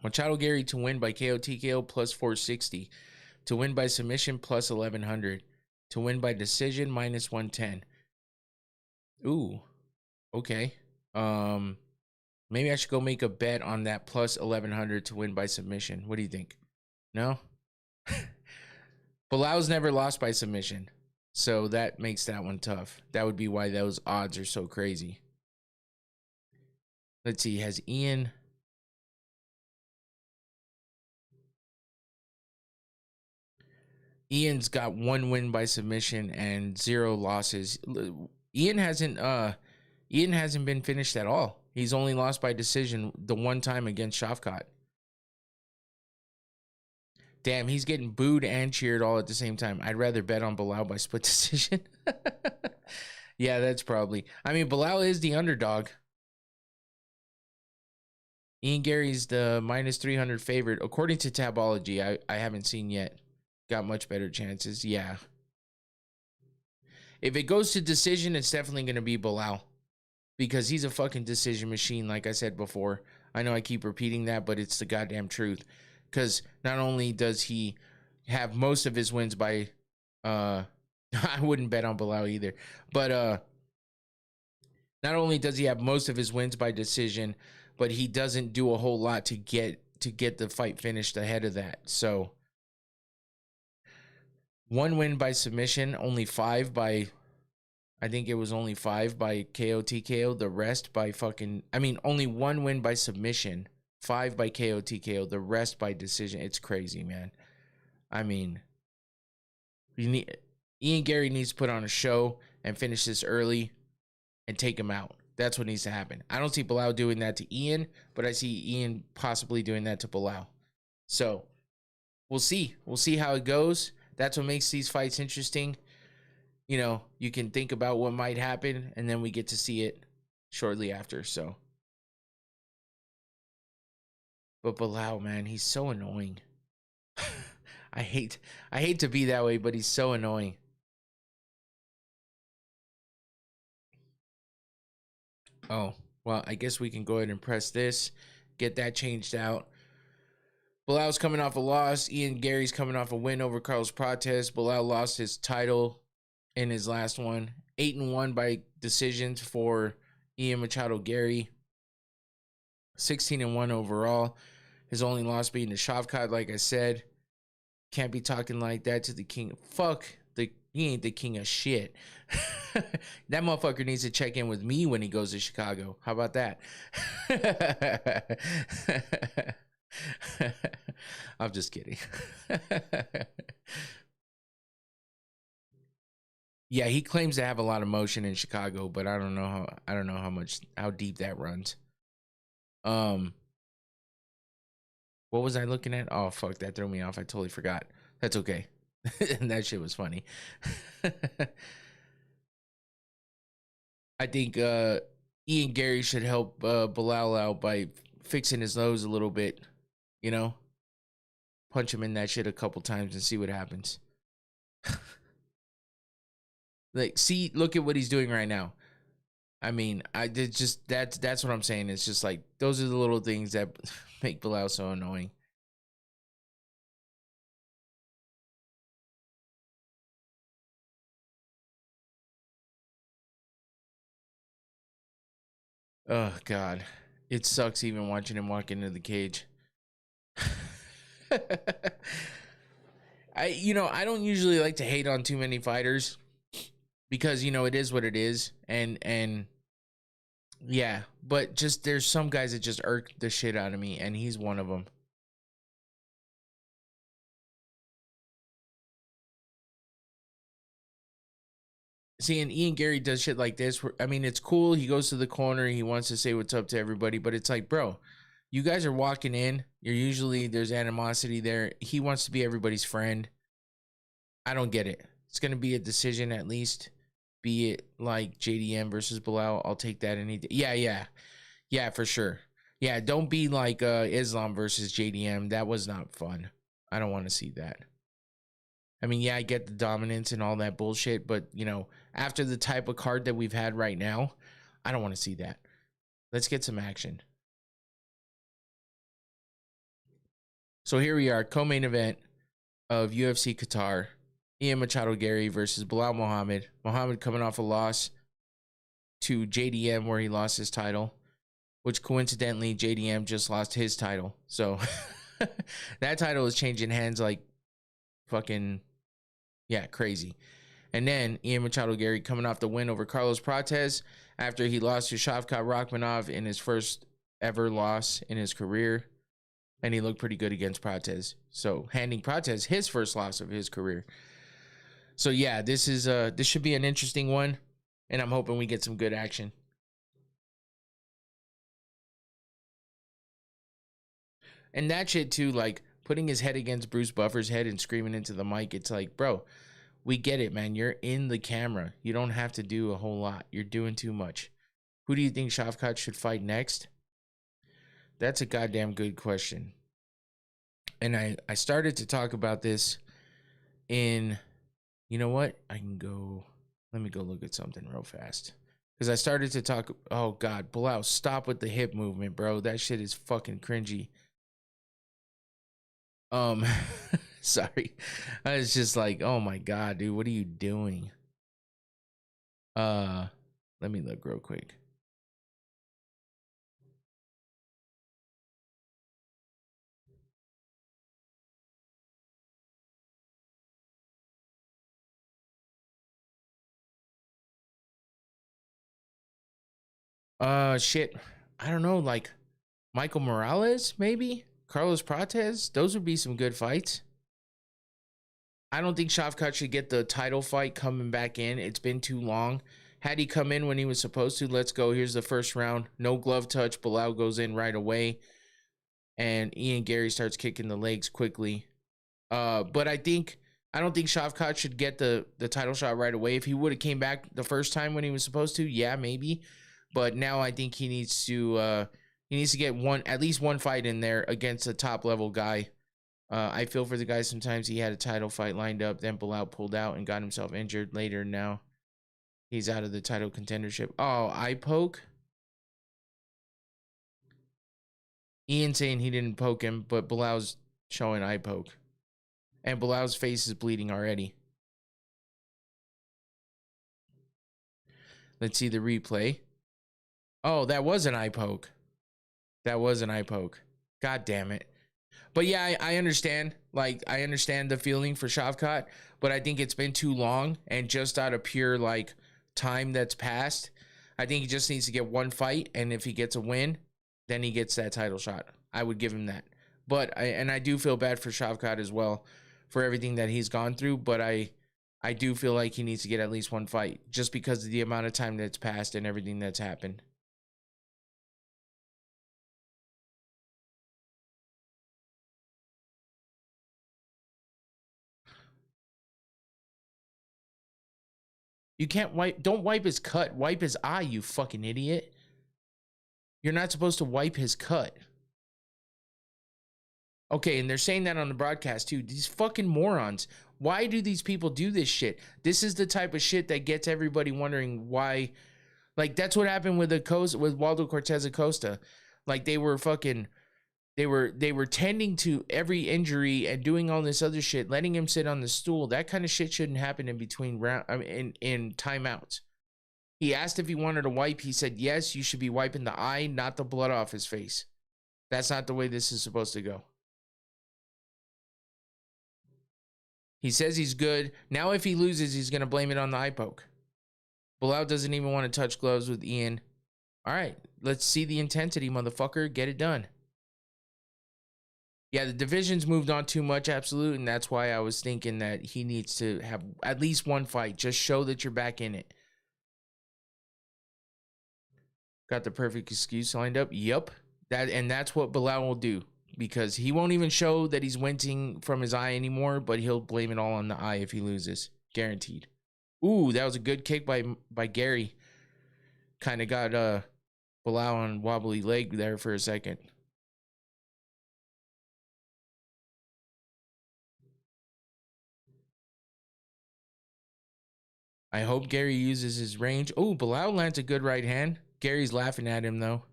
Machado Garry to win by KO TKO plus 460. To win by submission plus 1100. to win by decision, minus 110. Ooh, okay. Maybe I should go make a bet on that plus 1100 to win by submission. What do you think? No? Bilal's never lost by submission, so that makes that one tough. That would be why those odds are so crazy. Let's see, has Ian... Ian's got 1 win by submission and 0 losses. Ian hasn't been finished at all. He's only lost by decision the one time against Shavkat. Damn, he's getting booed and cheered all at the same time. I'd rather bet on Belal by split decision. Yeah, that's probably. I mean, Belal is the underdog. Ian Garry's the minus 300 favorite. According to Tabology, I haven't seen yet. Got much better chances. Yeah. If it goes to decision, it's definitely going to be Belal. Because he's a fucking decision machine, like I said before. I know I keep repeating that, but it's the goddamn truth. Because not only does he have most of his wins by... I wouldn't bet on Belal either. But not only does he have most of his wins by decision, but he doesn't do a whole lot to get the fight finished ahead of that. So... 1 win by submission, only 5 by, I think it was only 5 by KO TKO. The rest by fucking, I mean, only 1 win by submission, 5 by KO TKO. The rest by decision. It's crazy, man. I mean, Ian Garry needs to put on a show and finish this early and take him out. That's what needs to happen. I don't see Belal doing that to Ian, but I see Ian possibly doing that to Belal. So we'll see. We'll see how it goes. That's what makes these fights interesting. You know, you can think about what might happen, and then we get to see it shortly after. So, but Belal, man, he's so annoying. I hate to be that way, but he's so annoying. Oh, well, I guess we can go ahead and press this, get that changed out. Belal's coming off a loss. Ian Garry's coming off a win over Carlos Prates. Belal lost his title in his last one. 8-1 by decisions for Ian Machado Garry. 16-1 overall. His only loss being to Shavkat, like I said. Can't be talking like that to the king. Fuck, he ain't the king of shit. That motherfucker needs to check in with me when he goes to Chicago. How about that? I'm just kidding. Yeah, he claims to have a lot of motion in Chicago, but I don't know how deep that runs. What was I looking at? Oh fuck, that threw me off. I totally forgot. That's okay. And that shit was funny. I think Ian Garry should help Belal out by fixing his nose a little bit. You know, punch him in that shit a couple times and see what happens. Like, see, look at what he's doing right now. I mean, that's what I'm saying. It's just like, those are the little things that make Belal so annoying. Oh God, it sucks even watching him walk into the cage. I don't usually like to hate on too many fighters because, it is what it is. And yeah, but just there's some guys that just irk the shit out of me, and he's one of them. See, and Ian Garry does shit like this. I mean, it's cool. He goes to the corner. He wants to say what's up to everybody, but it's like, bro, you guys are walking in. There's animosity there. He wants to be everybody's friend. I don't get it. It's going to be a decision at least. Be it like JDM versus Belal. I'll take that any day. Yeah. Yeah, for sure. Yeah, don't be like Islam versus JDM. That was not fun. I don't want to see that. I mean, yeah, I get the dominance and all that bullshit, but, after the type of card that we've had right now, I don't want to see that. Let's get some action. So here we are, co-main event of UFC Qatar. Ian Machado Garry versus Bilal Muhammad. Muhammad coming off a loss to JDM where he lost his title, which coincidentally JDM just lost his title. So that title is changing hands like fucking, yeah, crazy. And then Ian Machado Garry coming off the win over Carlos Prates after he lost to Shavkat Rakhmonov in his first ever loss in his career. And he looked pretty good against Prates. So handing Prates his first loss of his career. So yeah, this should be an interesting one. And I'm hoping we get some good action. And that shit too, like putting his head against Bruce Buffer's head and screaming into the mic, it's like, bro, we get it, man. You're in the camera. You don't have to do a whole lot. You're doing too much. Who do you think Shavkat should fight next? That's a goddamn good question. And I started to talk about this in, you know what? Let me go look at something real fast. Because I started to talk, oh God, Bilal, stop with the hip movement, bro. That shit is fucking cringy. Sorry. I was just like, oh my God, dude, what are you doing? Let me look real quick. Shit. I don't know, like Michael Morales, maybe? Carlos Prates? Those would be some good fights. I don't think Shavkat should get the title fight coming back in. It's been too long. Had he come in when he was supposed to, let's go. Here's the first round. No glove touch. Bilal goes in right away. And Ian Garry starts kicking the legs quickly. But I don't think Shavkat should get the title shot right away. If he would have came back the first time when he was supposed to, yeah, maybe. But now I think he needs to get at least one fight in there against a top level guy. I feel for the guy. Sometimes he had a title fight lined up, then Bilal pulled out and got himself injured later. Now he's out of the title contendership. Oh, eye poke. Ian saying he didn't poke him, but Bilal's showing eye poke. And Bilal's face is bleeding already. Let's see the replay. Oh, that was an eye poke. That was an eye poke. God damn it. But yeah, I understand. Like, I understand the feeling for Shavkat, but I think it's been too long. And just out of pure, like, time that's passed, I think he just needs to get one fight. And if he gets a win, then he gets that title shot. I would give him that. But I do feel bad for Shavkat as well for everything that he's gone through. But I do feel like he needs to get at least one fight just because of the amount of time that's passed and everything that's happened. You can't don't wipe his cut. Wipe his eye, you fucking idiot. You're not supposed to wipe his cut. Okay, and they're saying that on the broadcast too. These fucking morons. Why do these people do this shit? This is the type of shit that gets everybody wondering why. Like, that's what happened with with Waldo Cortez Acosta. Like, they were tending to every injury and doing all this other shit, letting him sit on the stool. That kind of shit shouldn't happen in between round. In timeouts. He asked if he wanted to wipe. He said yes. You should be wiping the eye, not the blood off his face. That's not the way this is supposed to go. He says he's good. Now if he loses, he's going to blame it on the eye poke. Bilal doesn't even want to touch gloves with Ian. All right, let's see the intensity, motherfucker. Get it done. Yeah, the division's moved on too much, absolute, and that's why I was thinking that he needs to have at least one fight. Just show that you're back in it. Got the perfect excuse lined up. Yup. That's what Bilal will do. Because he won't even show that he's wincing from his eye anymore, but he'll blame it all on the eye if he loses. Guaranteed. Ooh, that was a good kick by Garry. Kind of got Bilal on wobbly leg there for a second. I hope Garry uses his range. Oh, Bilal lands a good right hand. Gary's laughing at him, though.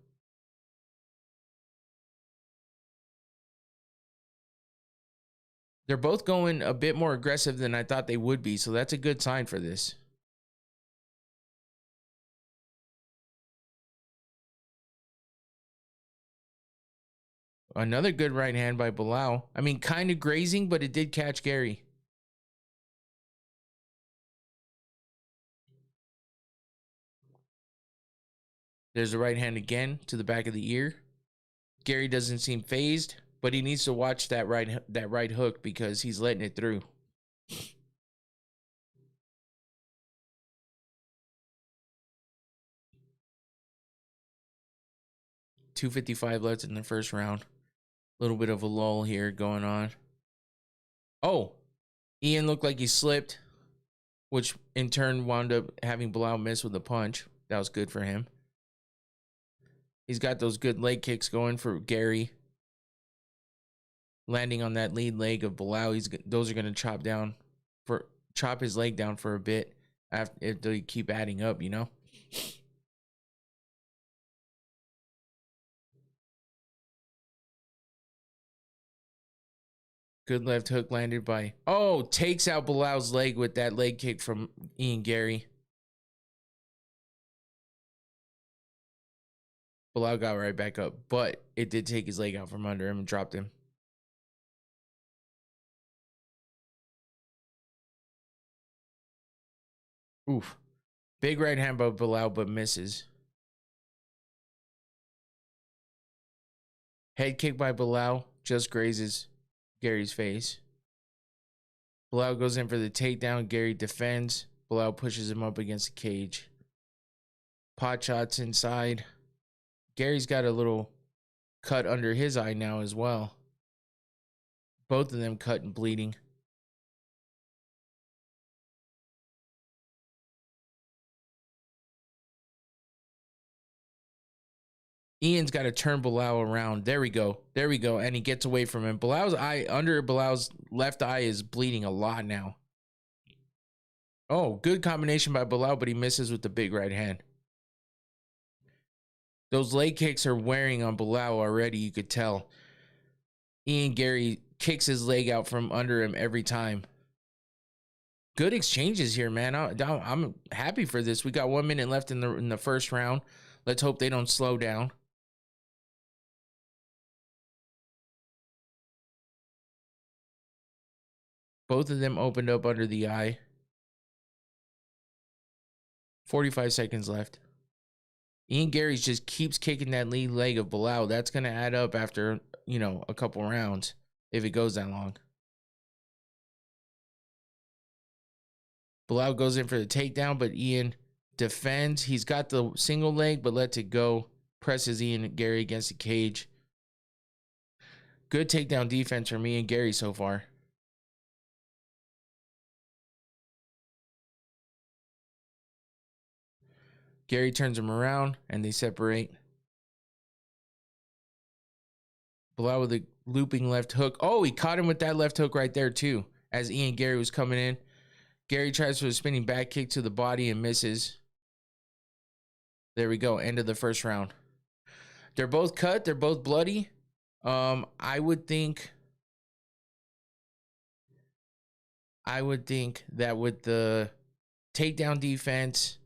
They're both going a bit more aggressive than I thought they would be, so that's a good sign for this. Another good right hand by Bilal. I mean, kind of grazing, but it did catch Garry. There's the right hand again to the back of the ear. Garry doesn't seem phased, but he needs to watch that right hook because he's letting it through. .255 left in the first round. A little bit of a lull here going on. Oh, Ian looked like he slipped, which in turn wound up having Bilal miss with a punch. That was good for him. He's got those good leg kicks going for Garry. Landing on that lead leg of Bilal, those are going to chop his leg down for a bit if they keep adding up, you know. Good left hook landed by, takes out Bilal's leg with that leg kick from Ian Garry. Bilal got right back up, but it did take his leg out from under him and dropped him. Oof. Big right hand by Bilal, but misses. Head kick by Bilal, just grazes Garry's face. Bilal goes in for the takedown. Garry defends. Bilal pushes him up against the cage. Pot shots inside. Garry's got a little cut under his eye now as well. Both of them cut and bleeding. Ian's got to turn Bilal around. There we go. There we go. And he gets away from him. Under Bilal's left eye is bleeding a lot now. Oh, good combination by Bilal, but he misses with the big right hand. Those leg kicks are wearing on Bilal already, you could tell. Ian Garry kicks his leg out from under him every time. Good exchanges here, man. I'm happy for this. We got 1 minute left in the first round. Let's hope they don't slow down. Both of them opened up under the eye. 45 seconds left. Ian Garry just keeps kicking that lead leg of Bilal. That's going to add up after, a couple rounds if it goes that long. Bilal goes in for the takedown, but Ian defends. He's got the single leg, but lets it go. Presses Ian Garry against the cage. Good takedown defense from Ian Garry so far. Garry turns him around, and they separate. Bilal with a looping left hook. Oh, he caught him with that left hook right there, too, as Ian Garry was coming in. Garry tries for a spinning back kick to the body and misses. There we go. End of the first round. They're both cut. They're both bloody. I would think that with the takedown defense,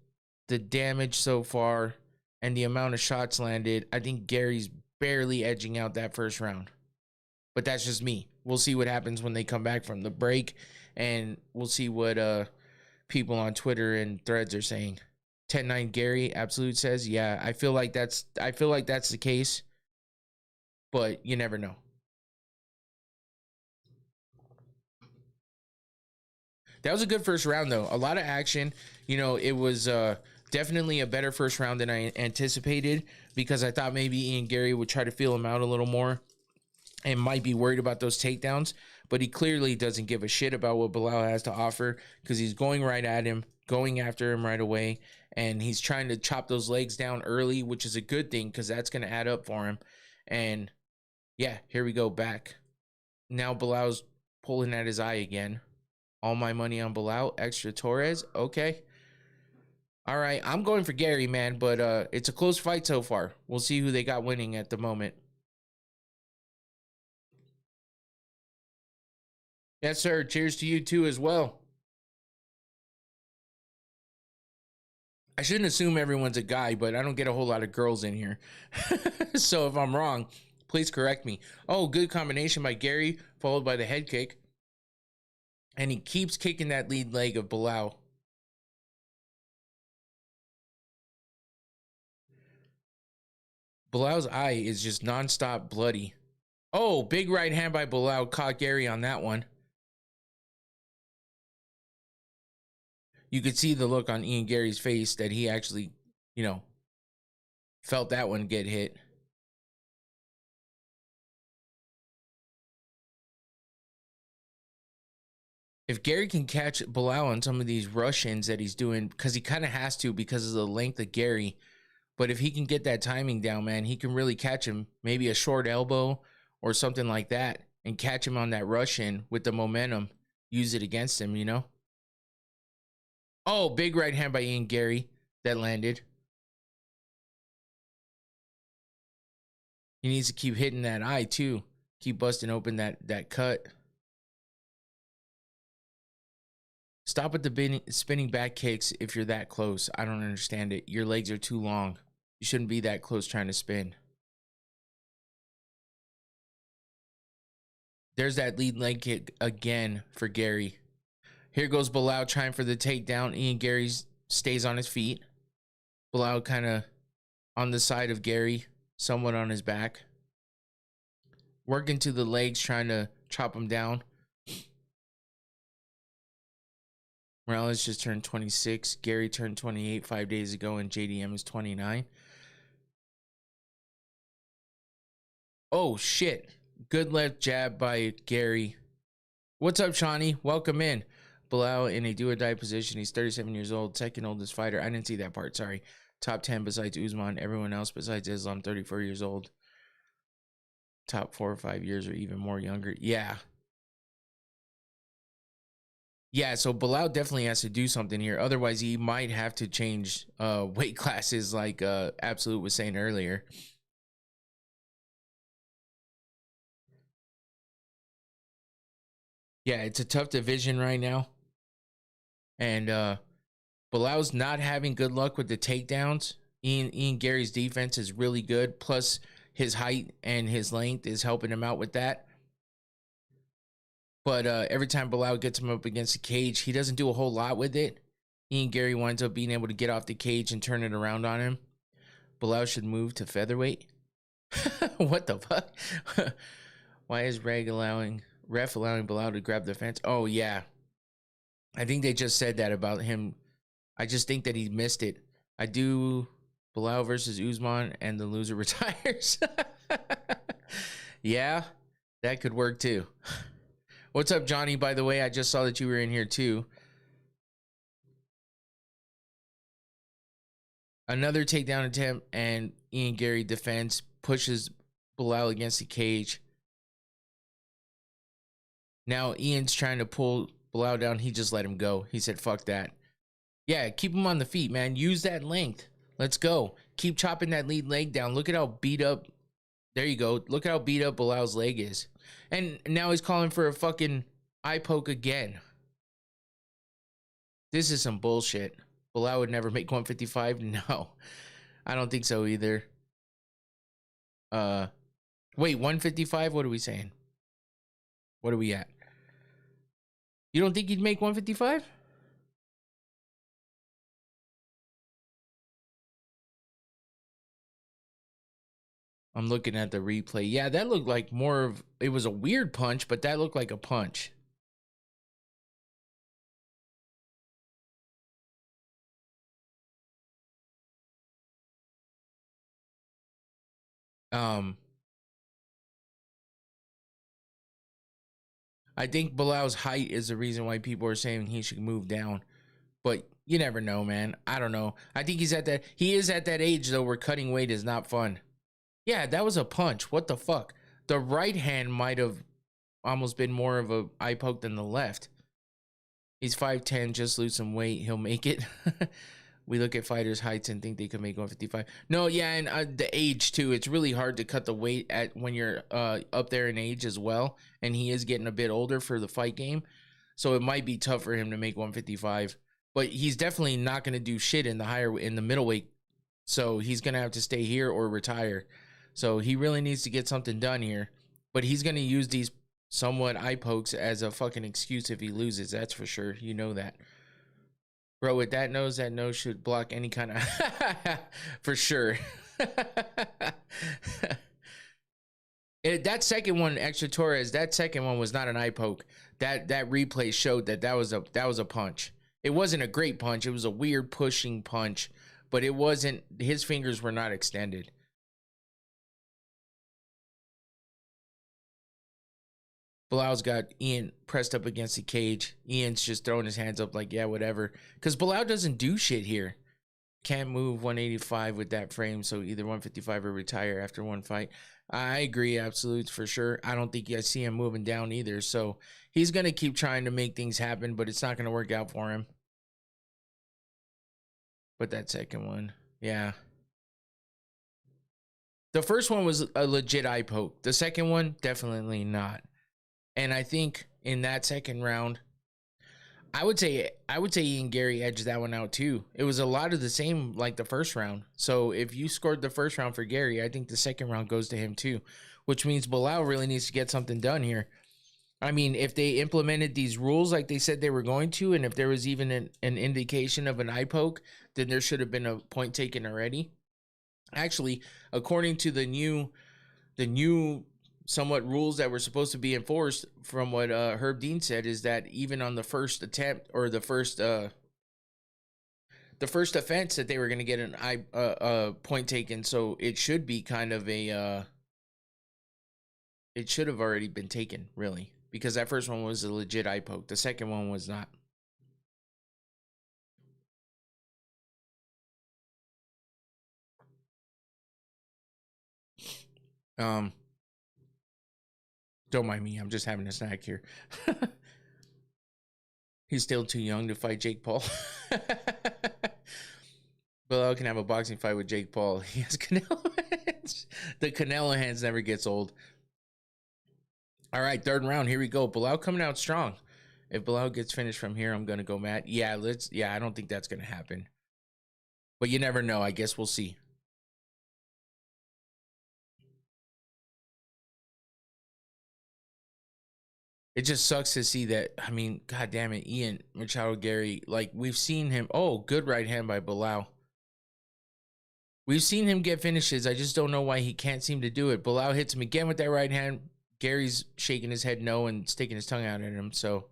the damage so far, and the amount of shots landed, I think Garry's barely edging out that first round. But that's just me. We'll see what happens when they come back from the break, and we'll see what people on Twitter and threads are saying. 10-9 Garry Absolute says, yeah, I feel like that's the case, but you never know. That was a good first round, though. A lot of action. It was definitely a better first round than I anticipated, because I thought maybe Ian Garry would try to feel him out a little more and might be worried about those takedowns. But he clearly doesn't give a shit about what Bilal has to offer, because he's going right at him, going after him right away, and he's trying to chop those legs down early, which is a good thing because that's going to add up for him. And yeah, here we go back. Now Bilal's pulling at his eye again. All my money on Bilal. Extra Torres. Okay. All right. I'm going for Garry, man, but it's a close fight so far. We'll see who they got winning at the moment. Yes, sir. Cheers to you too as well. I shouldn't assume everyone's a guy, but I don't get a whole lot of girls in here. So if I'm wrong, please correct me. Oh, good combination by Garry, followed by the head kick. And he keeps kicking that lead leg of Bilal. Bilal's eye is just nonstop bloody. Oh, big right hand by Bilal. Caught Garry on that one. You could see the look on Ian Garry's face that he actually, felt that one get hit. If Garry can catch Bilal on some of these rush-ins that he's doing, because he kind of has to because of the length of Garry, but if he can get that timing down, man, he can really catch him. Maybe a short elbow or something like that and catch him on that rush-in with the momentum. Use it against him, Oh, big right hand by Ian Garry that landed. He needs to keep hitting that eye, too. Keep busting open that cut. Stop with the spinning back kicks if you're that close. I don't understand it. Your legs are too long. You shouldn't be that close trying to spin. There's that lead leg kick again for Garry. Here goes Bilal trying for the takedown. Ian Garry stays on his feet. Bilal kind of on the side of Garry, somewhat on his back. Working to the legs, trying to chop him down. Morales just turned 26. Garry turned 28 5 days ago, and JDM is 29. Oh, shit. Good left jab by Garry. What's up, Shawnee? Welcome in. Bilal in a do-or-die position. He's 37 years old, second oldest fighter. I didn't see that part, sorry. Top 10 besides Usman. Everyone else besides Islam, 34 years old. Top 4 or 5 years or even more younger. Yeah. Yeah, so Bilal definitely has to do something here. Otherwise, he might have to change weight classes like Absolute was saying earlier. Yeah, it's a tough division right now. And Bilal's not having good luck with the takedowns. Ian Garry's defense is really good. Plus, his height and his length is helping him out with that. But every time Bilal gets him up against the cage, he doesn't do a whole lot with it. Ian Garry winds up being able to get off the cage and turn it around on him. Bilal should move to featherweight. What the fuck? Why is ref allowing Bilal to grab the fence? Oh, yeah. I think they just said that about him. I just think that he missed it. I do Bilal versus Usman and the loser retires. Yeah, that could work too. What's up, Johnny? By the way, I just saw that you were in here too. Another takedown attempt, and Ian Garry defends, pushes Bilal against the cage. Now Ian's trying to pull Bilal down. He just let him go. He said, fuck that. Yeah, keep him on the feet, man. Use that length. Let's go. Keep chopping that lead leg down. Look at how beat up. There you go. Look at how beat up Bilal's leg is. And now he's calling for a fucking eye poke again. This is some bullshit. Bilal would never make 155. No, I don't think so either. Wait, 155? What are we saying? What are we at? You don't think he'd make 155? I'm looking at the replay. Yeah, that looked like more of... It was a weird punch, but that looked like a punch. I think Bilal's height is the reason why people are saying he should move down. But you never know, man. I don't know. I think he is at that age, though, where cutting weight is not fun. Yeah, that was a punch. What the fuck? The right hand might have almost been more of a eye poke than the left. He's 5'10", just lose some weight. He'll make it. We look at fighters' heights and think they could make 155. No, yeah, and the age too. It's really hard to cut the weight at when you're up there in age as well, and he is getting a bit older for the fight game, so it might be tough for him to make 155. But he's definitely not going to do shit in the middleweight, so he's going to have to stay here or retire. So he really needs to get something done here. But he's going to use these somewhat eye pokes as a fucking excuse if he loses. That's for sure. You know that. Bro, with that nose should block any kind of... for sure. That second one, Extra Torres, that second one was not an eye poke. That replay showed that was a punch. It wasn't a great punch. It was a weird pushing punch, but it wasn't... His fingers were not extended. Bilal's got Ian pressed up against the cage. Ian's just throwing his hands up like, yeah, whatever. Because Bilal doesn't do shit here. Can't move 185 with that frame, so either 155 or retire after one fight. I agree, absolute, for sure. I don't think I see him moving down either. So he's going to keep trying to make things happen, but it's not going to work out for him. But that second one, yeah. The first one was a legit eye poke. The second one, definitely not. And I think in that second round, I would say Ian Garry edged that one out too. It was a lot of the same like the first round. So if you scored the first round for Garry, I think the second round goes to him too, which means Bilal really needs to get something done here. I mean, if they implemented these rules like they said they were going to, and if there was even an indication of an eye poke, then there should have been a point taken already. Actually, according to the new somewhat rules that were supposed to be enforced, from what Herb Dean said, is that even on the first attempt or the first offense that they were going to get an point taken. So it should be kind of it should have already been taken, really, because that first one was a legit eye poke. The second one was not. Don't mind me. I'm just having a snack here. He's still too young to fight Jake Paul. Bilal can have a boxing fight with Jake Paul. He has Canelo hands. The Canelo hands never gets old. All right, third round. Here we go. Bilal coming out strong. If Bilal gets finished from here, I'm gonna go mad. Yeah, I don't think that's gonna happen. But you never know. I guess we'll see. It just sucks to see that. I mean, God damn it, Ian Machado Garry. Like, we've seen him. Oh, good right hand by Bilal. We've seen him get finishes. I just don't know why he can't seem to do it. Bilal hits him again with that right hand. Gary's shaking his head no and sticking his tongue out at him. So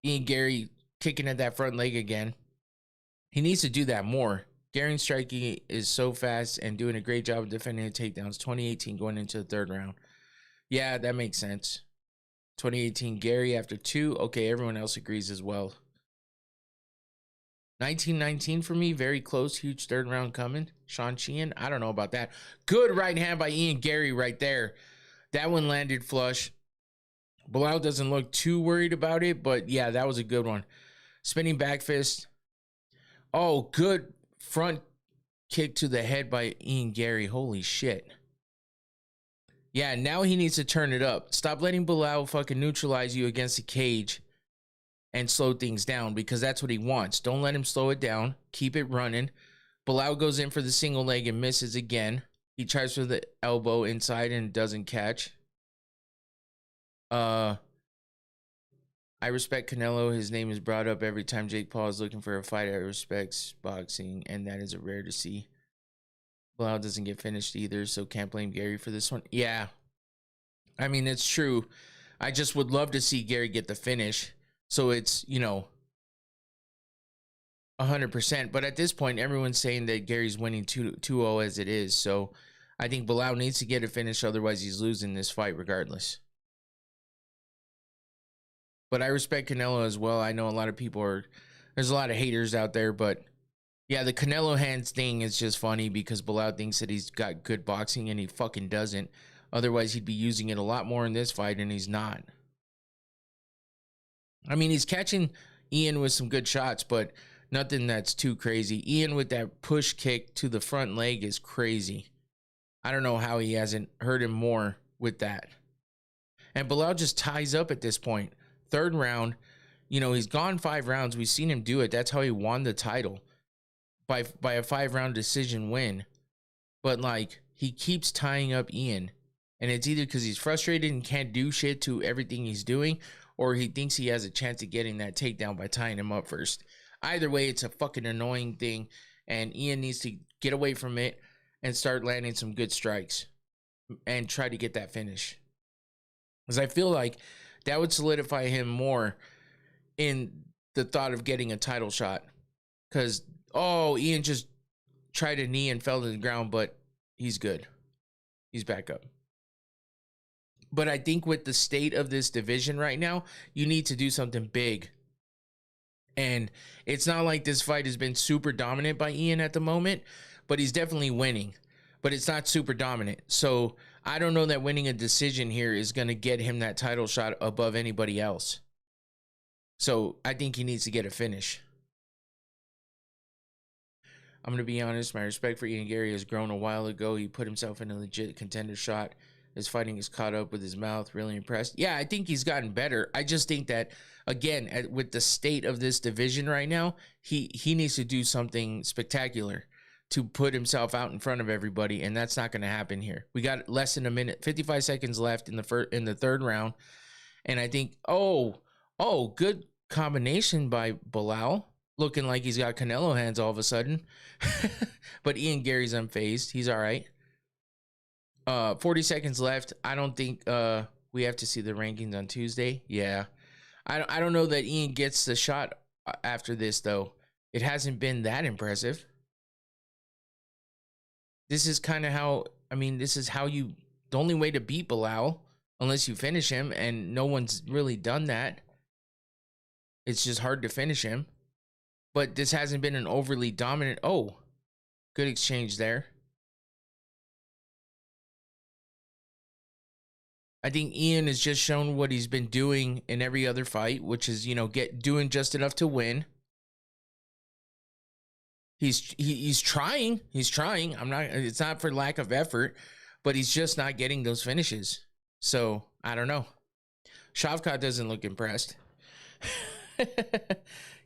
Ian Garry kicking at that front leg again. He needs to do that more. Gary's striking is so fast and doing a great job of defending the takedowns. 2018 going into the third round. Yeah, that makes sense. 2018, Garry after 2. Okay, everyone else agrees as well. 1919 for me, very close. Huge third round coming. Sean Sheehan, I don't know about that. Good right hand by Ian Garry right there. That one landed flush. Bilal doesn't look too worried about it, but yeah, that was a good one. Spinning back fist. Oh, good front kick to the head by Ian Garry. Holy shit. Yeah, now he needs to turn it up. Stop letting Bilal fucking neutralize you against the cage and slow things down, because that's what he wants. Don't let him slow it down. Keep it running. Bilal goes in for the single leg and misses again. He tries for the elbow inside and doesn't catch. I respect Canelo. His name is brought up every time Jake Paul is looking for a fight. I respect boxing, and that is a rare to see. Bilal doesn't get finished either, so can't blame Garry for this one. Yeah. I mean, it's true. I just would love to see Garry get the finish. So it's, 100%. But at this point, everyone's saying that Gary's winning 2-0 as it is. So I think Bilal needs to get a finish. Otherwise, he's losing this fight regardless. But I respect Canelo as well. I know a lot of people there's a lot of haters out there, but yeah, the Canelo hands thing is just funny because Bilal thinks that he's got good boxing and he fucking doesn't. Otherwise, he'd be using it a lot more in this fight, and he's not. I mean, he's catching Ian with some good shots, but nothing that's too crazy. Ian with that push kick to the front leg is crazy. I don't know how he hasn't hurt him more with that. And Bilal just ties up at this point. Third round, you know, he's gone 5 rounds. We've seen him do it. That's how he won the title, by a 5-round decision win. But like, he keeps tying up Ian. And it's either because he's frustrated and can't do shit to everything he's doing, or he thinks he has a chance of getting that takedown by tying him up first. Either way, it's a fucking annoying thing, and Ian needs to get away from it and start landing some good strikes and try to get that finish. Because I feel like that would solidify him more in the thought of getting a title shot. Because, Ian just tried a knee and fell to the ground, but he's good. He's back up. But I think with the state of this division right now, you need to do something big. And it's not like this fight has been super dominant by Ian at the moment, but he's definitely winning. But it's not super dominant. So I don't know that winning a decision here is going to get him that title shot above anybody else. So I think he needs to get a finish. I'm going to be honest, my respect for Ian Garry has grown a while ago. He put himself in a legit contender shot. His fighting is caught up with his mouth. Really impressed. Yeah, I think he's gotten better. I just think that, again, with the state of this division right now, he needs to do something spectacular to put himself out in front of everybody, and that's not going to happen here. We got less than a minute, 55 seconds left in the third round, and I think, good combination by Bilal, looking like he's got Canelo hands all of a sudden. But Ian Garry's unfazed. He's all right. 40 seconds left. I don't think we have to see the rankings on Tuesday. Yeah. I don't know that Ian gets the shot after this, though. It hasn't been that impressive. This is kind of how, this is how the only way to beat Bilal, unless you finish him, and no one's really done that. It's just hard to finish him. But this hasn't been an overly dominant. Good exchange there. I think Ian has just shown what he's been doing in every other fight, which is, doing just enough to win. He's trying. It's not for lack of effort, but he's just not getting those finishes. So, I don't know. Shavkat doesn't look impressed.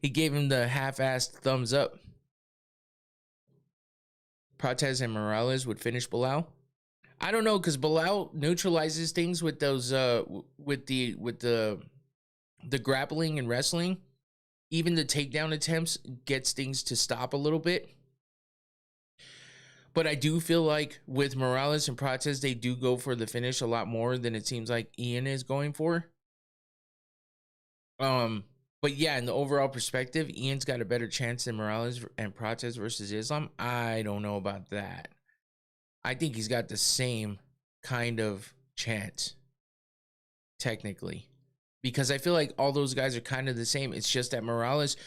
He gave him the half-assed thumbs up. Prates and Morales would finish Bilal. I don't know, because Bilal neutralizes things with those with the grappling and wrestling. Even the takedown attempts gets things to stop a little bit. But I do feel like with Morales and Prates, they do go for the finish a lot more than it seems like Ian is going for. But yeah, in the overall perspective, Ian's got a better chance than Morales and Prates versus Islam. I don't know about that. I think he's got the same kind of chance, technically, because I feel like all those guys are kind of the same. It's just that Morales,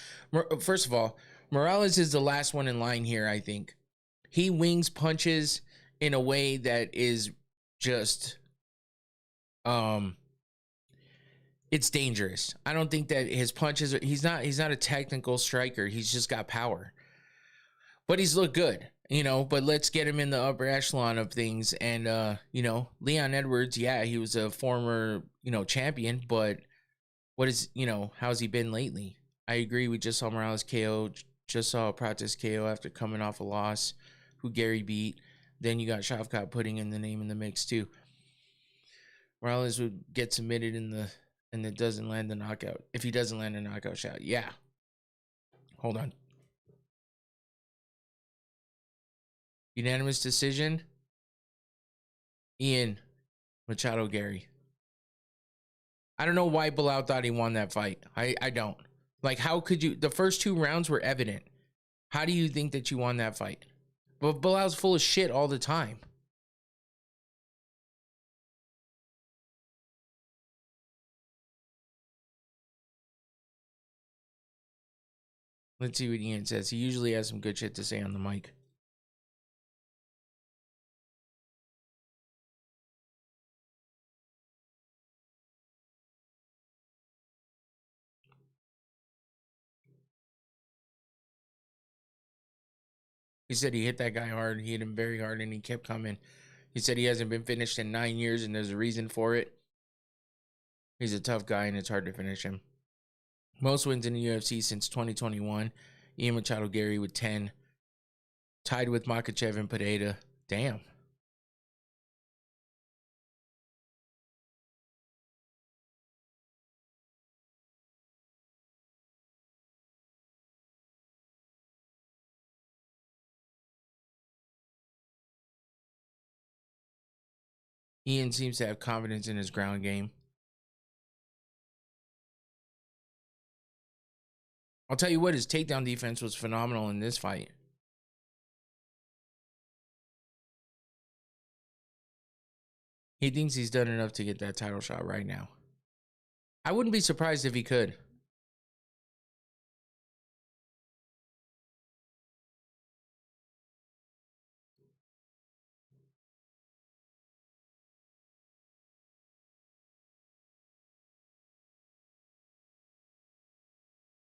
first of all, Morales is the last one in line here, I think. He wings punches in a way that is just, it's dangerous. I don't think that his punches, he's not a technical striker. He's just got power. But he's looked good, but let's get him in the upper echelon of things. And, Leon Edwards, yeah, he was a former, champion, but how's he been lately? I agree. We just saw Morales KO, just saw Prates KO after coming off a loss, who Garry beat. Then you got Shavkat putting in the name in the mix too. Morales would get submitted and it doesn't land the knockout. If he doesn't land a knockout shot, yeah. Hold on. Unanimous decision. Ian Machado Garry. I don't know why Bilal thought he won that fight. I don't. Like, how could you? The first 2 rounds were evident. How do you think that you won that fight? But Bilal's full of shit all the time. Let's see what Ian says. He usually has some good shit to say on the mic. He said he hit that guy hard. He hit him very hard, and he kept coming. He said he hasn't been finished in 9 years, and there's a reason for it. He's a tough guy, and it's hard to finish him. Most wins in the UFC since 2021. Ian Machado Garry with 10. Tied with Makhachev and Pereira. Damn. Ian seems to have confidence in his ground game. I'll tell you what, his takedown defense was phenomenal in this fight. He thinks he's done enough to get that title shot right now. I wouldn't be surprised if he could.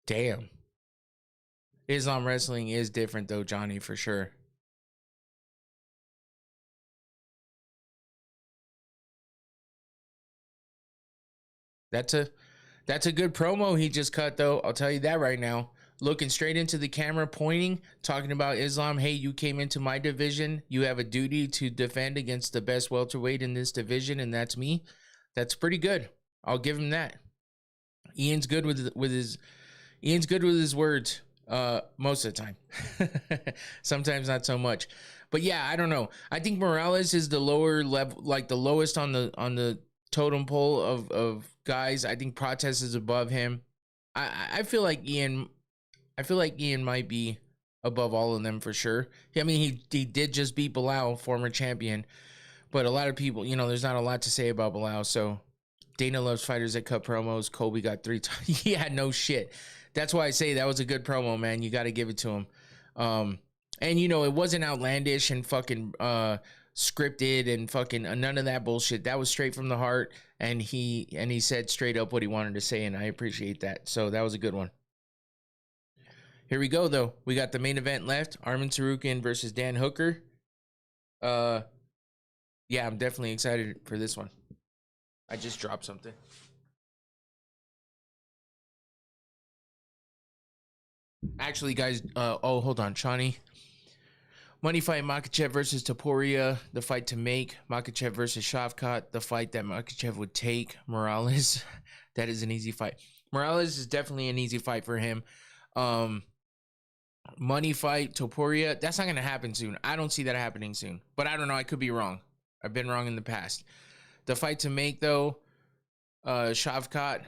Damn. Islam wrestling is different though, Johnny, for sure. That's a good promo he just cut though. I'll tell you that right now. Looking straight into the camera, pointing, talking about Islam. Hey, you came into my division. You have a duty to defend against the best welterweight in this division, and that's me. That's pretty good. I'll give him that. Ian's good with his words. Most of the time. Sometimes not so much. But yeah, I don't know. I think Morales is the lower level, like the lowest on the totem pole of guys. I think Protest is above him. I feel like Ian might be above all of them for sure. I mean, he did just beat Bilal, former champion, but a lot of people, there's not a lot to say about Bilal. So Dana loves fighters that cut promos. Kobe got 3 times. Yeah, no shit. That's why I say that was a good promo, man. You got to give it to him. And it wasn't outlandish and fucking scripted and fucking none of that bullshit. That was straight from the heart, and he said straight up what he wanted to say, and I appreciate that. So that was a good one. Here we go, though. We got the main event left. Arman Tsarukyan versus Dan Hooker. Yeah, I'm definitely excited for this one. I just dropped something. Actually, guys, hold on, Shawnee. Money fight, Makhachev versus Topuria, the fight to make. Makhachev versus Shavkat, the fight that Makhachev would take. Morales, that is an easy fight. Morales is definitely an easy fight for him. Money fight, Topuria, that's not going to happen soon. I don't see that happening soon. But I don't know, I could be wrong. I've been wrong in the past. The fight to make, though, Shavkat,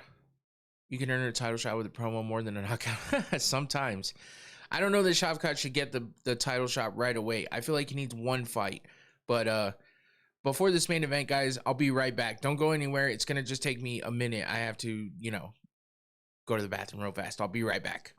you can earn a title shot with a promo more than a knockout. Sometimes. I don't know that Shavkat should get the title shot right away. I feel like he needs one fight. But before this main event, guys, I'll be right back. Don't go anywhere. It's going to just take me a minute. I have to, go to the bathroom real fast. I'll be right back.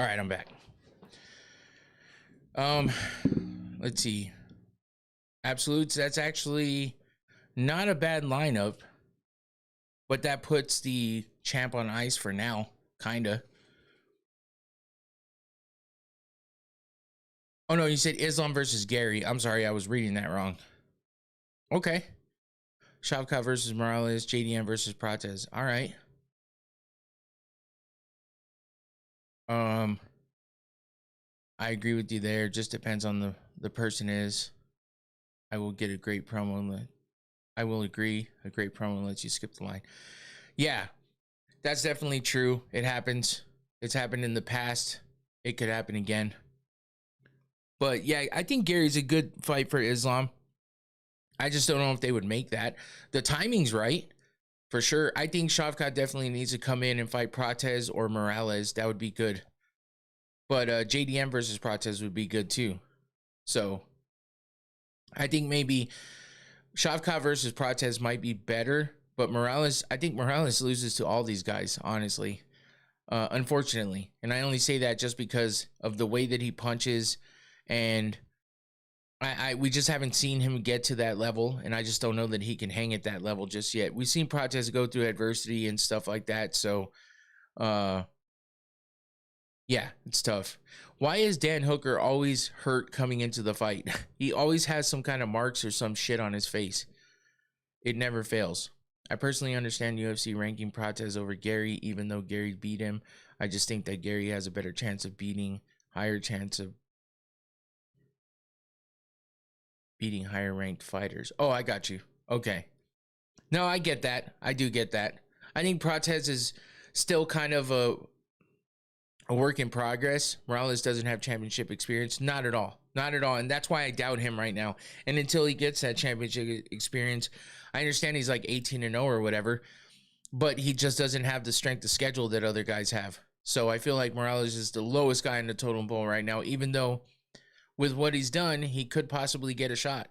All right, I'm back. Let's see. Absolutes, that's actually not a bad lineup, but that puts the champ on ice for now, kinda. Oh no, you said Islam versus Garry. I'm sorry, I was reading that wrong. Okay. Shavkat versus Morales, JDM versus Prates. All right. I agree with you there. Just depends on the person is. I will get a great promo. I will agree. A great promo lets you skip the line. Yeah, that's definitely true. It happens. It's happened in the past. It could happen again. But yeah, I think Gary's a good fight for Islam. I just don't know if they would make that. The timing's right, for sure. I think Shavkat definitely needs to come in and fight Prates or Morales. That would be good. But JDM versus Prates would be good too. So I think maybe Shavkat versus Prates might be better. But Morales, I think Morales loses to all these guys, honestly. Unfortunately. And I only say that just because of the way that he punches. And we just haven't seen him get to that level, and I just don't know that he can hang at that level just yet. We've seen Prates go through adversity and stuff like that, so yeah, it's tough. Why is Dan Hooker always hurt coming into the fight? He always has some kind of marks or some shit on his face. It never fails. I personally understand UFC ranking Prates over Garry, even though Garry beat him. I just think that Garry has a better chance of beating higher ranked fighters. Oh, I got you. Okay. No, I get that. I do get that. I think Prates is still kind of a work in progress. Morales doesn't have championship experience. Not at all. Not at all. And that's why I doubt him right now. And until he gets that championship experience, I understand he's like 18-0 or whatever, but he just doesn't have the strength of schedule that other guys have. So I feel like Morales is the lowest guy in the totem pole right now, even though with what he's done, he could possibly get a shot,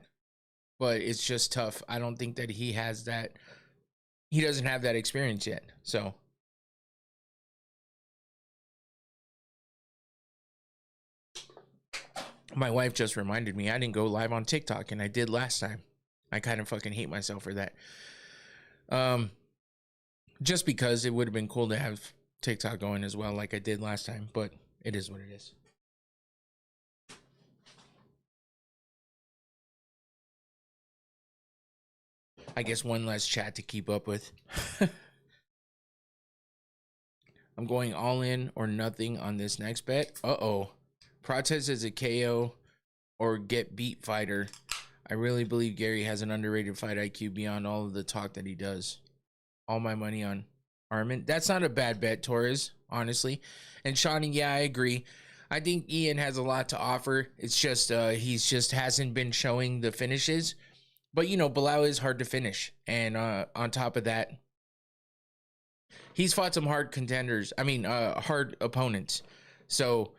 but it's just tough. I don't think that he has that. He doesn't have that experience yet. So my wife just reminded me I didn't go live on TikTok, and I did last time. I kind of fucking hate myself for that. Just because it would have been cool to have TikTok going as well, like I did last time, but it is what it is. I guess one less chat to keep up with. I'm going all in or nothing on this next bet. Uh-oh. Prates is a KO or get beat fighter. I really believe Garry has an underrated fight IQ beyond all of the talk that he does. All my money on Armin. That's not a bad bet, Torres, honestly. And Shawnee, yeah, I agree. I think Ian has a lot to offer. It's just he's just hasn't been showing the finishes. But, you know, Bilal is hard to finish. And on top of that, he's fought some hard contenders. I mean, hard opponents. So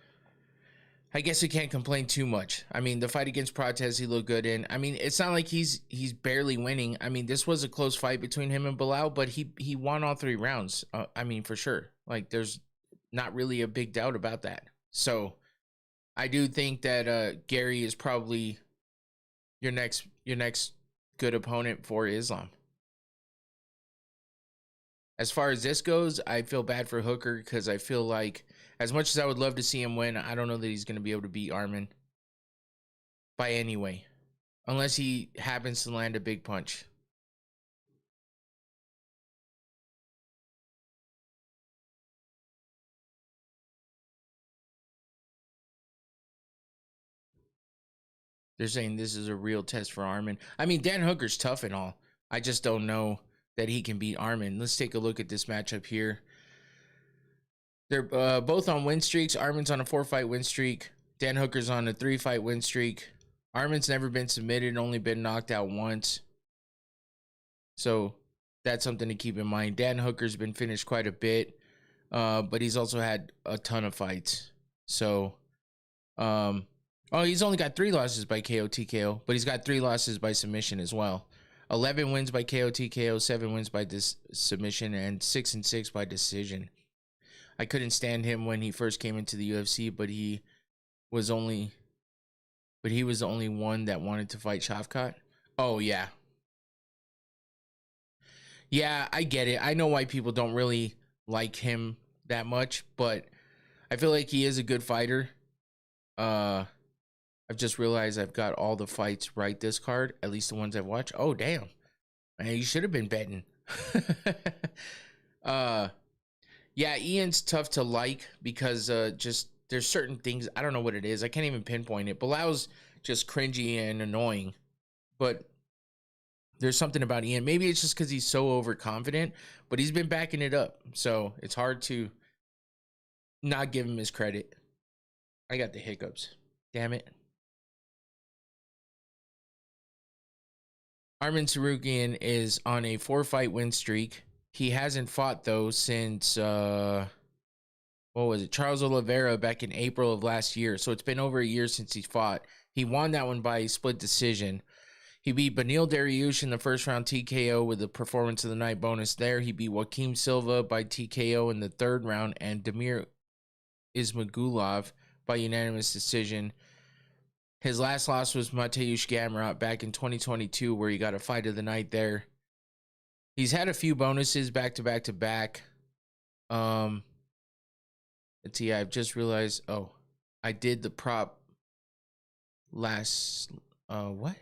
I guess we can't complain too much. I mean, the fight against Prates, he looked good in. I mean, it's not like he's barely winning. I mean, this was a close fight between him and Bilal, but he won all 3 rounds. I mean, for sure. Like, there's not really a big doubt about that. So I do think that Garry is probably your next good opponent for Islam. As far as this goes, I feel bad for Hooker because I feel like as much as I would love to see him win, I don't know that he's going to be able to beat Armin by any way, unless he happens to land a big punch. They're saying this is a real test for Armin. I mean, Dan Hooker's tough and all. I just don't know that he can beat Armin. Let's take a look at this matchup here. They're both on win streaks. Armin's on a 4-fight win streak. Dan Hooker's on a 3-fight win streak. Armin's never been submitted, only been knocked out once. So that's something to keep in mind. Dan Hooker's been finished quite a bit, but he's also had a ton of fights. So, he's only got 3 losses by KO TKO, but he's got 3 losses by submission as well. 11 wins by KO TKO, 7 wins by submission, and 6-6 by decision. I couldn't stand him when he first came into the UFC, but he was only the only one that wanted to fight Shavkat. Oh yeah. Yeah, I get it. I know why people don't really like him that much, but I feel like he is a good fighter. I've just realized I've got all the fights right this card, at least the ones I've watched. Oh damn. Man, you should have been betting. Yeah, Ian's tough to like because just there's certain things, I don't know what it is. I can't even pinpoint it. Bilal's just cringy and annoying. But there's something about Ian. Maybe it's just because he's so overconfident, but he's been backing it up. So it's hard to not give him his credit. I got the hiccups. Damn it. Arman Tsarukyan is on a 4-fight win streak. He hasn't fought, though, since, what was it? Charles Oliveira back in April of last year. So it's been over a year since he fought. He won that one by split decision. He beat Beneil Dariush in the first round TKO with the performance of the night bonus there. He beat Joaquim Silva by TKO in the third round and Damir Ismagulov by unanimous decision. His last loss was Mateusz Gamrot back in 2022 where he got a fight of the night there. He's had a few bonuses back to back to back. Let's see, I've just realized, I did the prop last, what?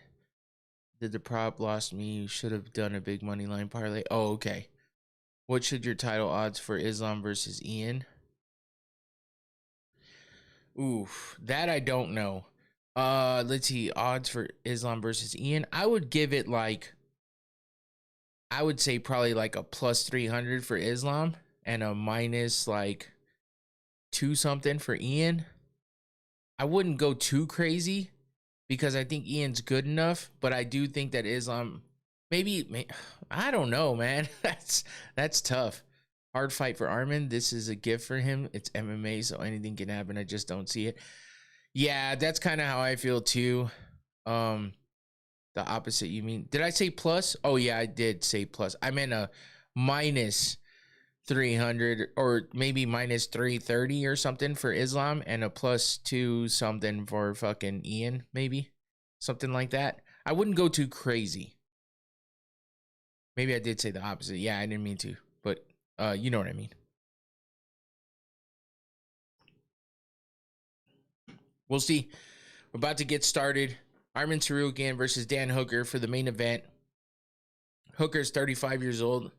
Did the prop lost me? You should have done a big money line parlay. Oh, okay. What should your title odds for Islam versus Ian? Oof, that I don't know. Let's see, odds for Islam versus Ian. I would give it like, I would say probably like a plus 300 for Islam and a minus like 2 something for Ian. I wouldn't go too crazy because I think Ian's good enough, but I do think that Islam, maybe I don't know, man. That's tough. Hard fight for Arman. This is a gift for him. It's MMA, so anything can happen. I just don't see it. Yeah, that's kind of how I feel too. The opposite, you mean? Did I say plus? Oh yeah, I did say plus. I meant a minus 300 or maybe minus 330 or something for Islam and a plus 2 something for fucking Ian, maybe something like that. I wouldn't go too crazy. Maybe I did say the opposite. Yeah, I didn't mean to, but you know what I mean. We'll see. We're about to get started. Arman Tsarukyan versus Dan Hooker for the main event. Hooker's 35 years old.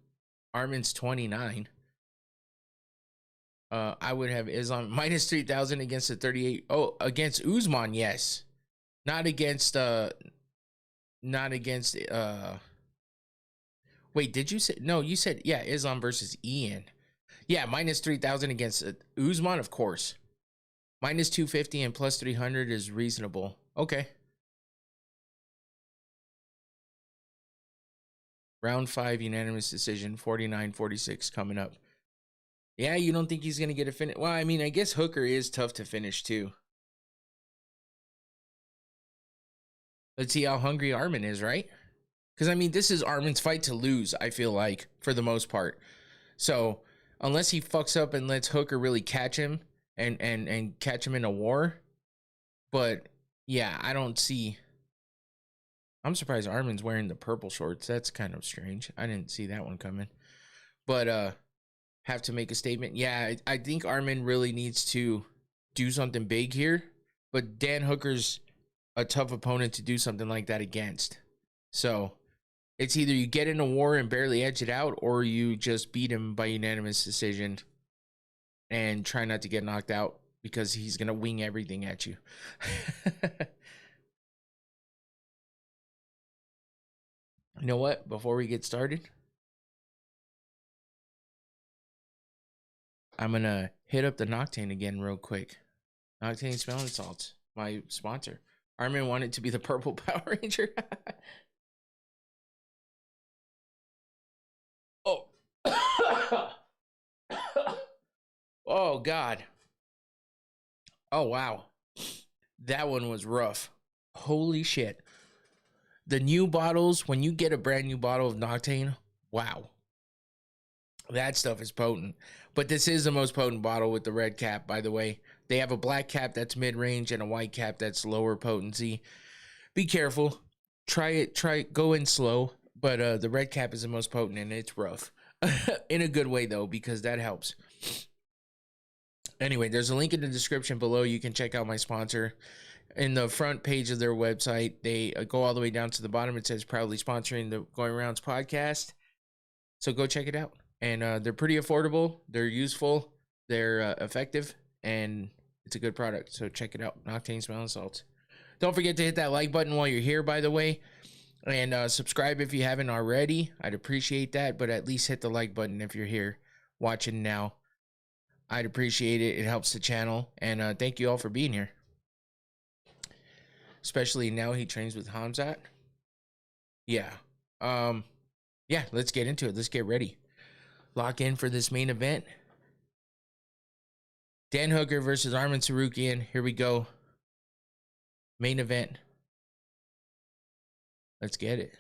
Arman's 29. I would have Islam minus 3,000 against the 38. Oh, against Usman, yes. Not against wait, did you say no, you said yeah, Islam versus Ian. Yeah, minus 3,000 against Usman, of course. Minus 250 and plus 300 is reasonable. Okay. Round 5 unanimous decision, 49-46 coming up. Yeah, you don't think he's going to get a finish? Well, I mean, I guess Hooker is tough to finish too. Let's see how hungry Arman is, right? Because, I mean, this is Arman's fight to lose, I feel like, for the most part. So, unless he fucks up and lets Hooker really catch him and catch him in a war. But, yeah, I don't see... I'm surprised Arman's wearing the purple shorts. That's kind of strange. I didn't see that one coming. But, have to make a statement. Yeah, I think Arman really needs to do something big here. But Dan Hooker's a tough opponent to do something like that against. So, it's either you get in a war and barely edge it out, or you just beat him by unanimous decision and try not to get knocked out because he's going to wing everything at you. You know what? Before we get started, I'm going to hit up the Noctane again real quick. Noctane smelling salts, my sponsor. Arman wanted to be the purple Power Ranger. Oh. Oh, God. Oh, wow. That one was rough. Holy shit. The new bottles, when you get a brand new bottle of Noctane, wow. That stuff is potent. But this is the most potent bottle with the red cap, by the way. They have a black cap that's mid-range and a white cap that's lower potency. Be careful. Try it, go in slow. But the red cap is the most potent and it's rough. In a good way, though, because that helps. Anyway, there's a link in the description below. You can check out my sponsor. In the front page of their website, they go all the way down to the bottom. It says proudly sponsoring the Going Rounds podcast. So go check it out. And they're pretty affordable. They're useful. They're effective. And it's a good product. So check it out. Noctane Smelling Salts. Don't forget to hit that like button while you're here, by the way. And subscribe if you haven't already. I'd appreciate that. But at least hit the like button if you're here watching now. I'd appreciate it. It helps the channel. And thank you all for being here. Especially now he trains with Hamzat. Yeah. Yeah, let's get into it. Let's get ready. Lock in for this main event. Dan Hooker versus Arman Tsarukyan. Here we go. Main event. Let's get it.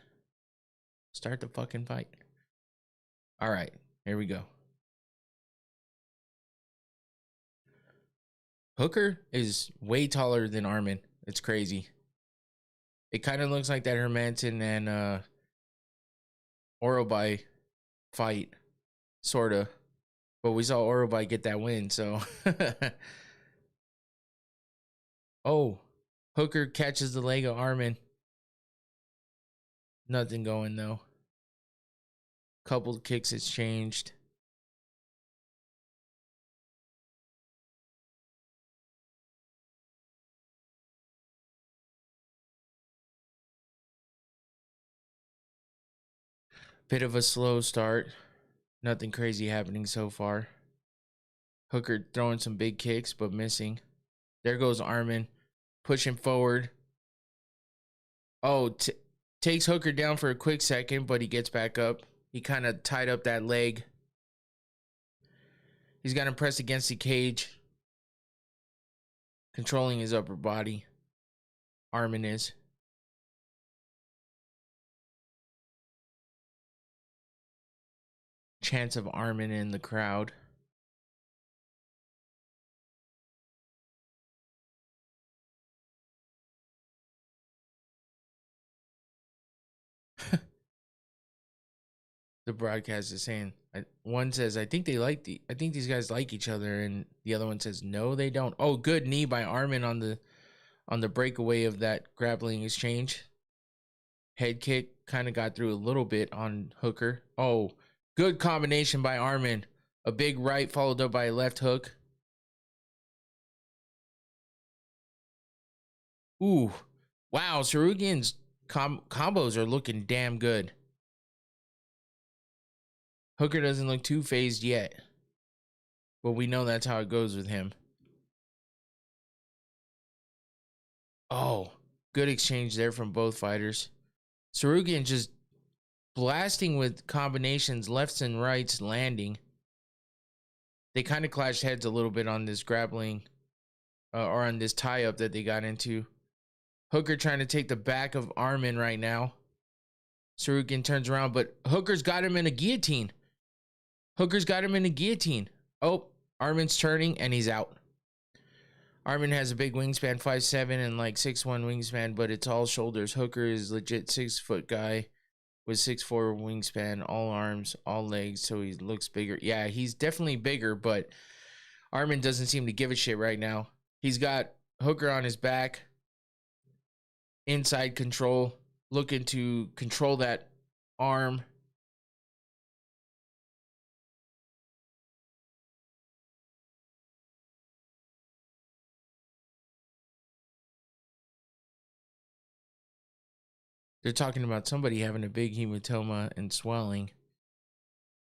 Start the fucking fight. All right, here we go. Hooker is way taller than Arman. It's crazy. It kind of looks like that Hermanson and Orobai fight, sorta. But we saw Orobai get that win, so. Oh, Hooker catches the leg of Arman. Nothing going though. Couple kicks exchanged. Bit of a slow start. Nothing crazy happening so far. Hooker throwing some big kicks, but missing. There goes Arman, pushing forward. Oh, takes Hooker down for a quick second, but he gets back up. He kind of tied up that leg. He's got him pressed against the cage, controlling his upper body. Arman is. Chance of Arman in the crowd. The broadcast is saying, one says, I think these guys like each other, and the other one says, no, they don't. Oh, good knee by Arman on the breakaway of that grappling exchange. Head kick kind of got through a little bit on Hooker. Oh, good combination by Arman. A big right followed up by a left hook. Ooh, wow, Tsarukyan's combos are looking damn good. Hooker doesn't look too phased yet, but we know that's how it goes with him. Oh, good exchange there from both fighters. Tsarukyan just blasting with combinations, lefts and rights, landing. They kind of clashed heads a little bit on this grappling or on this tie-up that they got into. Hooker trying to take the back of Arman right now. Tsarukyan turns around, but Hooker's got him in a guillotine. Hooker's got him in a guillotine. Oh, Arman's turning and he's out. Arman has a big wingspan, 5'7" and like 6'1" wingspan, but it's all shoulders. Hooker is legit 6 foot guy with 6'4" wingspan, all arms, all legs, so he looks bigger. Yeah, he's definitely bigger, but Arman doesn't seem to give a shit right now. He's got Hooker on his back, inside control, looking to control that arm. They're talking about somebody having a big hematoma and swelling.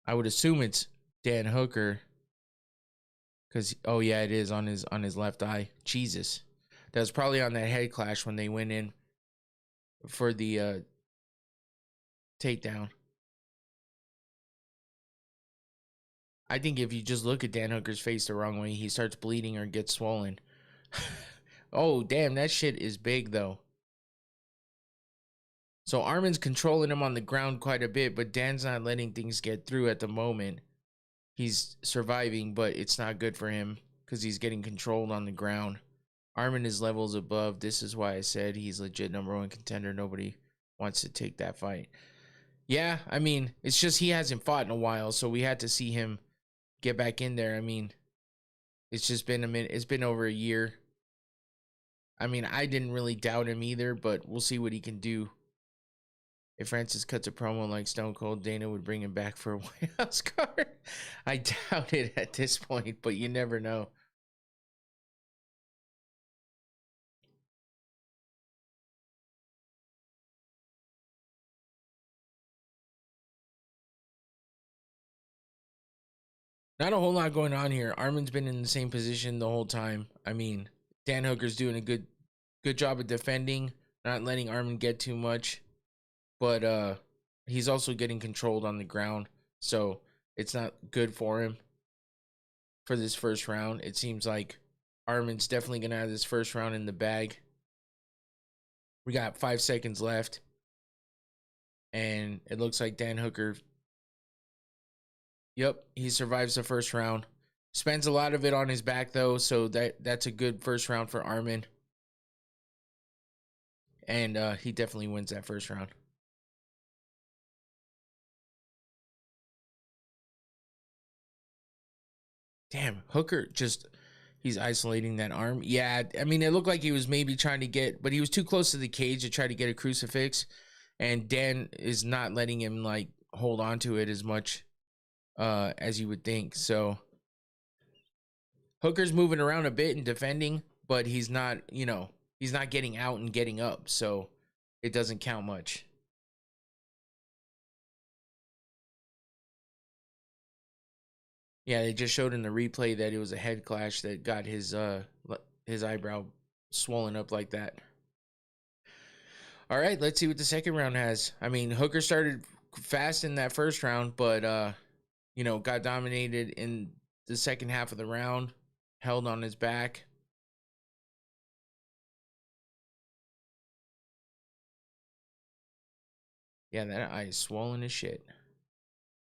I would assume it's Dan Hooker. Cause oh yeah, it is on his left eye. Jesus. That was probably on that head clash when they went in for the takedown. I think if you just look at Dan Hooker's face the wrong way, he starts bleeding or gets swollen. Oh, damn, that shit is big though. So Arman's controlling him on the ground quite a bit, but Dan's not letting things get through at the moment. he's surviving, but it's not good for him because he's getting controlled on the ground. Armin is levels above. This is why I said he's legit #1 contender. Nobody wants to take that fight. Yeah, I mean, it's just he hasn't fought in a while, so we had to see him get back in there. I mean, it's just been a minute. It's been over a year. I mean, I didn't really doubt him either, but we'll see what he can do. If Francis cuts a promo like Stone Cold, Dana would bring him back for a White House card. I doubt it at this point, but you never know. Not a whole lot going on here. Armin's been in the same position the whole time. I mean, Dan Hooker's doing a good job of defending, not letting Armin get too much. But he's also getting controlled on the ground, so it's not good for him for this first round. It seems like Armin's definitely going to have this first round in the bag. We got 5 seconds left, and it looks like Dan Hooker, yep, he survives the first round. Spends a lot of it on his back, though, so that's a good first round for Armin. And he definitely wins that first round. Damn, Hooker just, he's isolating that arm. Yeah, I mean, it looked like he was maybe trying to get, but he was too close to the cage to try to get a crucifix. And Dan is not letting him, like, hold on to it as much as you would think. So Hooker's moving around a bit and defending, but he's not, you know, he's not getting out and getting up. So it doesn't count much. Yeah, they just showed in the replay that it was a head clash that got his eyebrow swollen up like that. All right, let's see what the second round has. I mean, Hooker started fast in that first round, but you know, got dominated in the second half of the round, held on his back. Yeah, that eye is swollen as shit.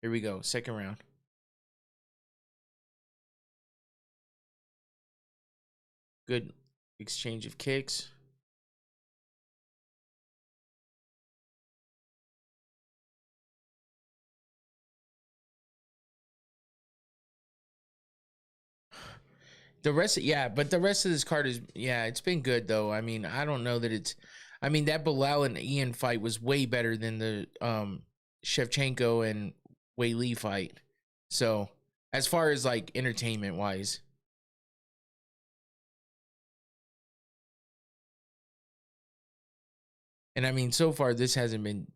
Here we go, second round. Good exchange of kicks. The rest, yeah, but the rest of this card is, yeah, it's been good though. I mean, I don't know that it's, I mean, that Bilal and Ian fight was way better than the Shevchenko and Wei Li fight. So, as far as like entertainment wise. And I mean, so far this hasn't been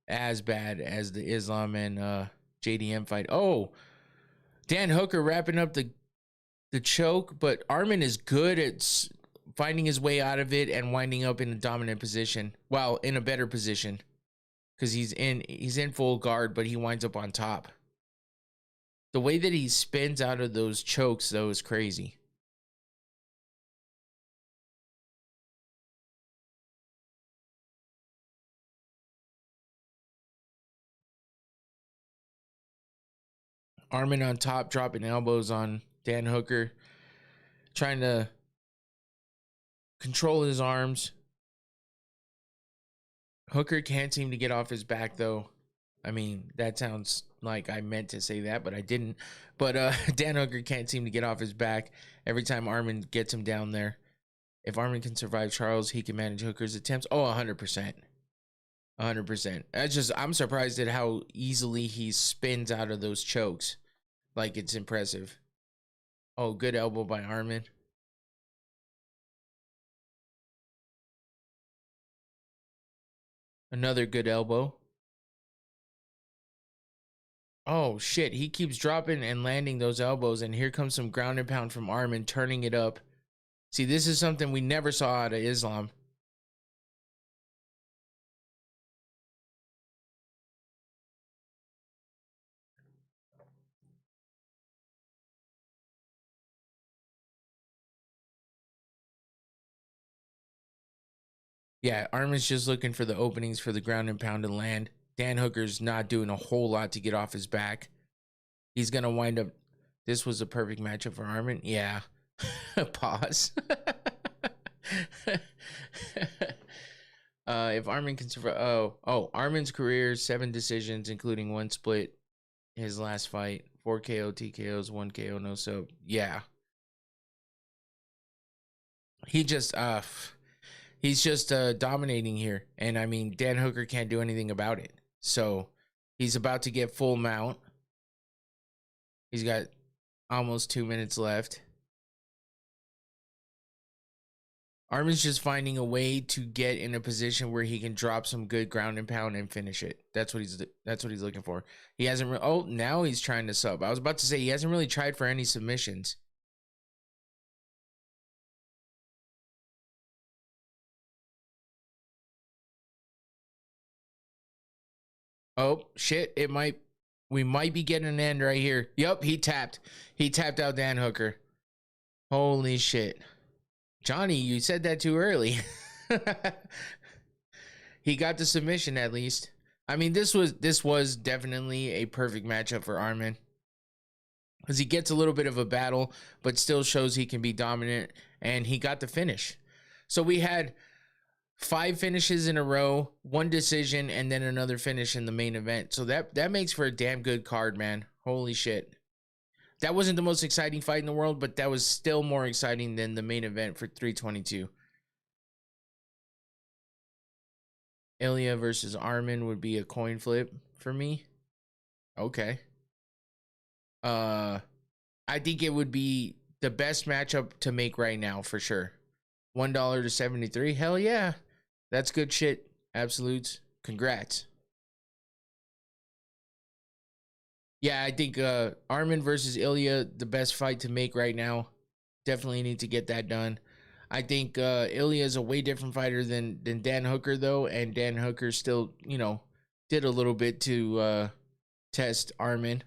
as bad as the Islam and JDM fight. Oh, Dan Hooker wrapping up the choke, but Armin is good at finding his way out of it and winding up in a dominant position. Well, in a better position, because he's in full guard, but he winds up on top. The way that he spins out of those chokes, though, is crazy. Armin on top, dropping elbows on Dan Hooker, trying to control his arms. Hooker can't seem to get off his back, though. I mean, that sounds like I meant to say that, but I didn't. But Dan Hooker can't seem to get off his back every time Armin gets him down there. If Armin can survive Charles, he can manage Hooker's attempts. Oh, 100%. 100%. I'm surprised at how easily he spins out of those chokes. Like, it's impressive. Oh, good elbow by Armin. Another good elbow. Oh, shit. He keeps dropping and landing those elbows, and here comes some ground and pound from Armin, turning it up. See, this is something we never saw out of Islam. Yeah, Armin's just looking for the openings for the ground and pound and land. Dan Hooker's not doing a whole lot to get off his back. He's going to wind up This was a perfect matchup for Armin. Yeah. Pause. If Armin can survive, Armin's career 7 decisions, including 1 split. His last fight 4 KO, TKOs, 1 KO, no sub. Yeah, he just he's just dominating here, and I mean Dan Hooker can't do anything about it. So he's about to get full mount. He's got almost 2 minutes left. Armin's just finding a way to get in a position where he can drop some good ground and pound and finish it. That's what he's looking for. He hasn't now he's trying to sub. I was about to say he hasn't really tried for any submissions. Oh shit, we might be getting an end right here. Yup, he tapped out Dan Hooker. Holy shit. Johnny, you said that too early. He got the submission at least. I mean, this was definitely a perfect matchup for Armin, because he gets a little bit of a battle, but still shows he can be dominant, and he got the finish. So we had 5 finishes in a row, 1 decision, and then another finish in the main event. So that makes for a damn good card, man. Holy shit. That wasn't the most exciting fight in the world, but that was still more exciting than the main event for 322. Ilya versus Armin would be a coin flip for me. Okay. I think it would be the best matchup to make right now for sure. $1 to 73. Hell yeah. That's good shit. Absolutes. Congrats. Yeah, I think Armin versus Ilya, the best fight to make right now. Definitely need to get that done. I think Ilya is a way different fighter than Dan Hooker, though, and Dan Hooker still, did a little bit to test Armin.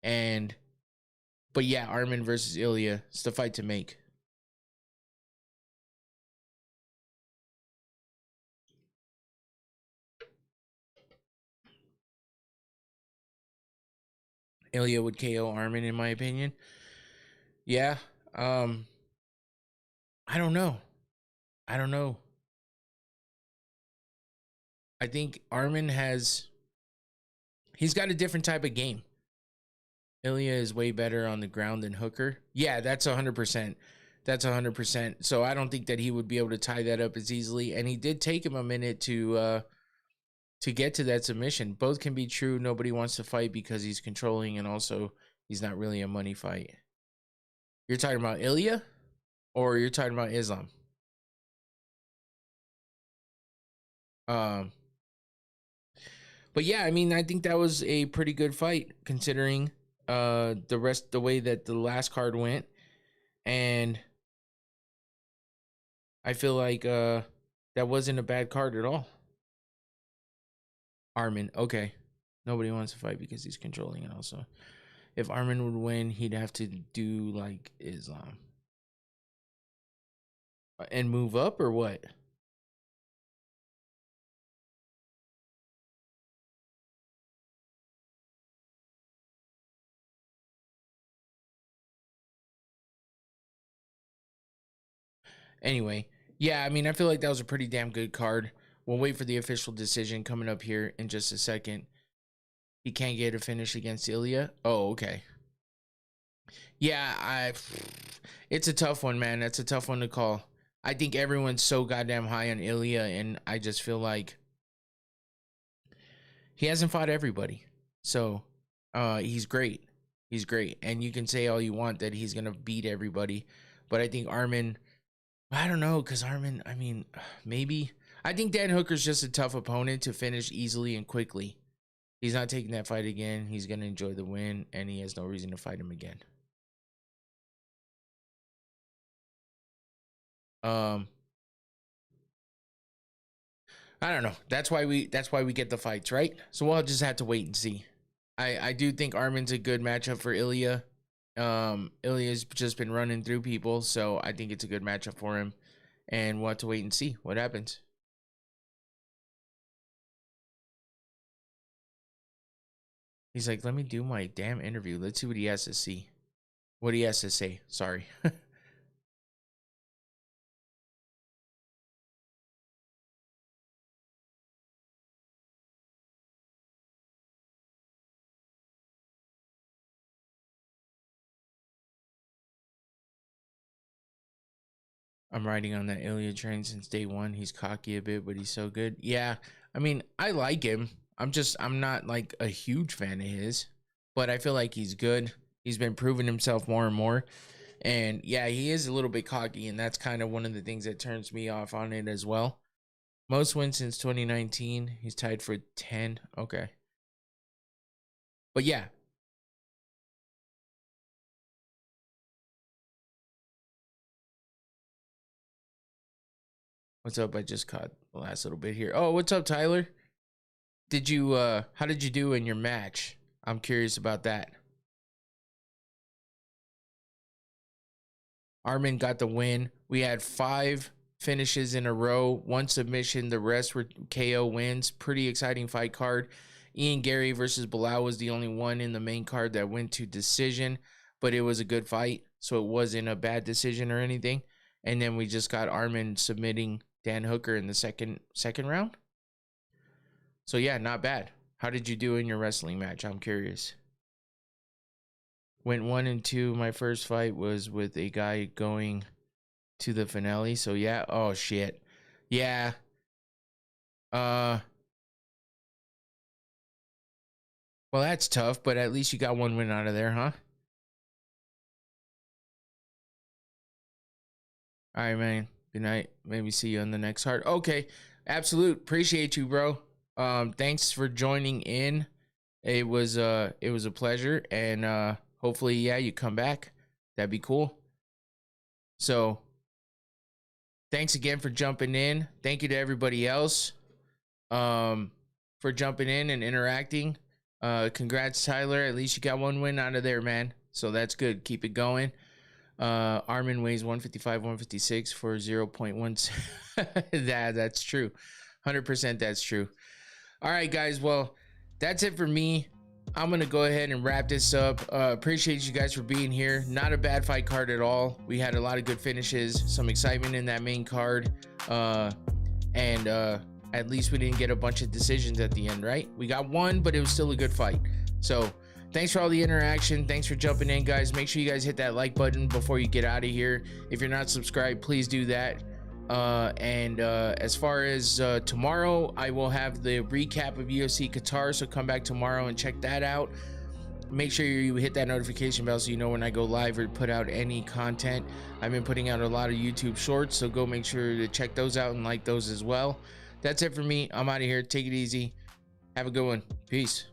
But yeah, Armin versus Ilya, it's the fight to make. Ilya would KO Armin, in my opinion. Yeah. I don't know. I think Armin he's got a different type of game. Ilya is way better on the ground than Hooker. Yeah, that's 100%. That's 100%. So I don't think that he would be able to tie that up as easily. And he did take him a minute to get to that submission. Both can be true. Nobody wants to fight because he's controlling, and also he's not really a money fight. You're talking about Ilya, or you're talking about Islam? But yeah, I mean, I think that was a pretty good fight considering the way that the last card went, and I feel like that wasn't a bad card at all. Armin, okay. Nobody wants to fight because he's controlling, and also if Armin would win, he'd have to do like Islam and move up, or what? Anyway, yeah, I mean, I feel like that was a pretty damn good card. We'll wait for the official decision coming up here in just a second. He can't get a finish against Ilya. Oh, okay. Yeah, it's a tough one, man. That's a tough one to call. I think everyone's so goddamn high on Ilya, and I just feel like he hasn't fought everybody. So, he's great. He's great. And you can say all you want that he's going to beat everybody, but I think Armin, I don't know, because Armin, I mean, maybe. I think Dan Hooker's just a tough opponent to finish easily and quickly. He's not taking that fight again. He's going to enjoy the win, and he has no reason to fight him again. I don't know. That's why we get the fights, right? So we'll just have to wait and see. I do think Armin's a good matchup for Ilya. Ilya's just been running through people, so I think it's a good matchup for him. And we'll have to wait and see what happens. He's like, let me do my damn interview. Let's see what he has to see. what he has to say. Sorry. I'm riding on that Ilya train since day one. He's cocky a bit, but he's so good. Yeah, I mean, I like him. I'm not like a huge fan of his, but I feel like he's good. He's been proving himself more and more. And yeah, he is a little bit cocky, and that's kind of one of the things that turns me off on it as well. Most wins since 2019. He's tied for 10. Okay. But yeah. What's up? I just caught the last little bit here. Oh, what's up, Tyler? Did you how did you do in your match? I'm curious about that. Armin got the win. We had 5 finishes in a row, 1 submission, the rest were KO wins. Pretty exciting fight card. Ian Garry versus Bilal was the only one in the main card that went to decision, but it was a good fight, so it wasn't a bad decision or anything. And then we just got Armin submitting Dan Hooker in the second round. So yeah, not bad. How did you do in your wrestling match? I'm curious. Went 1 and 2. My first fight was with a guy going to the finale. So yeah. Oh shit. Yeah. Well, that's tough, but at least you got 1 win out of there, huh? All right, man. Good night. Maybe see you on the next card. Okay. Absolute. Appreciate you, bro. Thanks for joining in. It was a pleasure, and hopefully, yeah, you come back. That'd be cool. So thanks again for jumping in. Thank you to everybody else for jumping in and interacting. Congrats, Tyler. At least you got 1 win out of there, man. So that's good. Keep it going. Armin weighs 155, 156 for 0.1. That's true. 100% that's true. All right, guys. Well, that's it for me. I'm going to go ahead and wrap this up. Appreciate you guys for being here. Not a bad fight card at all. We had a lot of good finishes, some excitement in that main card. And at least we didn't get a bunch of decisions at the end, right? We got 1, but it was still a good fight. So thanks for all the interaction. Thanks for jumping in, guys. Make sure you guys hit that like button before you get out of here. If you're not subscribed, please do that. As far as tomorrow, I will have the recap of UFC Qatar, so come back tomorrow and check that out. Make sure you hit that notification bell so you know when I go live or put out any content. I've been putting out a lot of YouTube shorts, so go make sure to check those out and like those as well. That's it for me. I'm out of here. Take it easy. Have a good one. Peace.